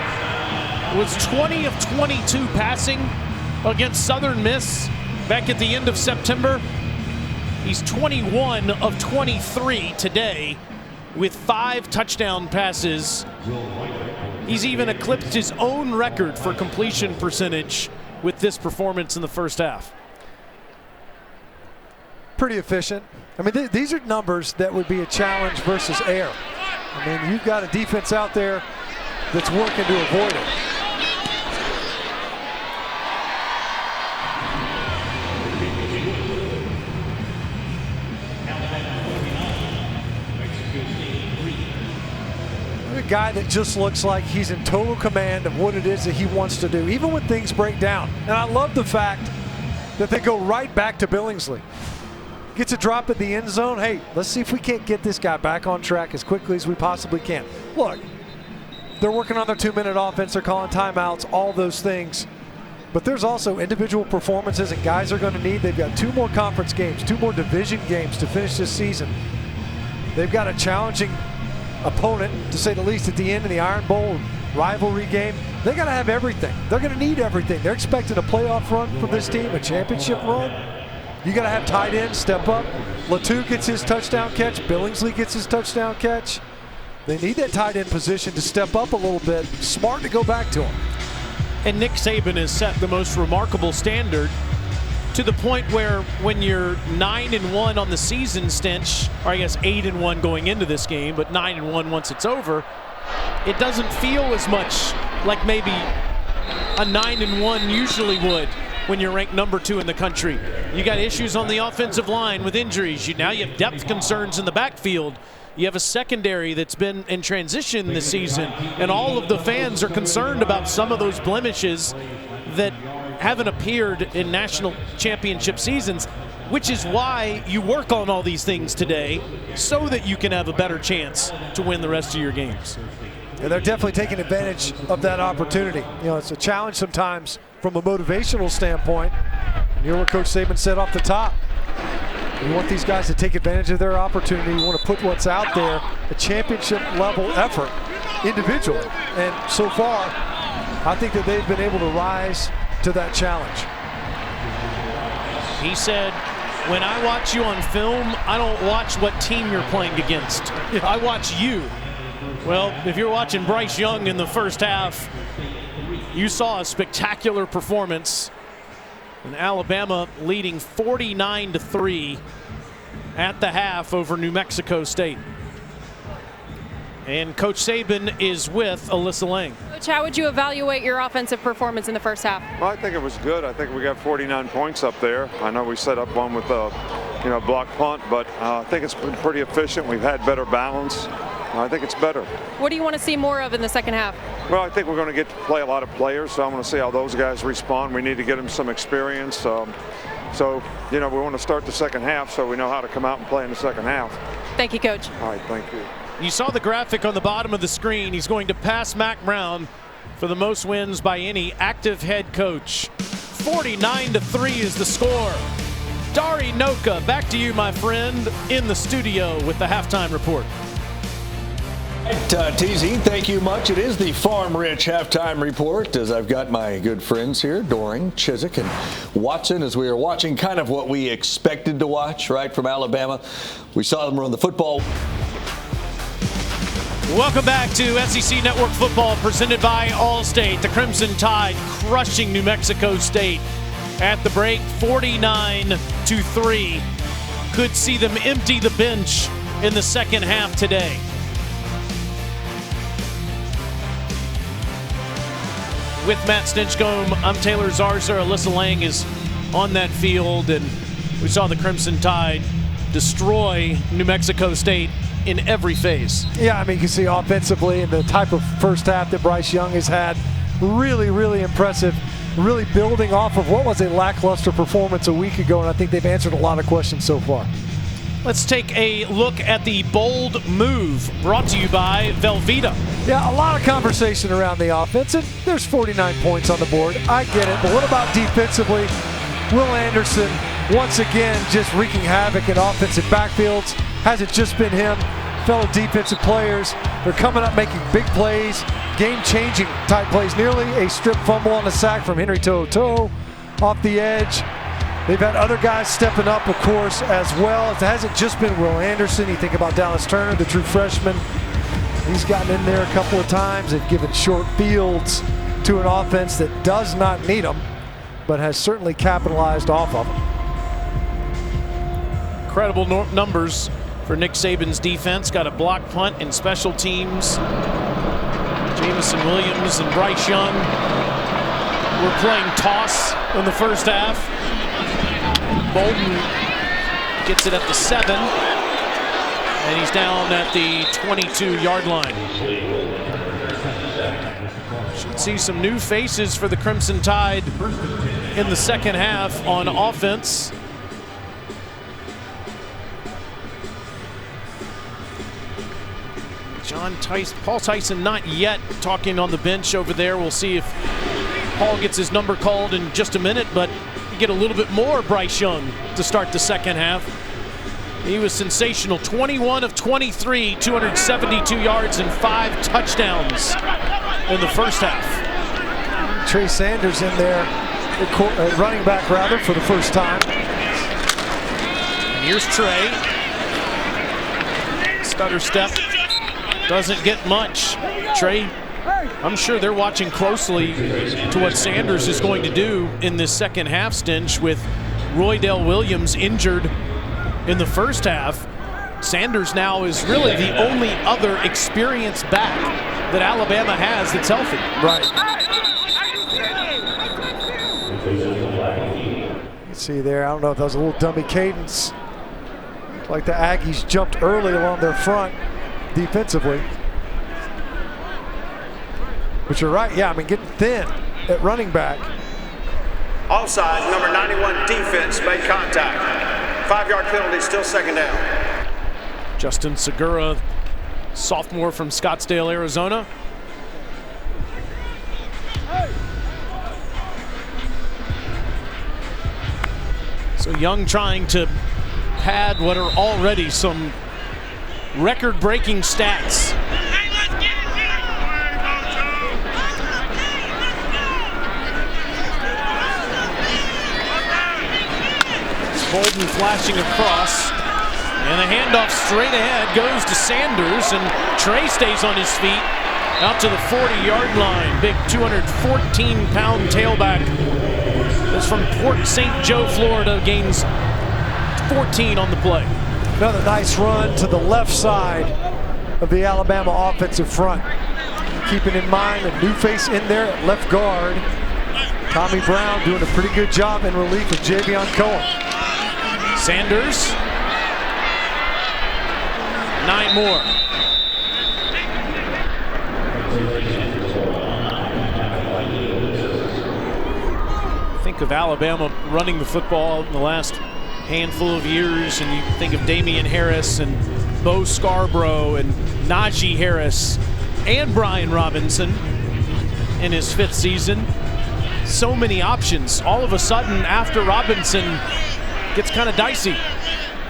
was 20 of 22 passing against Southern Miss. back at the end of September. He's 21 of 23 today with 5 touchdown passes. He's even eclipsed his own record for completion percentage with this performance in the first half. Pretty efficient. I mean, these are numbers that would be a challenge versus air. I mean, you've got a defense out there that's working to avoid it. A guy that just looks like he's in total command of what it is that he wants to do, even when things break down. And I love the fact that they go right back to Billingsley. Gets a drop at the end zone. Hey, let's see if we can't get this guy back on track as quickly as we possibly can. Look, they're working on their 2-minute offense. They're calling timeouts, all those things. But there's also individual performances and guys are going to need. They've got 2 more conference games, 2 more division games to finish this season. They've got a challenging opponent, to say the least, at the end of the Iron Bowl rivalry game. They got to have everything. They're going to need everything. They're expecting a playoff run from this team, a championship run. You got to have tight ends step up. Latu gets his touchdown catch. Billingsley gets his touchdown catch. They need that tight end position to step up a little bit. Smart to go back to him. And Nick Saban has set the most remarkable standard, to the point where when you're 9-1 on the season stench, or I guess 8-1 going into this game, but 9-1 once it's over, it doesn't feel as much like maybe a 9-1 usually would when you're ranked number 2 in the country. You got issues on the offensive line with injuries. Now you have depth concerns in the backfield. You have a secondary that's been in transition this season, and all of the fans are concerned about some of those blemishes that haven't appeared in national championship seasons, which is why you work on all these things today so that you can have a better chance to win the rest of your games. And they're definitely taking advantage of that opportunity. You know, it's a challenge sometimes from a motivational standpoint. And you're what Coach Saban said off the top. You want these guys to take advantage of their opportunity. You want to put what's out there, a championship level effort individually. And so far, I think that they've been able to rise to that challenge. He said, when I watch you on film, I don't watch what team you're playing against. Yeah. I watch you. Well, if you're watching Bryce Young in the first half, you saw a spectacular performance. And Alabama leading 49-3 at the half over New Mexico State. And Coach Saban is with Alyssa Lang. Coach, how would you evaluate your offensive performance in the first half? Well, I think it was good. I think we got 49 points up there. I know we set up one with a block punt, but I think it's been pretty efficient. We've had better balance. I think it's better. What do you want to see more of in the second half? Well, I think we're going to get to play a lot of players, so I want to see how those guys respond. We need to get them some experience. So, we want to start the second half so we know how to come out and play in the second half. Thank you, Coach. All right, thank you. You saw the graphic on the bottom of the screen. He's going to pass Mack Brown for the most wins by any active head coach. 49-3 is the score. Dari Nowkhah, back to you, my friend, in the studio with the halftime report. TZ, thank you much. It is the Farm Rich halftime report, as I've got my good friends here, Doring, Chiswick, and Watson, as we are watching kind of what we expected to watch, right, from Alabama. We saw them run the football. Welcome back to SEC Network Football, presented by Allstate. The Crimson Tide crushing New Mexico State at the break, 49-3. Could see them empty the bench in the second half today. With Matt Stinchcomb, I'm Taylor Zarzour. Alyssa Lang is on that field, and we saw the Crimson Tide destroy New Mexico State in every phase. Yeah, I mean, you can see offensively and the type of first half that Bryce Young has had, really, really impressive, really building off of what was a lackluster performance a week ago, and I think they've answered a lot of questions so far. Let's take a look at the bold move brought to you by Velveeta. Yeah, a lot of conversation around the offense, and there's 49 points on the board. I get it, but what about defensively? Will Anderson, once again, just wreaking havoc in offensive backfields. Hasn't just been him, fellow defensive players. They're coming up making big plays, game-changing type plays. Nearly a strip fumble on a sack from Henry To'oTo'o off the edge. They've had other guys stepping up, of course, as well. It hasn't just been Will Anderson. You think about Dallas Turner, the true freshman. He's gotten in there a couple of times. They've given short fields to an offense that does not need them, but has certainly capitalized off of them. Incredible numbers for Nick Saban's defense. Got a block punt in special teams. Jameson Williams and Bryce Young were playing toss in the first half. Bolden gets it at the 7, and he's down at the 22-yard line. Should see some new faces for the Crimson Tide in the second half on offense. Paul Tyson not yet talking on the bench over there. We'll see if Paul gets his number called in just a minute, but you get a little bit more Bryce Young to start the second half. He was sensational. 21 of 23, 272 yards and 5 touchdowns in the first half. Trey Sanders in there, running back rather, for the first time. And here's Trey. Stutter step. Doesn't get much. Trey, I'm sure they're watching closely to what Sanders is going to do in this second half stint with Roydell Williams injured in the first half. Sanders now is really the only other experienced back that Alabama has that's healthy. Right. You see there, I don't know if that was a little dummy cadence. Like the Aggies jumped early along their front defensively. But you're right, yeah, I mean, getting thin at running back. Offside, number 91 defense made contact. 5-yard penalty, still second down. Justin Segura, sophomore from Scottsdale, Arizona. So Young trying to pad what are already some record-breaking stats. Bolden flashing across, and the handoff straight ahead goes to Sanders, and Trey stays on his feet out to the 40-yard line. Big 214-pound tailback is from Port St. Joe, Florida, gains 14 on the play. Another nice run to the left side of the Alabama offensive front. Keeping in mind a new face in there at left guard. Tommy Brown doing a pretty good job in relief of Javion Cohen. Sanders, 9 more. Think of Alabama running the football in the last handful of years, and you think of Damian Harris and Bo Scarborough and Najee Harris and Brian Robinson in his 5th season. So many options. All of a sudden, after Robinson, gets kind of dicey.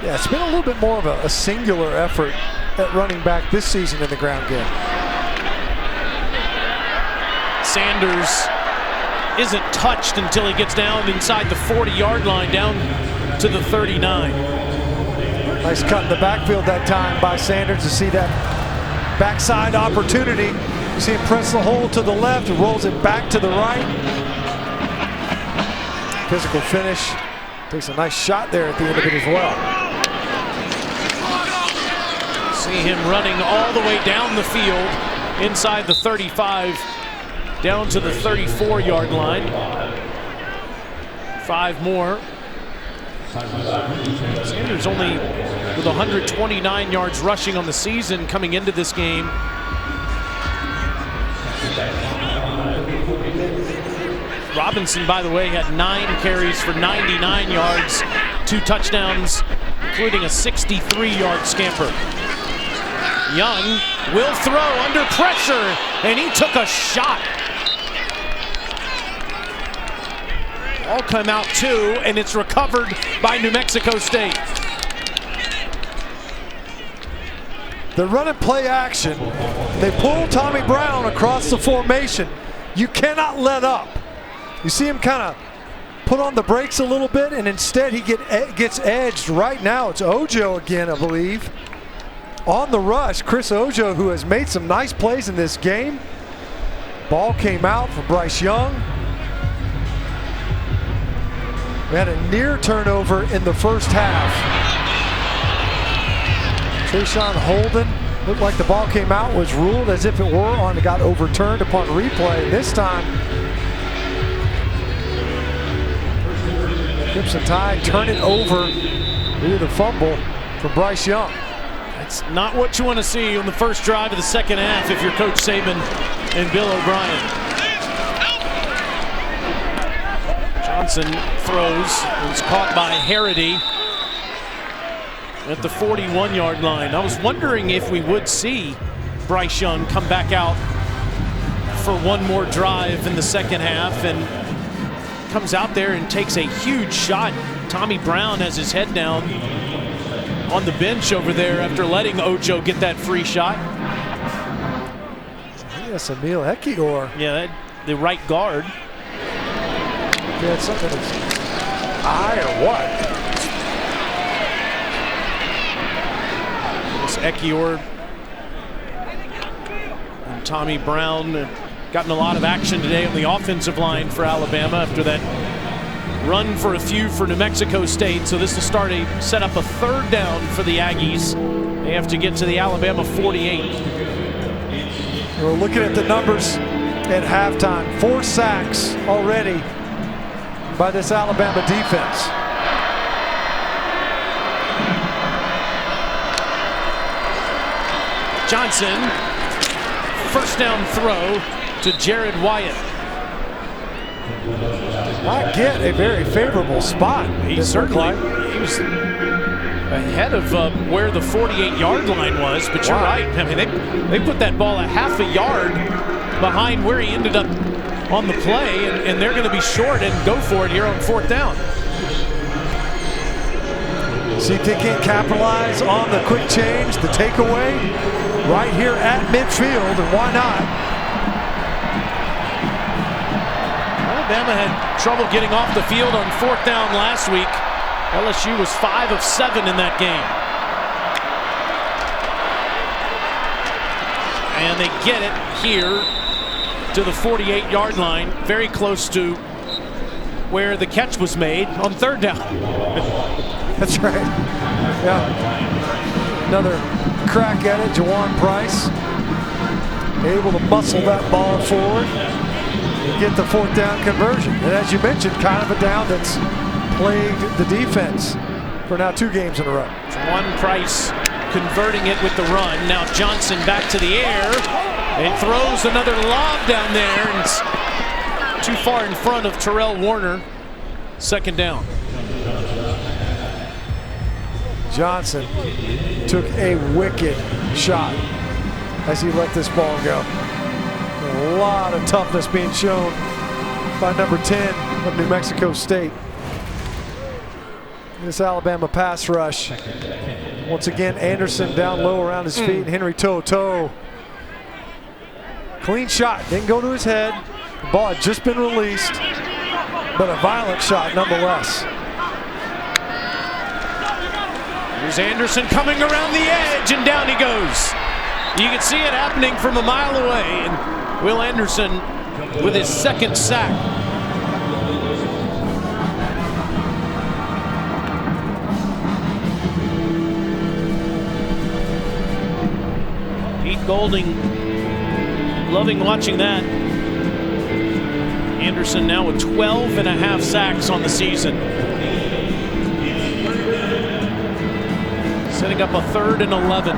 Yeah, it's been a little bit more of a singular effort at running back this season in the ground game. Sanders isn't touched until he gets down inside the 40-yard line, down to the 39. Nice cut in the backfield that time by Sanders to see that backside opportunity. You see him press the hole to the left and rolls it back to the right. Physical finish. Takes a nice shot there at the end of it as well. See him running all the way down the field, inside the 35, down to the 34-yard line. 5 more. Sanders only with 129 yards rushing on the season coming into this game. Robinson, by the way, had 9 carries for 99 yards, 2 touchdowns, including a 63-yard scamper. Young will throw under pressure, and he took a shot. Ball come out too, and it's recovered by New Mexico State. The run and play action. They pull Tommy Brown across the formation. You cannot let up. You see him kind of put on the brakes a little bit, and instead he gets edged. Right now it's Ojo again, I believe. On the rush, Chris Ojo, who has made some nice plays in this game. Ball came out for Bryce Young. We had a near turnover in the first half. Trayshawn Holden, looked like the ball came out, was ruled as if it were on, it got overturned upon replay. This time, Crimson Tide turn it over due to the fumble from Bryce Young. That's not what you want to see on the first drive of the second half if you're Coach Saban and Bill O'Brien. Johnson throws, it's caught by Harity at the 41-yard line. I was wondering if we would see Bryce Young come back out for one more drive in the second half, and comes out there and takes a huge shot. Tommy Brown has his head down on the bench over there after letting Ojo get that free shot. Yes, Emil Ekiyor. Yeah, the right guard. Yeah, it's something that's eye or what? This Ekiyor and Tommy Brown gotten a lot of action today on the offensive line for Alabama after that run for a few for New Mexico State. So this will set up a third down for the Aggies. They have to get to the Alabama 48. We're looking at the numbers at halftime. 4 sacks already by this Alabama defense. Johnson, first down throw to Jared Wyatt. Not get a very favorable spot. He certainly, he was ahead of where the 48-yard line was, but you're right. I mean, they put that ball a half a yard behind where he ended up on the play, and they're going to be short and go for it here on fourth down. See if they can't capitalize on the quick change, the takeaway right here at midfield, and why not? Alabama had trouble getting off the field on fourth down last week. LSU was 5 of 7 in that game. And they get it here to the 48-yard line, very close to where the catch was made on third down. That's right. Yeah. Another crack at it, Jawan Price. Able to muscle that ball forward and get the fourth down conversion. And as you mentioned, kind of a down that's plagued the defense for now 2 games in a row. Jawan Price converting it with the run. Now Johnson back to the air and throws another lob down there, and it's too far in front of Terrell Warner. Second down. Johnson took a wicked shot as he let this ball go. A lot of toughness being shown by number 10 of New Mexico State. This Alabama pass rush. Once again, Anderson down low around his feet. Henry To'oTo'o. Clean shot, didn't go to his head. The ball had just been released, but a violent shot nonetheless. Here's Anderson coming around the edge, and down he goes. You can see it happening from a mile away, and Will Anderson with his second sack. Pete Golding loving watching that. Anderson now with 12.5 sacks on the season. Setting up a 3rd and 11.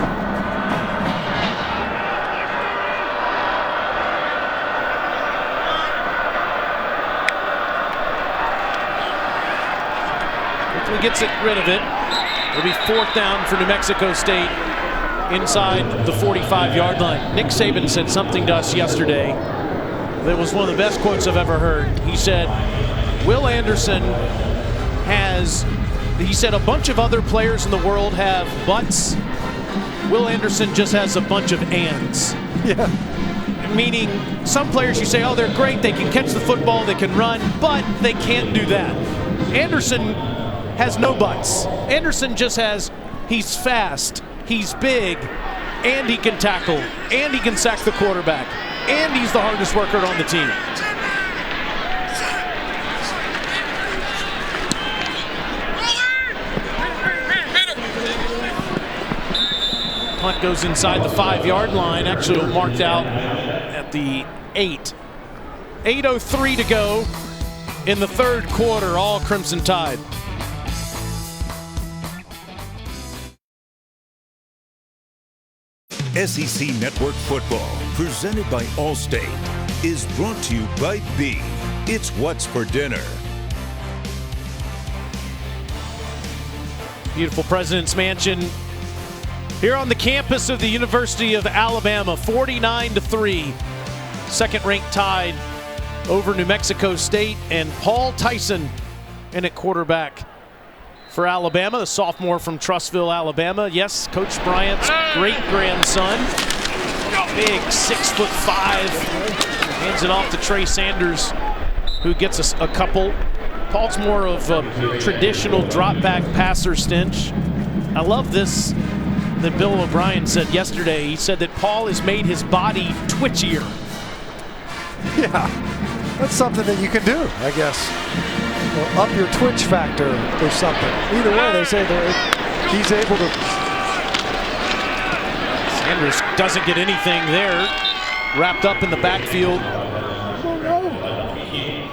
Quickly gets rid of it. It'll be fourth down for New Mexico State inside the 45-yard line. Nick Saban said something to us yesterday that was one of the best quotes I've ever heard. He said, Will Anderson has, he said, a bunch of other players in the world have butts. Will Anderson just has a bunch of ands. Yeah. meaning some players you say, oh, they're great, they can catch the football, they can run, but they can't do that. Anderson has no buts. Anderson just has, he's fast, he's big, and he can tackle, and he can sack the quarterback, and he's the hardest worker on the team. Punt goes inside the 5-yard line, actually marked out at the 8. 8:03 to go in the third quarter, all Crimson Tide. SEC Network Football, presented by Allstate, is brought to you by B. It's What's for Dinner. Beautiful President's Mansion here on the campus of the University of Alabama, 49-3. Second-ranked Tide over New Mexico State, and Paul Tyson in at quarterback for Alabama, the sophomore from Trussville, Alabama. Yes, Coach Bryant's great-grandson. Big 6'5". Hands it off to Trey Sanders, who gets a couple. Paul's more of a traditional drop-back passer, Stinch. I love this that Bill O'Brien said yesterday. He said that Paul has made his body twitchier. Yeah, that's something that you can do, I guess. Well, up your twitch factor or something. Either way, they say that he's able to. Sanders doesn't get anything there. Wrapped up in the backfield.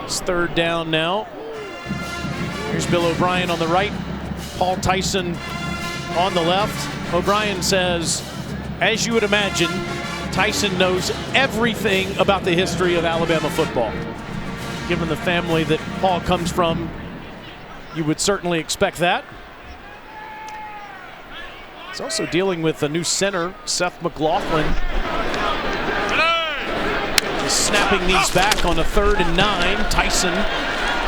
It's third down now. Here's Bill O'Brien on the right. Paul Tyson on the left. O'Brien says, as you would imagine, Tyson knows everything about the history of Alabama football. Given the family that Paul comes from, you would certainly expect that. He's also dealing with a new center, Seth McLaughlin. Just snapping these back on a 3rd and 9. Tyson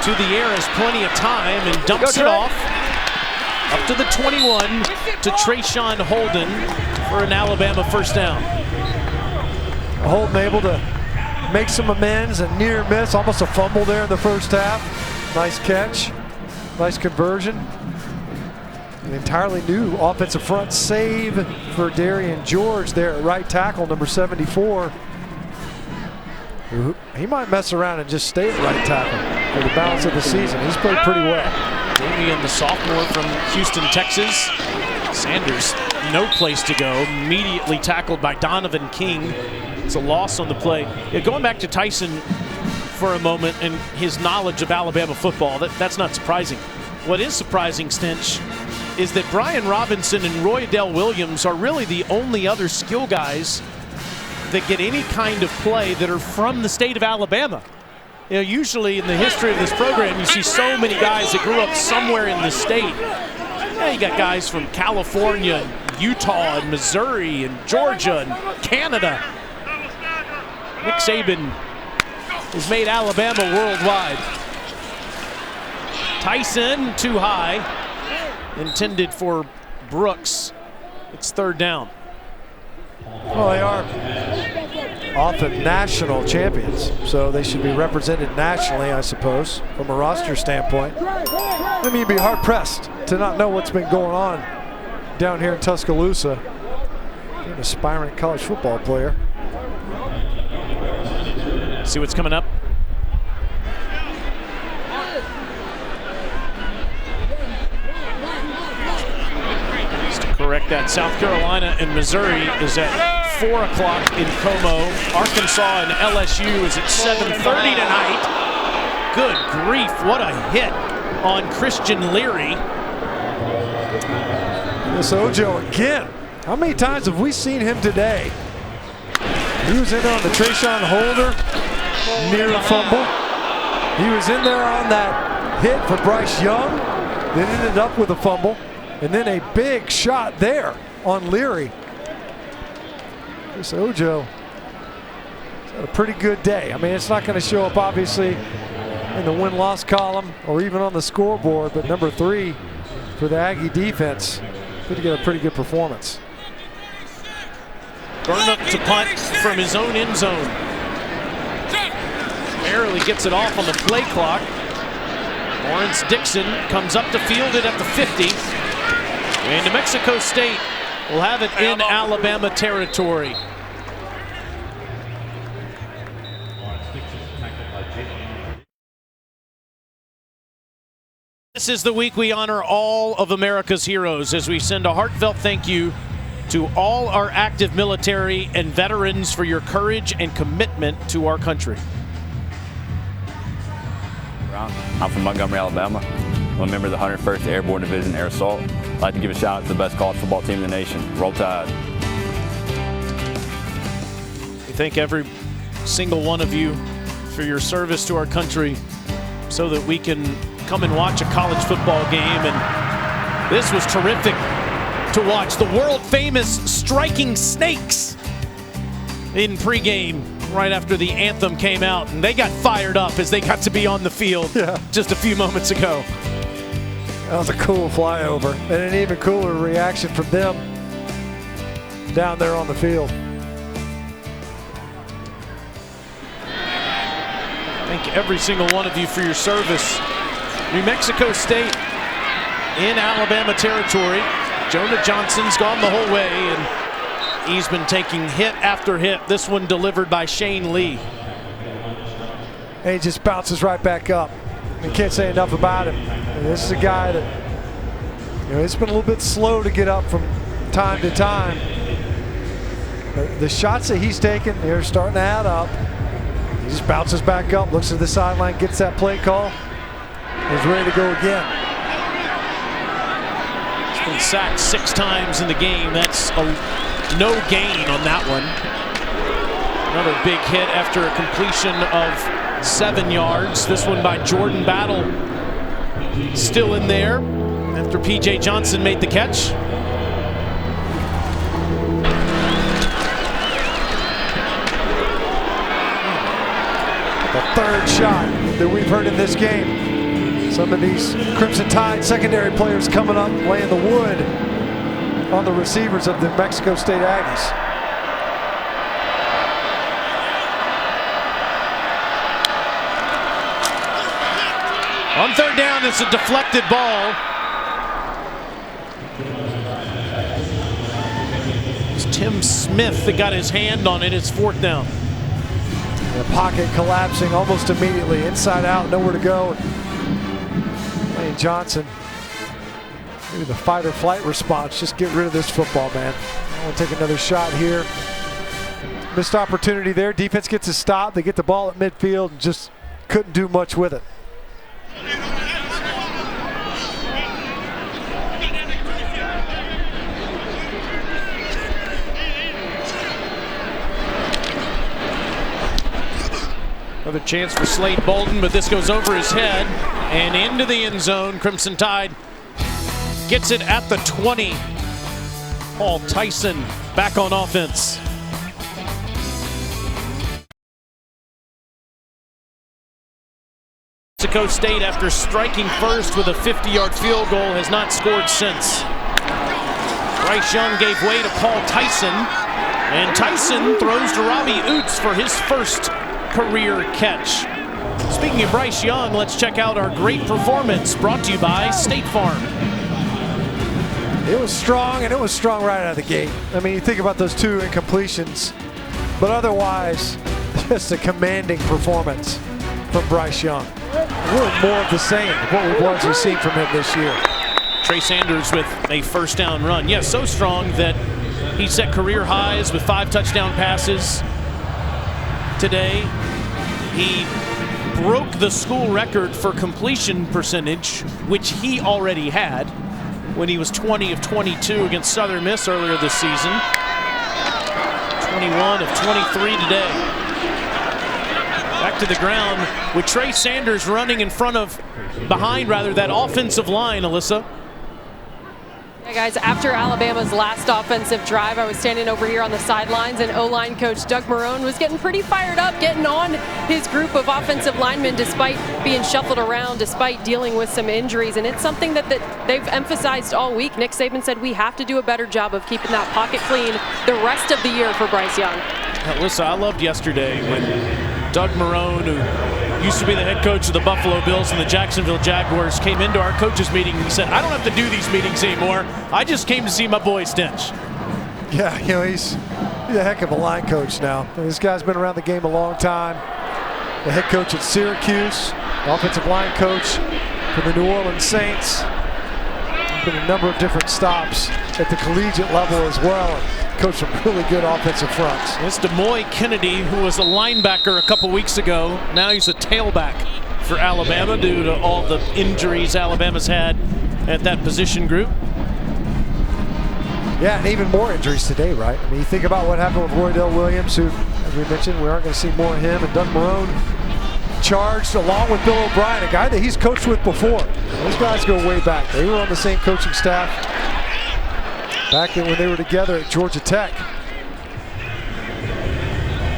to the air, has plenty of time and dumps it off. Up to the 21 to Trayshawn Holden for an Alabama first down. Holden able to make some amends, a near miss, almost a fumble there in the first half. Nice catch, nice conversion. An entirely new offensive front save for Darian George there at right tackle, number 74. He might mess around and just stay at right tackle for the balance of the season. He's played pretty well. Damian, the sophomore from Houston, Texas. Sanders, no place to go. Immediately tackled by Donovan King. It's a loss on the play. Yeah, going back to Tyson for a moment and his knowledge of Alabama football, that's not surprising. What is surprising, Stinch, is that Brian Robinson and Roy Dell Williams are really the only other skill guys that get any kind of play that are from the state of Alabama. You know, usually in the history of this program, you see so many guys that grew up somewhere in the state. Yeah, you got guys from California, and Utah, and Missouri, and Georgia, and Canada. Nick Saban has made Alabama worldwide. Tyson too high, intended for Brooks. It's third down. Well, they are often national champions, so they should be represented nationally, I suppose, from a roster standpoint. I mean, you'd be hard-pressed to not know what's been going on down here in Tuscaloosa. Being an aspiring college football player. See what's coming up. Just to correct that, South Carolina and Missouri is at 4 o'clock in Como. Arkansas and LSU is at 7:30 tonight. Good grief, what a hit on Christian Leary. This Ojo again. How many times have we seen him today? He was in there on the Trayshawn Holder, near fumble. He was in there on that hit for Bryce Young, then ended up with a fumble, and then a big shot there on Leary. This Ojo had a pretty good day. I mean, it's not going to show up, obviously, in the win-loss column or even on the scoreboard, but number 3 for the Aggie defense could get a pretty good performance. Burnham to punt from his own end zone. Barely gets it off on the play clock. Lawrence Dixon comes up to field it at the 50. And New Mexico State will have it in Alabama territory. This is the week we honor all of America's heroes as we send a heartfelt thank you to all our active military and veterans for your courage and commitment to our country. I'm from Montgomery, Alabama. I'm a member of the 101st Airborne Division Air Assault. I'd like to give a shout out to the best college football team in the nation, Roll Tide. We thank every single one of you for your service to our country so that we can come and watch a college football game. And this was terrific to watch. The world famous Striking Snakes in pregame right after the anthem came out, and they got fired up as they got to be on the field just a few moments ago. That was a cool flyover, and an even cooler reaction from them down there on the field. Thank every single one of you for your service. New Mexico State in Alabama territory. Jonah Johnson's gone the whole way, and he's been taking hit after hit. This one delivered by Shane Lee. And he just bounces right back up. You can't say enough about him. And this is a guy that, it's been a little bit slow to get up from time to time. But the shots that he's taken, they're starting to add up. He just bounces back up, looks at the sideline, gets that play call, is ready to go again. He's been sacked 6 times in the game. That's no gain on that one. Another big hit after a completion of 7 yards. This one by Jordan Battle. Still in there after P.J. Johnson made the catch. The third shot that we've heard in this game. Some of these Crimson Tide secondary players coming up, laying the wood on the receivers of the Mexico State Aggies. On third down, it's a deflected ball. It's Tim Smith that got his hand on it. It's 4th down. The pocket collapsing almost immediately. Inside out, nowhere to go. Lane Johnson, maybe the fight or flight response. Just get rid of this football, man. I want to take another shot here. Missed opportunity there. Defense gets a stop. They get the ball at midfield and just couldn't do much with it. Another chance for Slade Bolden, but this goes over his head and into the end zone. Crimson Tide gets it at the 20. Paul Tyson back on offense. Mexico State, after striking first with a 50-yard field goal, has not scored since. Bryce Young gave way to Paul Tyson, and Tyson throws to Robbie Oots for his first career catch. Speaking of Bryce Young, let's check out our great performance brought to you by State Farm. It was strong, and it was strong right out of the gate. I mean, you think about those 2 incompletions, but otherwise, just a commanding performance from Bryce Young. Really more of the same of what we've largely seen from him this year. Trey Sanders with a first down run. Yes, so strong that he set career highs with 5 touchdown passes today. He broke the school record for completion percentage, which he already had when he was 20 of 22 against Southern Miss earlier this season. 21 of 23 today. Back to the ground with Trey Sanders running behind that offensive line, Alyssa. Hi guys, after Alabama's last offensive drive, I was standing over here on the sidelines, and O-line coach Doug Marrone was getting pretty fired up, getting on his group of offensive linemen despite being shuffled around, despite dealing with some injuries. And it's something that they've emphasized all week. Nick Saban said we have to do a better job of keeping that pocket clean the rest of the year for Bryce Young. Now, listen, I loved yesterday when Doug Marrone, who used to be the head coach of the Buffalo Bills and the Jacksonville Jaguars, came into our coaches meeting and he said, I don't have to do these meetings anymore. I just came to see my boy Stinch. Yeah, you know, he's a heck of a line coach now. This guy's been around the game a long time. The head coach at Syracuse, the offensive line coach for the New Orleans Saints. Been a number of different stops at the collegiate level as well. Coached some really good offensive fronts. It's Demoy Kennedy, who was a linebacker a couple weeks ago. Now he's a tailback for Alabama due to all the injuries Alabama's had at that position group. Yeah, and even more injuries today, right? I mean, you think about what happened with Roydell Williams, who, as we mentioned, we aren't going to see more of him, and Doug Marrone charged along with Bill O'Brien, a guy that he's coached with before. Those guys go way back. They were on the same coaching staff back when they were together at Georgia Tech.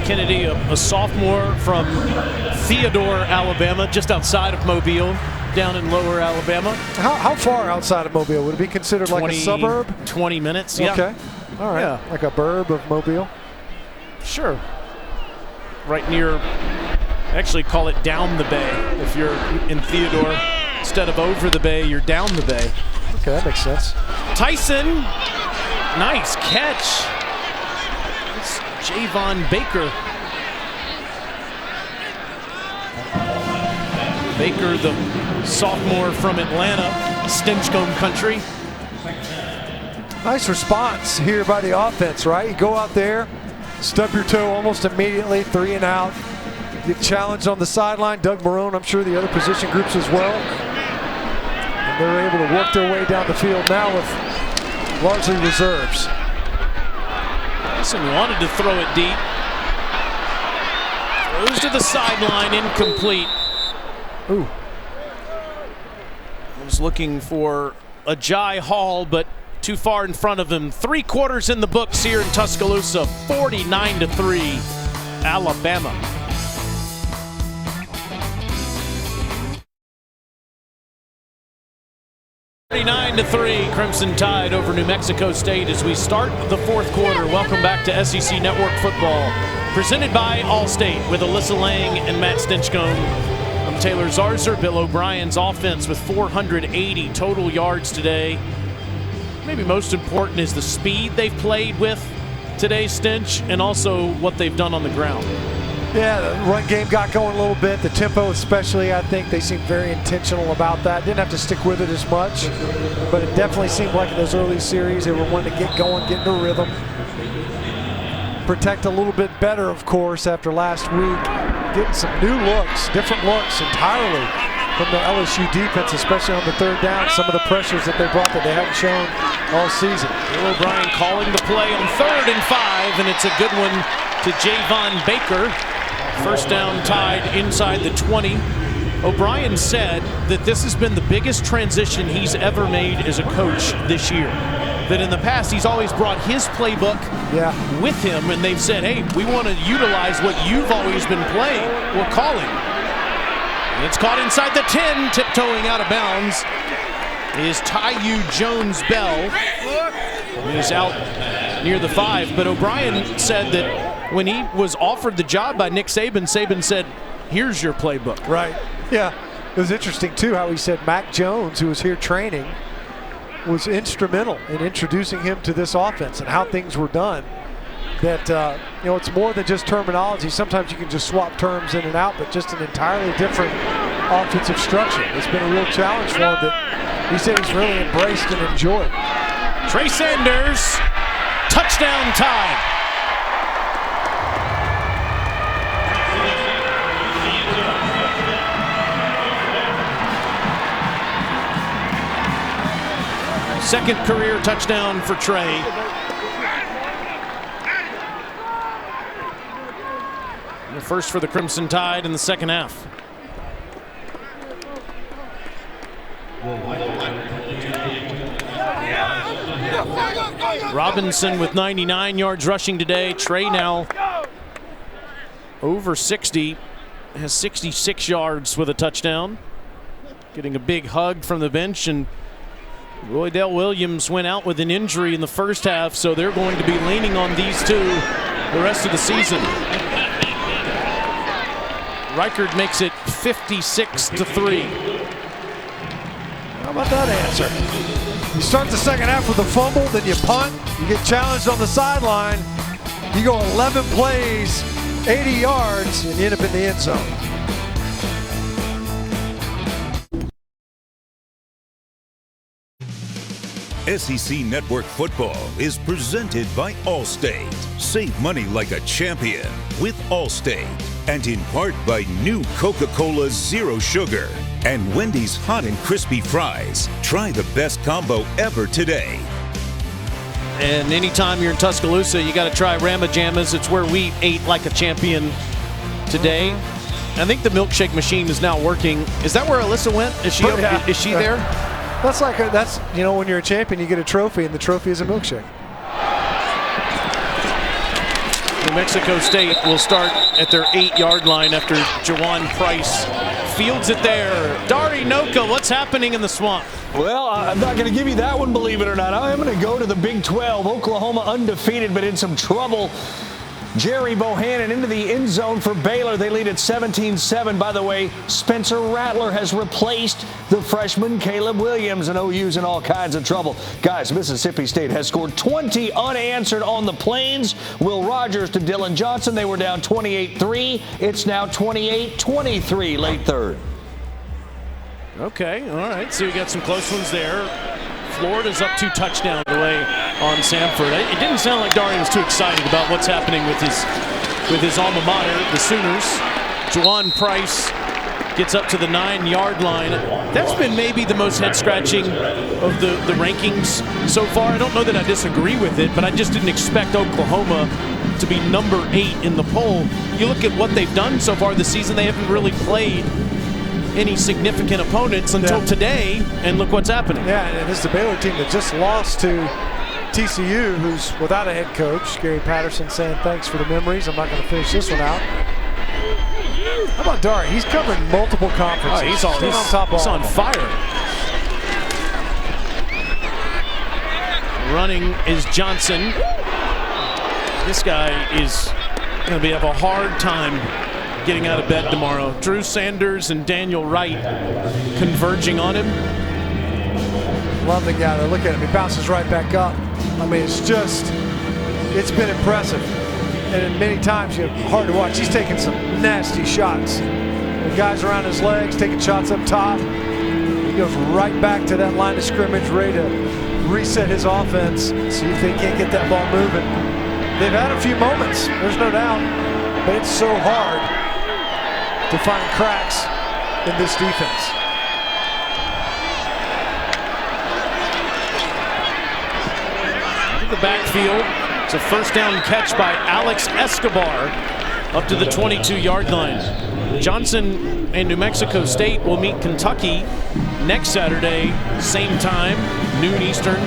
Kennedy, a sophomore from Theodore, Alabama, just outside of Mobile, down in lower Alabama. How far outside of Mobile? Would it be considered like a suburb? 20 minutes, yeah. Okay, all right, yeah. Like a burb of Mobile? Sure. Right near, actually call it down the bay. If you're in Theodore, instead of over the bay, you're down the bay. Okay, that makes sense. Tyson, nice catch. It's Javon Baker. Baker, the sophomore from Atlanta, Stinchcomb country. Nice response here by the offense, right? You go out there, stub your toe almost immediately, 3 and out. Get challenged on the sideline. Doug Marrone, I'm sure the other position groups as well. And they're able to work their way down the field now with largely reserves. Tyson wanted to throw it deep. Throws to the sideline, incomplete. Ooh. Was looking for a Jai Hall, but too far in front of him. 3 quarters in the books here in Tuscaloosa. 49-3, Alabama. 49-3, Crimson Tide over New Mexico State as we start the 4th quarter. Welcome back to SEC Network Football, presented by Allstate with Alyssa Lang and Matt Stinchcomb. I'm Taylor Zarzour. Bill O'Brien's offense with 480 total yards today. Maybe most important is the speed they've played with today, Stinch, and also what they've done on the ground. Yeah, the run game got going a little bit. The tempo especially, I think they seemed very intentional about that. Didn't have to stick with it as much, but it definitely seemed like in those early series they were wanting to get going, get into rhythm. Protect a little bit better, of course, after last week. Getting some new looks, different looks entirely from the LSU defense, especially on the 3rd down. Some of the pressures that they brought that they haven't shown all season. Bill O'Brien calling the play on 3rd and 5, and it's a good one to Javon Baker. 1st down Tide inside the 20. O'Brien said that this has been the biggest transition he's ever made as a coach this year. That in the past he's always brought his playbook with him, and they've said, hey, we want to utilize what you've always been playing. We're calling. And it's caught inside the 10, tiptoeing out of bounds is Tyu Jones-Bell. He's out near the 5, but O'Brien said that when he was offered the job by Nick Saban, Saban said, here's your playbook. Right, yeah. It was interesting, too, how he said Mac Jones, who was here training, was instrumental in introducing him to this offense and how things were done. That, you know, it's more than just terminology. Sometimes you can just swap terms in and out, but just an entirely different offensive structure. It's been a real challenge for him that he said he's really embraced and enjoyed. Trey Sanders, touchdown Tide. Second career touchdown for Trey. The first for the Crimson Tide in the second half. Robinson with 99 yards rushing today. Trey now over 60, has 66 yards with a touchdown. Getting a big hug from the bench, and Roydell Williams went out with an injury in the first half, so they're going to be leaning on these two the rest of the season. Reichard makes it 56-3. How about that answer? You start the second half with a fumble, then you punt, you get challenged on the sideline, you go 11 plays, 80 yards, and you end up in the end zone. SEC Network Football is presented by Allstate. Save money like a champion with Allstate. And in part by new Coca-Cola Zero Sugar and Wendy's Hot and Crispy Fries. Try the best combo ever today. And anytime you're in Tuscaloosa, you got to try Ramajamas. It's where we ate like a champion today. I think the milkshake machine is now working. Is that where Alyssa went? Is she is she there? That's like that's when you're a champion, you get a trophy, and the trophy is a milkshake. New Mexico State will start at their 8-yard line after Jawan Price fields it there. Dari Noka, what's happening in the swamp? Well, I'm not going to give you that one, believe it or not. I'm going to go to the Big 12. Oklahoma undefeated, but in some trouble. Jerry Bohannon into the end zone for Baylor. They lead at 17-7. By the way, Spencer Rattler has replaced the freshman Caleb Williams, and OU's in all kinds of trouble. Guys, Mississippi State has scored 20 unanswered on the Plains. Will Rogers to Dylan Johnson. They were down 28-3. It's now 28-23, late third. Okay, all right. So we got some close ones there. Florida's up 2 touchdowns away on Samford. It didn't sound like Dari was too excited about what's happening with his alma mater, the Sooners. Jawan Price gets up to the 9-yard line. That's been maybe the most head-scratching of the rankings so far. I don't know that I disagree with it, but I just didn't expect Oklahoma to be number 8 in the poll. You look at what they've done so far this season, they haven't really played any significant opponents until today, and look what's happening. Yeah, and this is the Baylor team that just lost to TCU, who's without a head coach. Gary Patterson saying thanks for the memories. I'm not going to finish this one out. How about Dari? He's covered multiple conferences. Oh, he's on top. He's on fire. Running is Johnson. This guy is going to have a hard time getting out of bed tomorrow. Drew Sanders and Daniel Wright converging on him. Love the guy. Look at him. He bounces right back up. I mean, it's been impressive. And many times, hard to watch. He's taking some nasty shots. The guys around his legs, taking shots up top. He goes right back to that line of scrimmage, ready to reset his offense, see if they can't get that ball moving. They've had a few moments, there's no doubt, but it's so hard to find cracks in this defense. In the backfield, it's a first down catch by Alex Escobar up to the 22-yard line. Johnson and New Mexico State will meet Kentucky next Saturday, same time, noon Eastern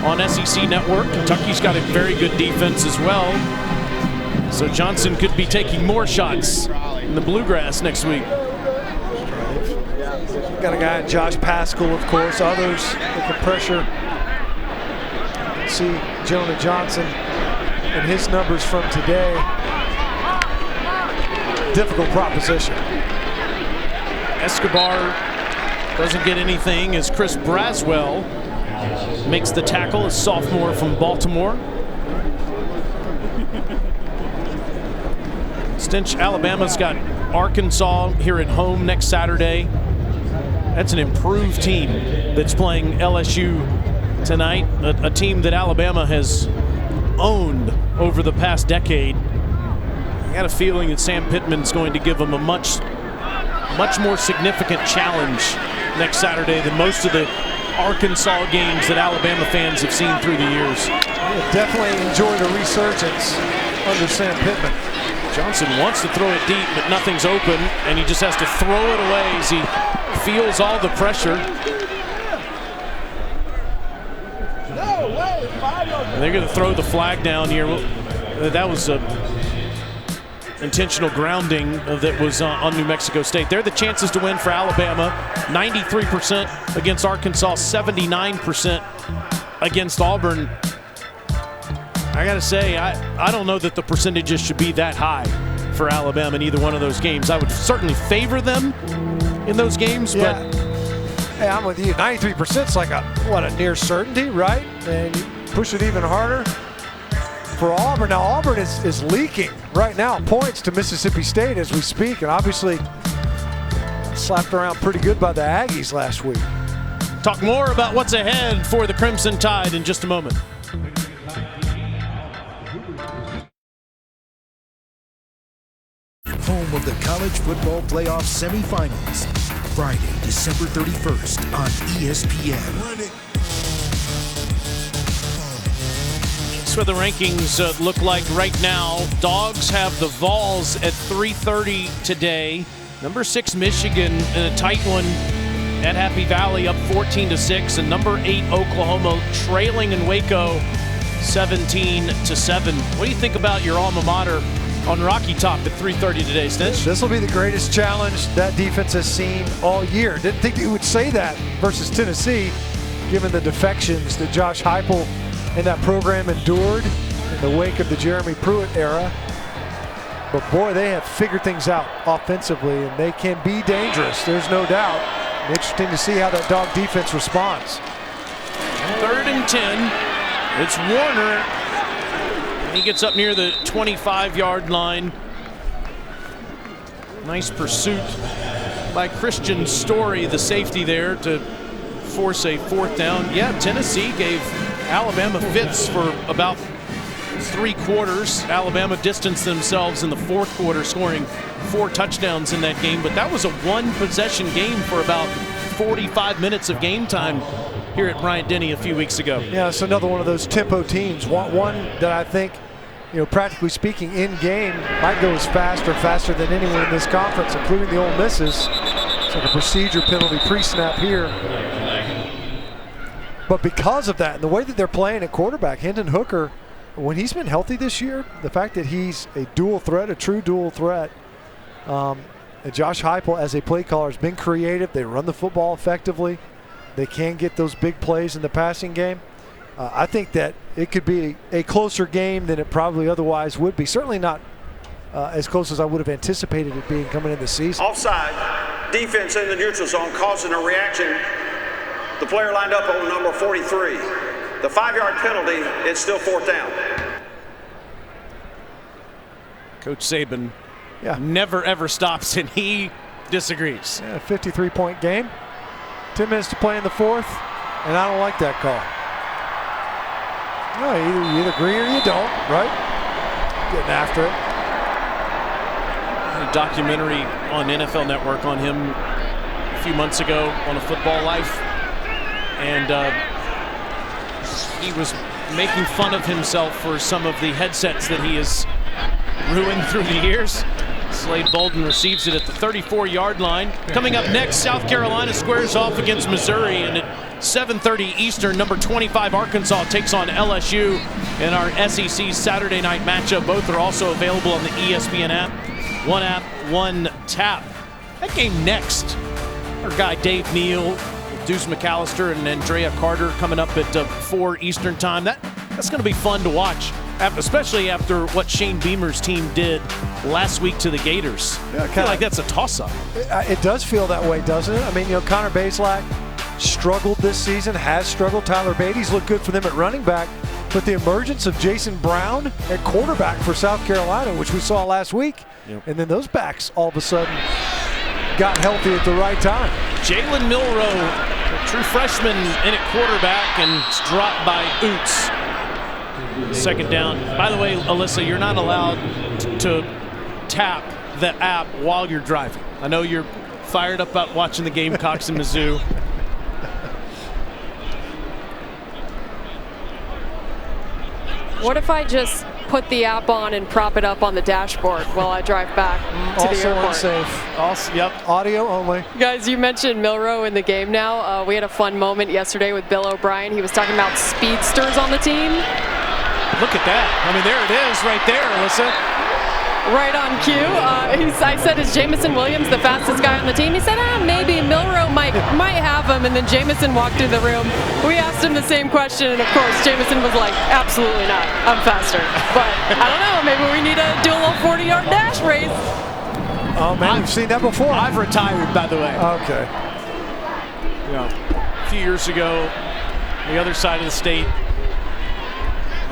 on SEC Network. Kentucky's got a very good defense as well. So Johnson could be taking more shots in the Bluegrass next week. Got a guy, Josh Paschal, of course. Others that can pressure. See Jonah Johnson and his numbers from today. Difficult proposition. Escobar doesn't get anything as Chris Braswell makes the tackle, a sophomore from Baltimore. Stench, Alabama's got Arkansas here at home next Saturday. That's an improved team that's playing LSU tonight, a team that Alabama has owned over the past decade. I got a feeling that Sam Pittman's going to give them a much more significant challenge next Saturday than most of the Arkansas games that Alabama fans have seen through the years. Definitely enjoyed a resurgence under Sam Pittman. Johnson wants to throw it deep, but nothing's open, and he just has to throw it away as he feels all the pressure. And they're going to throw the flag down here. That was a intentional grounding that was on New Mexico State. They're the chances to win for Alabama. 93% against Arkansas, 79% against Auburn. I got to say, I don't know that the percentages should be that high for Alabama in either one of those games. I would certainly favor them in those games, but hey, I'm with you. 93% is like a near certainty, right? And you push it even harder for Auburn. Now Auburn is leaking right now points to Mississippi State as we speak, and obviously slapped around pretty good by the Aggies last week. Talk more about what's ahead for the Crimson Tide in just a moment. Home of the College Football Playoff Semifinals, Friday, December 31st on ESPN. That's what the rankings look like right now. Dogs have the Vols at 3:30 today. Number 6 Michigan in a tight one at Happy Valley, up 14-6, and number 8 Oklahoma trailing in Waco 17-7. What do you think about your alma mater on Rocky Top at 3:30 today, Stitch? This will be the greatest challenge that defense has seen all year. Didn't think you would say that versus Tennessee, given the defections that Josh Heupel and that program endured in the wake of the Jeremy Pruitt era. But boy, they have figured things out offensively, and they can be dangerous, there's no doubt. Interesting to see how that dog defense responds. 3rd and 10. It's Warner. He gets up near the 25-yard line. Nice pursuit by Christian Story, the safety there, to force a 4th down. Yeah, Tennessee gave Alabama fits for about 3 quarters. Alabama distanced themselves in the 4th quarter, scoring 4 touchdowns in that game. But that was a 1-possession game for about 45 minutes of game time here at Bryant-Denny a few weeks ago. Yeah, it's another one of those tempo teams. One that I think, practically speaking, in game might go as faster than anyone in this conference, including the Ole Misses. It's like a procedure penalty pre-snap here. But because of that, and the way that they're playing at quarterback, Hendon Hooker, when he's been healthy this year, the fact that he's a dual threat, a true dual threat, and Josh Heupel as a play caller has been creative. They run the football effectively. They can get those big plays in the passing game. I think that it could be a closer game than it probably otherwise would be. Certainly not as close as I would have anticipated it being coming in the season. Offside, defense in the neutral zone causing a reaction. The player lined up on number 43. The 5-yard penalty, it's still 4th down. Coach Saban never ever stops, and he disagrees. Yeah, 53-point game. 10 minutes to play in the 4th, and I don't like that call. No, you either agree or you don't, right? Getting after it. A documentary on NFL Network on him a few months ago on A Football Life, and he was making fun of himself for some of the headsets that he has ruined through the years. Slade Bolden receives it at the 34-yard line. Coming up next, South Carolina squares off against Missouri, and at 7:30 Eastern, number 25 Arkansas takes on LSU in our SEC Saturday night matchup. Both are also available on the ESPN app. One app, one tap. That game next. Our guy Dave Neal, Deuce McAllister, and Andrea Carter coming up at 4 Eastern time. That's going to be fun to watch, especially after what Shane Beamer's team did last week to the Gators. I feel like that's a toss-up. It does feel that way, doesn't it? I mean, Connor Bazelak struggled this season, has struggled. Tyler Beatty's looked good for them at running back. But the emergence of Jason Brown at quarterback for South Carolina, which we saw last week, and then those backs all of a sudden got healthy at the right time. Jalen Milroe, a true freshman, in at quarterback, and it's dropped by Oots. 2nd down. By the way, Alyssa, you're not allowed to tap the app while you're driving. I know you're fired up about watching the Gamecocks and Mizzou. What if I just put the app on and prop it up on the dashboard while I drive back to the Also airport. unsafe. Also, yep. Audio only. Guys, you mentioned Milroe in the game now. We had a fun moment yesterday with Bill O'Brien. He was talking about speedsters on the team. Look at that. I mean, there it is right there, Alyssa. Right on cue. I said, is Jamison Williams the fastest guy on the team? He said, maybe Milroe might have him. And then Jamison walked in the room. We asked him the same question, and of course, Jamison was like, absolutely not. I'm faster. But I don't know. Maybe we need to do a little 40-yard dash race. Oh man, we've seen that before. I've retired, by the way. Okay. You know, a few years ago, the other side of the state,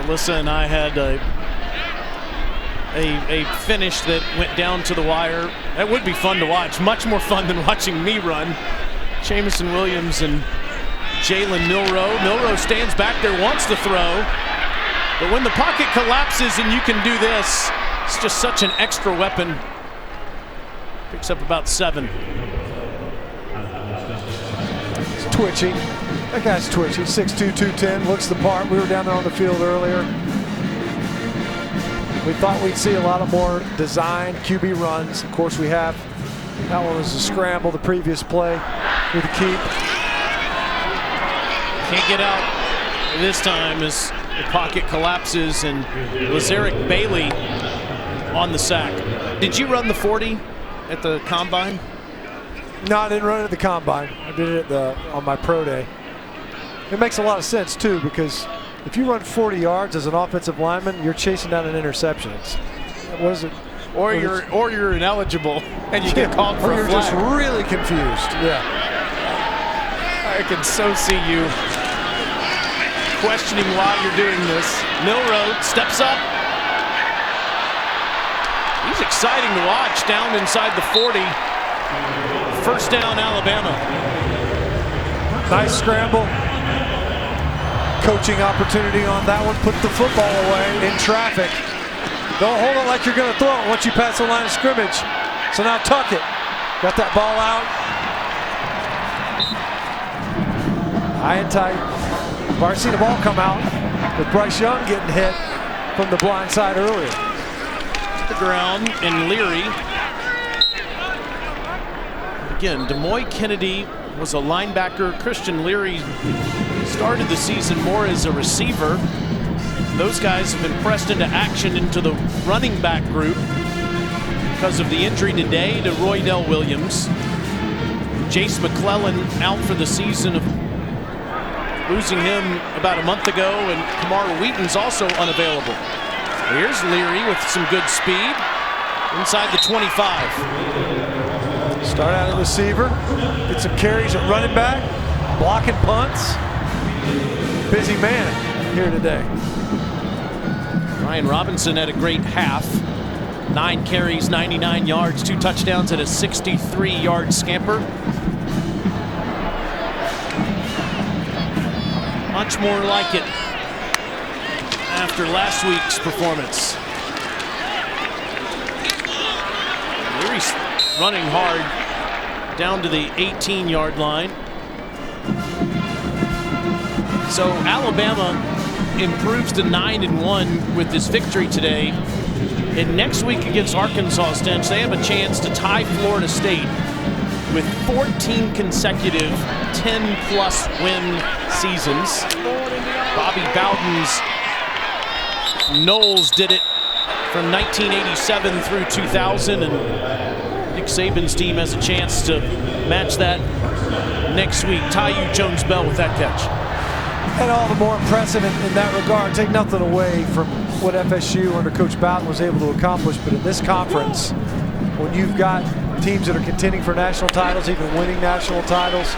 Alyssa and I had a finish that went down to the wire. That would be fun to watch. Much more fun than watching me run. Jamison Williams and Jalen Milroe. Milroe stands back there, wants to throw. But when the pocket collapses and you can do this, it's just such an extra weapon. Picks up about 7. It's twitchy. That guy's twitchy. 6'2", 210. Looks the part. We were down there on the field earlier. We thought we'd see a lot of more designed QB runs. Of course, we have. That one was a scramble the previous play with the keep. Can't get out this time as the pocket collapses, and Lazarick Bailey on the sack. Did you run the 40 at the combine? No, I didn't run it at the combine. I did it on my pro day. It makes a lot of sense too, because if you run 40 yards as an offensive lineman, you're chasing down an interception. What is it? Or you're ineligible and you get called for a flag. Or you're just really confused. Yeah. I can so see you questioning why you're doing this. Milroe steps up. He's exciting to watch down inside the 40. First down, Alabama. Nice scramble. Coaching opportunity on that one. Put the football away in traffic. Don't hold it like you're going to throw it once you pass the line of scrimmage. So now tuck it. Got that ball out. High and tight. I've already seen the ball come out with Bryce Young getting hit from the blind side earlier. To the ground, and Leary. Again, DeMoy Kennedy was a linebacker. Christian Leary started the season more as a receiver. Those guys have been pressed into action into the running back group because of the injury today to Roydell Williams. Jace McClellan out for the season, of losing him about a month ago, and Kamar Wheaton's also unavailable. Here's Leary with some good speed inside the 25. Start out at receiver, get some carries at running back, blocking punts. Busy man here today. Ryan Robinson had a great half. 9 carries, 99 yards, 2 touchdowns, and a 63-yard scamper. Much more like it after last week's performance. Leary's running hard down to the 18-yard line. So Alabama improves to 9-1 with this victory today. And next week against Arkansas, Stench, they have a chance to tie Florida State with 14 consecutive 10-plus win seasons. Bobby Bowden's Knowles did it from 1987 through 2000, and Nick Saban's team has a chance to match that next week. Taiyu Jones-Bell with that catch. And all the more impressive in that regard. Take nothing away from what FSU under Coach Bowden was able to accomplish, but in this conference, when you've got teams that are contending for national titles, even winning national titles,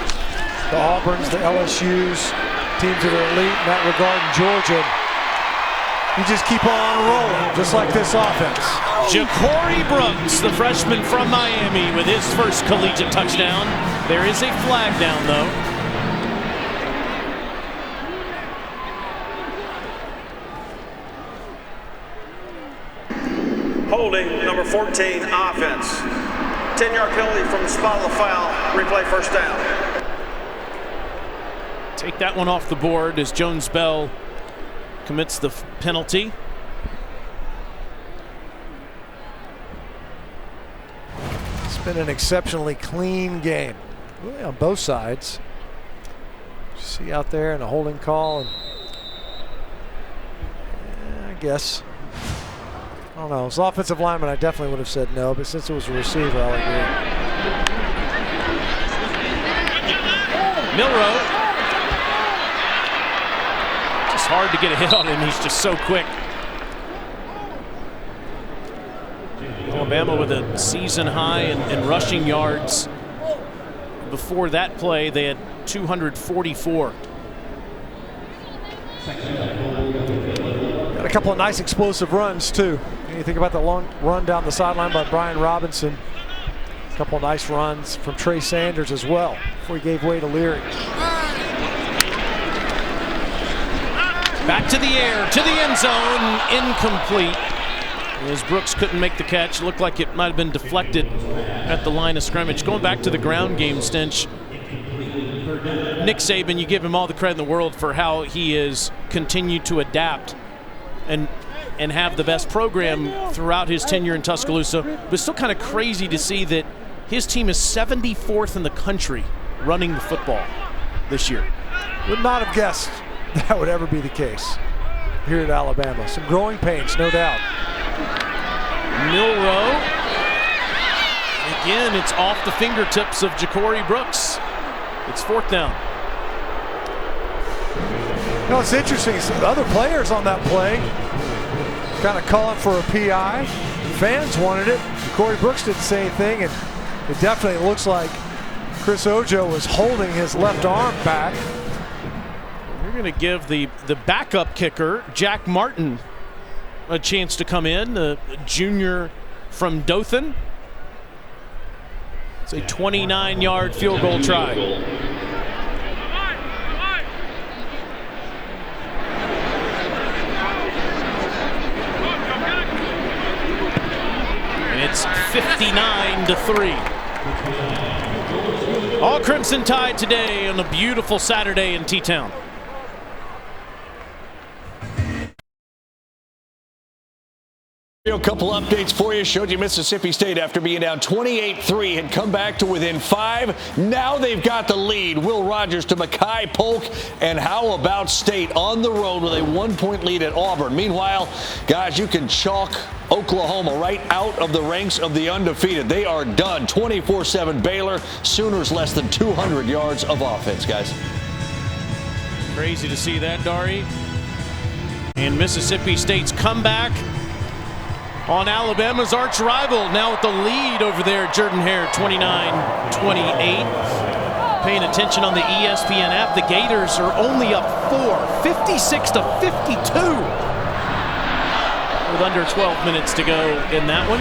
the Auburns, the LSUs, teams that are elite in that regard in Georgia, you just keep on rolling, just like this offense. Ja'Cory Brooks, the freshman from Miami, with his first collegiate touchdown. There is a flag down, though. Holding, number 14, offense. 10-yard penalty from the spot of the foul. Replay first down. Take that one off the board as Jones-Bell commits the penalty. been an exceptionally clean game, really on both sides. See out there in a holding call, and I guess, I don't know. As an offensive lineman, I definitely would have said no, but since it was a receiver, I'll agree. Milroe. Just hard to get a hit on him. He's just so quick. Alabama with a season high in rushing yards. Before that play, they had 244. Got a couple of nice explosive runs too. You think about the long run down the sideline by Brian Robinson. A couple of nice runs from Trey Sanders as well before he gave way to Leary. Back to the air, to the end zone, incomplete. As Brooks couldn't make the catch, looked like it might have been deflected at the line of scrimmage. Going back to the ground game, Stinch, Nick Saban, you give him all the credit in the world for how he has continued to adapt and have the best program throughout his tenure in Tuscaloosa. But it's still kind of crazy to see that his team is 74th in the country running the football this year. Would not have guessed that would ever be the case here at Alabama. Some growing pains, no doubt. Milroe. Again, it's off the fingertips of Ja'Cory Brooks. It's 4th down. You know, it's interesting. Some other players on that play kind of calling for a PI. Fans wanted it. Ja'Cory Brooks didn't say anything, and it definitely looks like Chris Ojo was holding his left arm back. We're going to give the backup kicker, Jack Martin, a chance to come in, the junior from Dothan. It's a 29-yard field goal try. And it's 59-3. All Crimson Tide today on a beautiful Saturday in T-Town. A couple updates for you. Showed you Mississippi State, after being down 28-3, had come back to within 5. Now they've got the lead. Will Rogers to Makai Polk. And how about State on the road with a 1-point lead at Auburn? Meanwhile, guys, you can chalk Oklahoma right out of the ranks of the undefeated. They are done. 24-7 Baylor. Sooners less than 200 yards of offense, guys. Crazy to see that, Dari. And Mississippi State's comeback on Alabama's arch rival, now with the lead over there, Jordan-Hare, 29-28. Paying attention on the ESPN app, the Gators are only up 4, 56-52. With under 12 minutes to go in that one.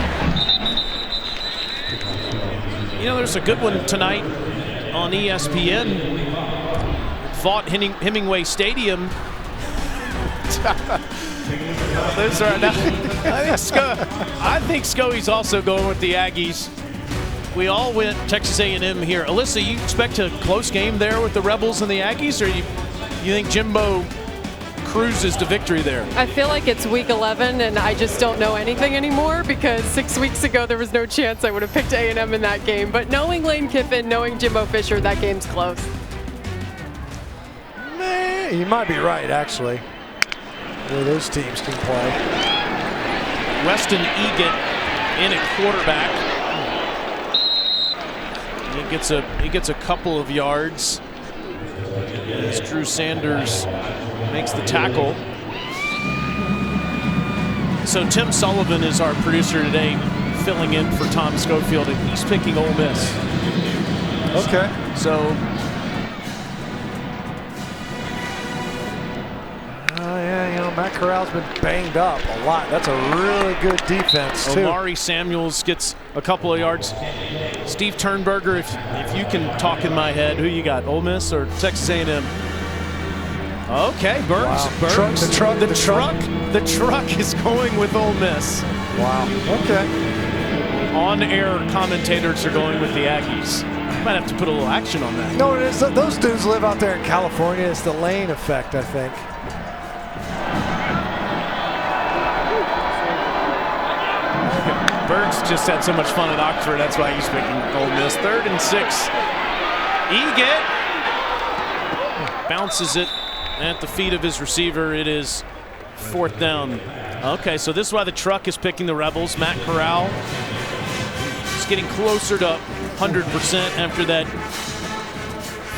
You know, there's a good one tonight on ESPN. Vaught Hemingway Stadium. Those are I think Scoey's also going with the Aggies. We all went Texas A&M here. Alyssa, you expect a close game there with the Rebels and the Aggies, or you think Jimbo cruises to victory there? I feel like it's week 11 and I just don't know anything anymore, because 6 weeks ago there was no chance I would have picked A&M in that game. But knowing Lane Kiffin, knowing Jimbo Fisher, that game's close. You might be right, actually. Where those teams can play. Weston Egan in at quarterback. He gets a couple of yards as Drew Sanders makes the tackle. So Tim Sullivan is our producer today, filling in for Tom Schofield, and he's picking Ole Miss. Okay. So. Yeah, you know, Matt Corral's been banged up a lot. That's a really good defense, too. Omari Samuels gets a couple of yards. Steve Turnberger, if you can talk in my head, who you got, Ole Miss or Texas A&M? Okay, Burns. Wow. Burns. The truck is going with Ole Miss. Wow. Okay. On-air commentators are going with the Aggies. Might have to put a little action on that. No, it is. Those dudes live out there in California. It's the Lane effect, I think. Berg's just had so much fun at Oxford. That's why he's picking Ole Miss. 3rd and 6. Eget bounces it at the feet of his receiver. It is 4th down. Okay, so this is why the truck is picking the Rebels. Matt Corral is getting closer to 100% after that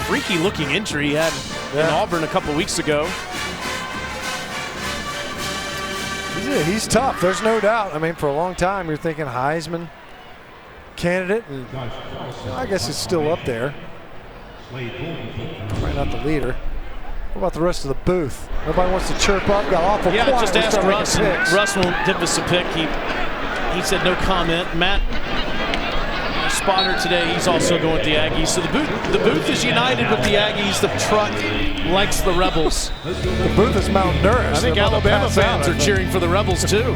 freaky-looking injury he had in Auburn a couple weeks ago. He's tough. There's no doubt. I mean, for a long time, you're thinking Heisman candidate, and I guess it's still up there. Probably not the leader. What about the rest of the booth? Nobody wants to chirp up. Got awful quiet. Yeah, just ask Russ. And Russ won't give us a pick. He said no comment. Matt, spotter today, he's also going with the Aggies. So the booth is united with the Aggies. The truck likes the Rebels. The booth is Mount Durst. I think Alabama fans are cheering for the Rebels too.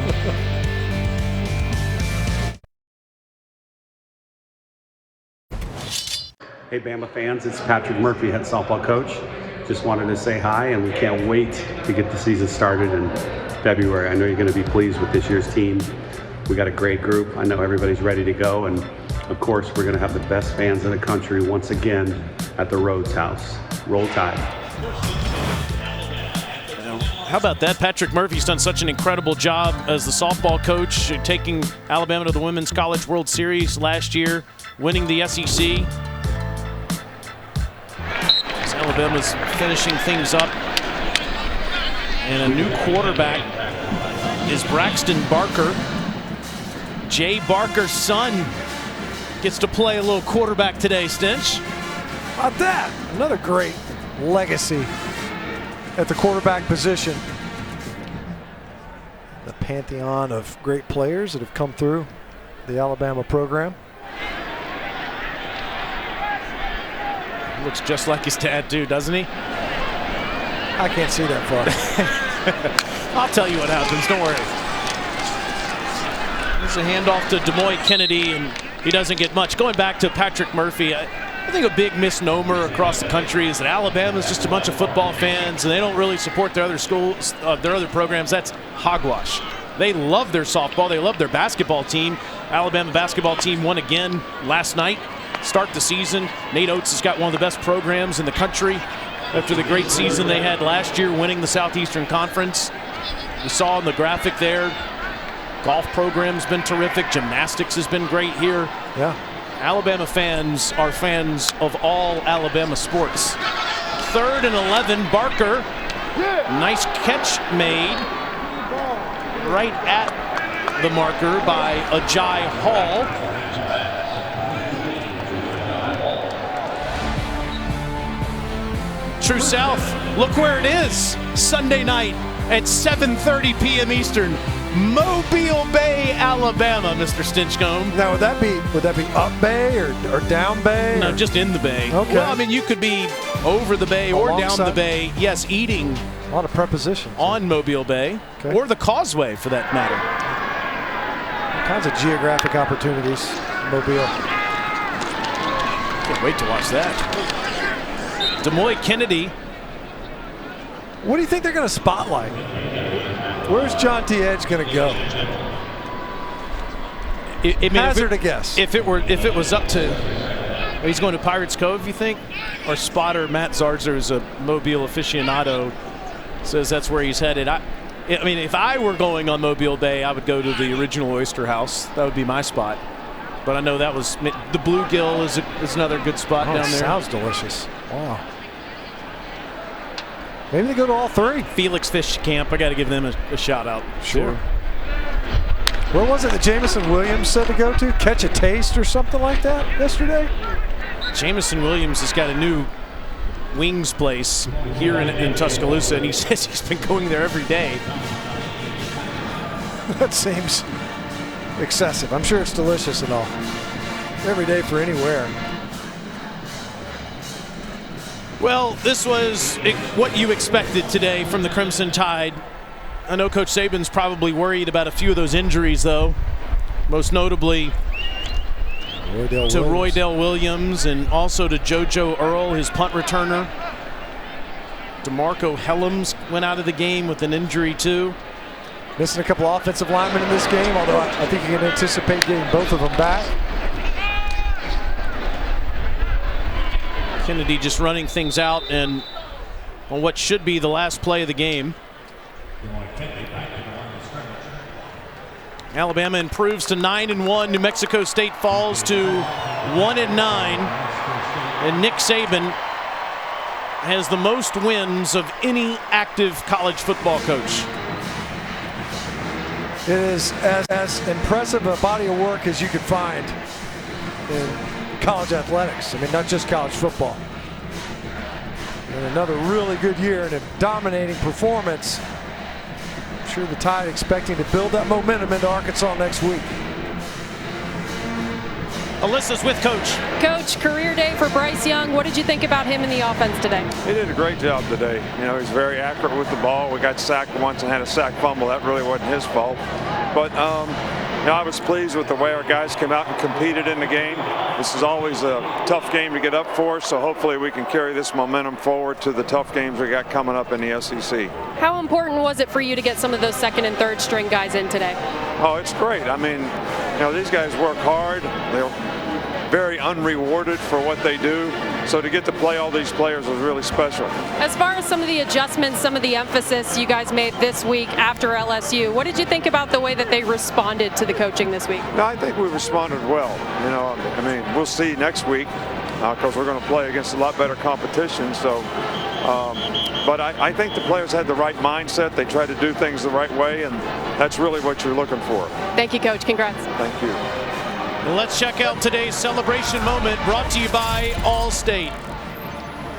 Hey Bama fans, it's Patrick Murphy, head softball coach. Just wanted to say hi, and we can't wait to get the season started in February. I know you're going to be pleased with this year's team. We got a great group. I know everybody's ready to go, and of course, we're going to have the best fans in the country once again at the Rhodes House. Roll Tide. How about that? Patrick Murphy's done such an incredible job as the softball coach, taking Alabama to the Women's College World Series last year, winning the SEC. As Alabama's finishing things up. And a new quarterback is Braxton Barker. Jay Barker's son gets to play a little quarterback today, Stinch. How about that? Another great legacy at the quarterback position. The pantheon of great players that have come through the Alabama program. He looks just like his dad too, doesn't he? I can't see that far. I'll tell you what happens, don't worry. There's a handoff to Demoy Kennedy, and he doesn't get much. Going back to Patrick Murphy, I think a big misnomer across the country is that Alabama's just a bunch of football fans and they don't really support their other schools, their other programs. That's hogwash. They love their softball. They love their basketball team. Alabama basketball team won again last night. Start the season. Nate Oates has got one of the best programs in the country after the great season they had last year, winning the Southeastern Conference. You saw in the graphic there, golf program's been terrific. Gymnastics has been great here. Yeah. Alabama fans are fans of all Alabama sports. 3rd and 11, Barker. Nice catch made right at the marker by Ajay Hall. True South, look where it is. Sunday night at 7:30 p.m. Eastern. Mobile Bay, Alabama, Mr. Stinchcomb. Now, would that be up Bay or down Bay? No, just in the Bay. Okay. Well, I mean, you could be over the Bay or Alongside. down the Bay. Yes, eating. A lot of prepositions. On Mobile Bay, okay. Or the Causeway, for that matter. All kinds of geographic opportunities, Mobile. Can't wait to watch that. Demoy Kennedy. What do you think they're going to spotlight? Where's John T. Edge going to go? Hazard a guess. If it was up to, he's going to Pirates Cove, you think? Or spotter Matt Zarzer is a Mobile aficionado, says that's where he's headed. I mean, if I were going on Mobile Bay, I would go to the original Oyster House. That would be my spot. But I know that was the Bluegill is another good spot down there. Sounds delicious. Wow. Maybe they go to all three. Felix Fish Camp, I got to give them a shout out. Sure. Where was it that Jameson Williams said to go to? Catch a Taste or something like that yesterday? Jameson Williams has got a new wings place here in Tuscaloosa, and he says he's been going there every day. That seems excessive. I'm sure it's delicious and all. Every day for anywhere. Well, this was what you expected today from the Crimson Tide. I know Coach Saban's probably worried about a few of those injuries, though. Most notably Roydell Williams and also to JoJo Earl, his punt returner. DeMarco Helms went out of the game with an injury, too. Missing a couple offensive linemen in this game, although I think you can anticipate getting both of them back. Kennedy just running things out and on what should be the last play of the game. Alabama improves to 9-1. New Mexico State falls to 1-9. And Nick Saban has the most wins of any active college football coach. It is as impressive a body of work as you could find in college athletics. I mean, not just college football. And another really good year and a dominating performance. I'm sure the Tide expecting to build that momentum into Arkansas next week. Alyssa's with Coach. Coach, career day for Bryce Young. What did you think about him in the offense today? He did a great job today. You know, he's very accurate with the ball. We got sacked once and had a sack fumble. That really wasn't his fault. But, you know, I was pleased with the way our guys came out and competed in the game. This is always a tough game to get up for, so hopefully we can carry this momentum forward to the tough games we got coming up in the SEC. How important was it for you to get some of those second and third string guys in today? Oh, it's great. I mean, you know, these guys work hard. They're very unrewarded for what they do. So to get to play all these players was really special. As far as some of the adjustments, some of the emphasis you guys made this week after LSU, what did you think about the way that they responded to the coaching this week? No, I think we responded well. You know, I mean, we'll see next week because we're going to play against a lot better competition. So, but I think the players had the right mindset. They tried to do things the right way, and that's really what you're looking for. Thank you, Coach. Congrats. Thank you. Let's check out today's celebration moment brought to you by Allstate.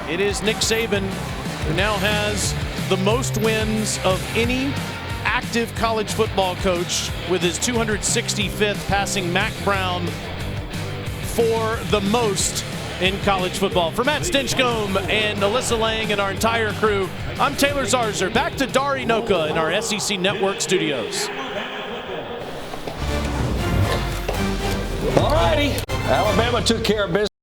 It is Nick Saban, who now has the most wins of any active college football coach with his 265th, passing Mack Brown for the most in college football. For Matt Stinchcomb and Alyssa Lang and our entire crew, I'm Taylor Zarzour. Back to Dari Nowkhah in our SEC Network studios. All righty. Alabama took care of business.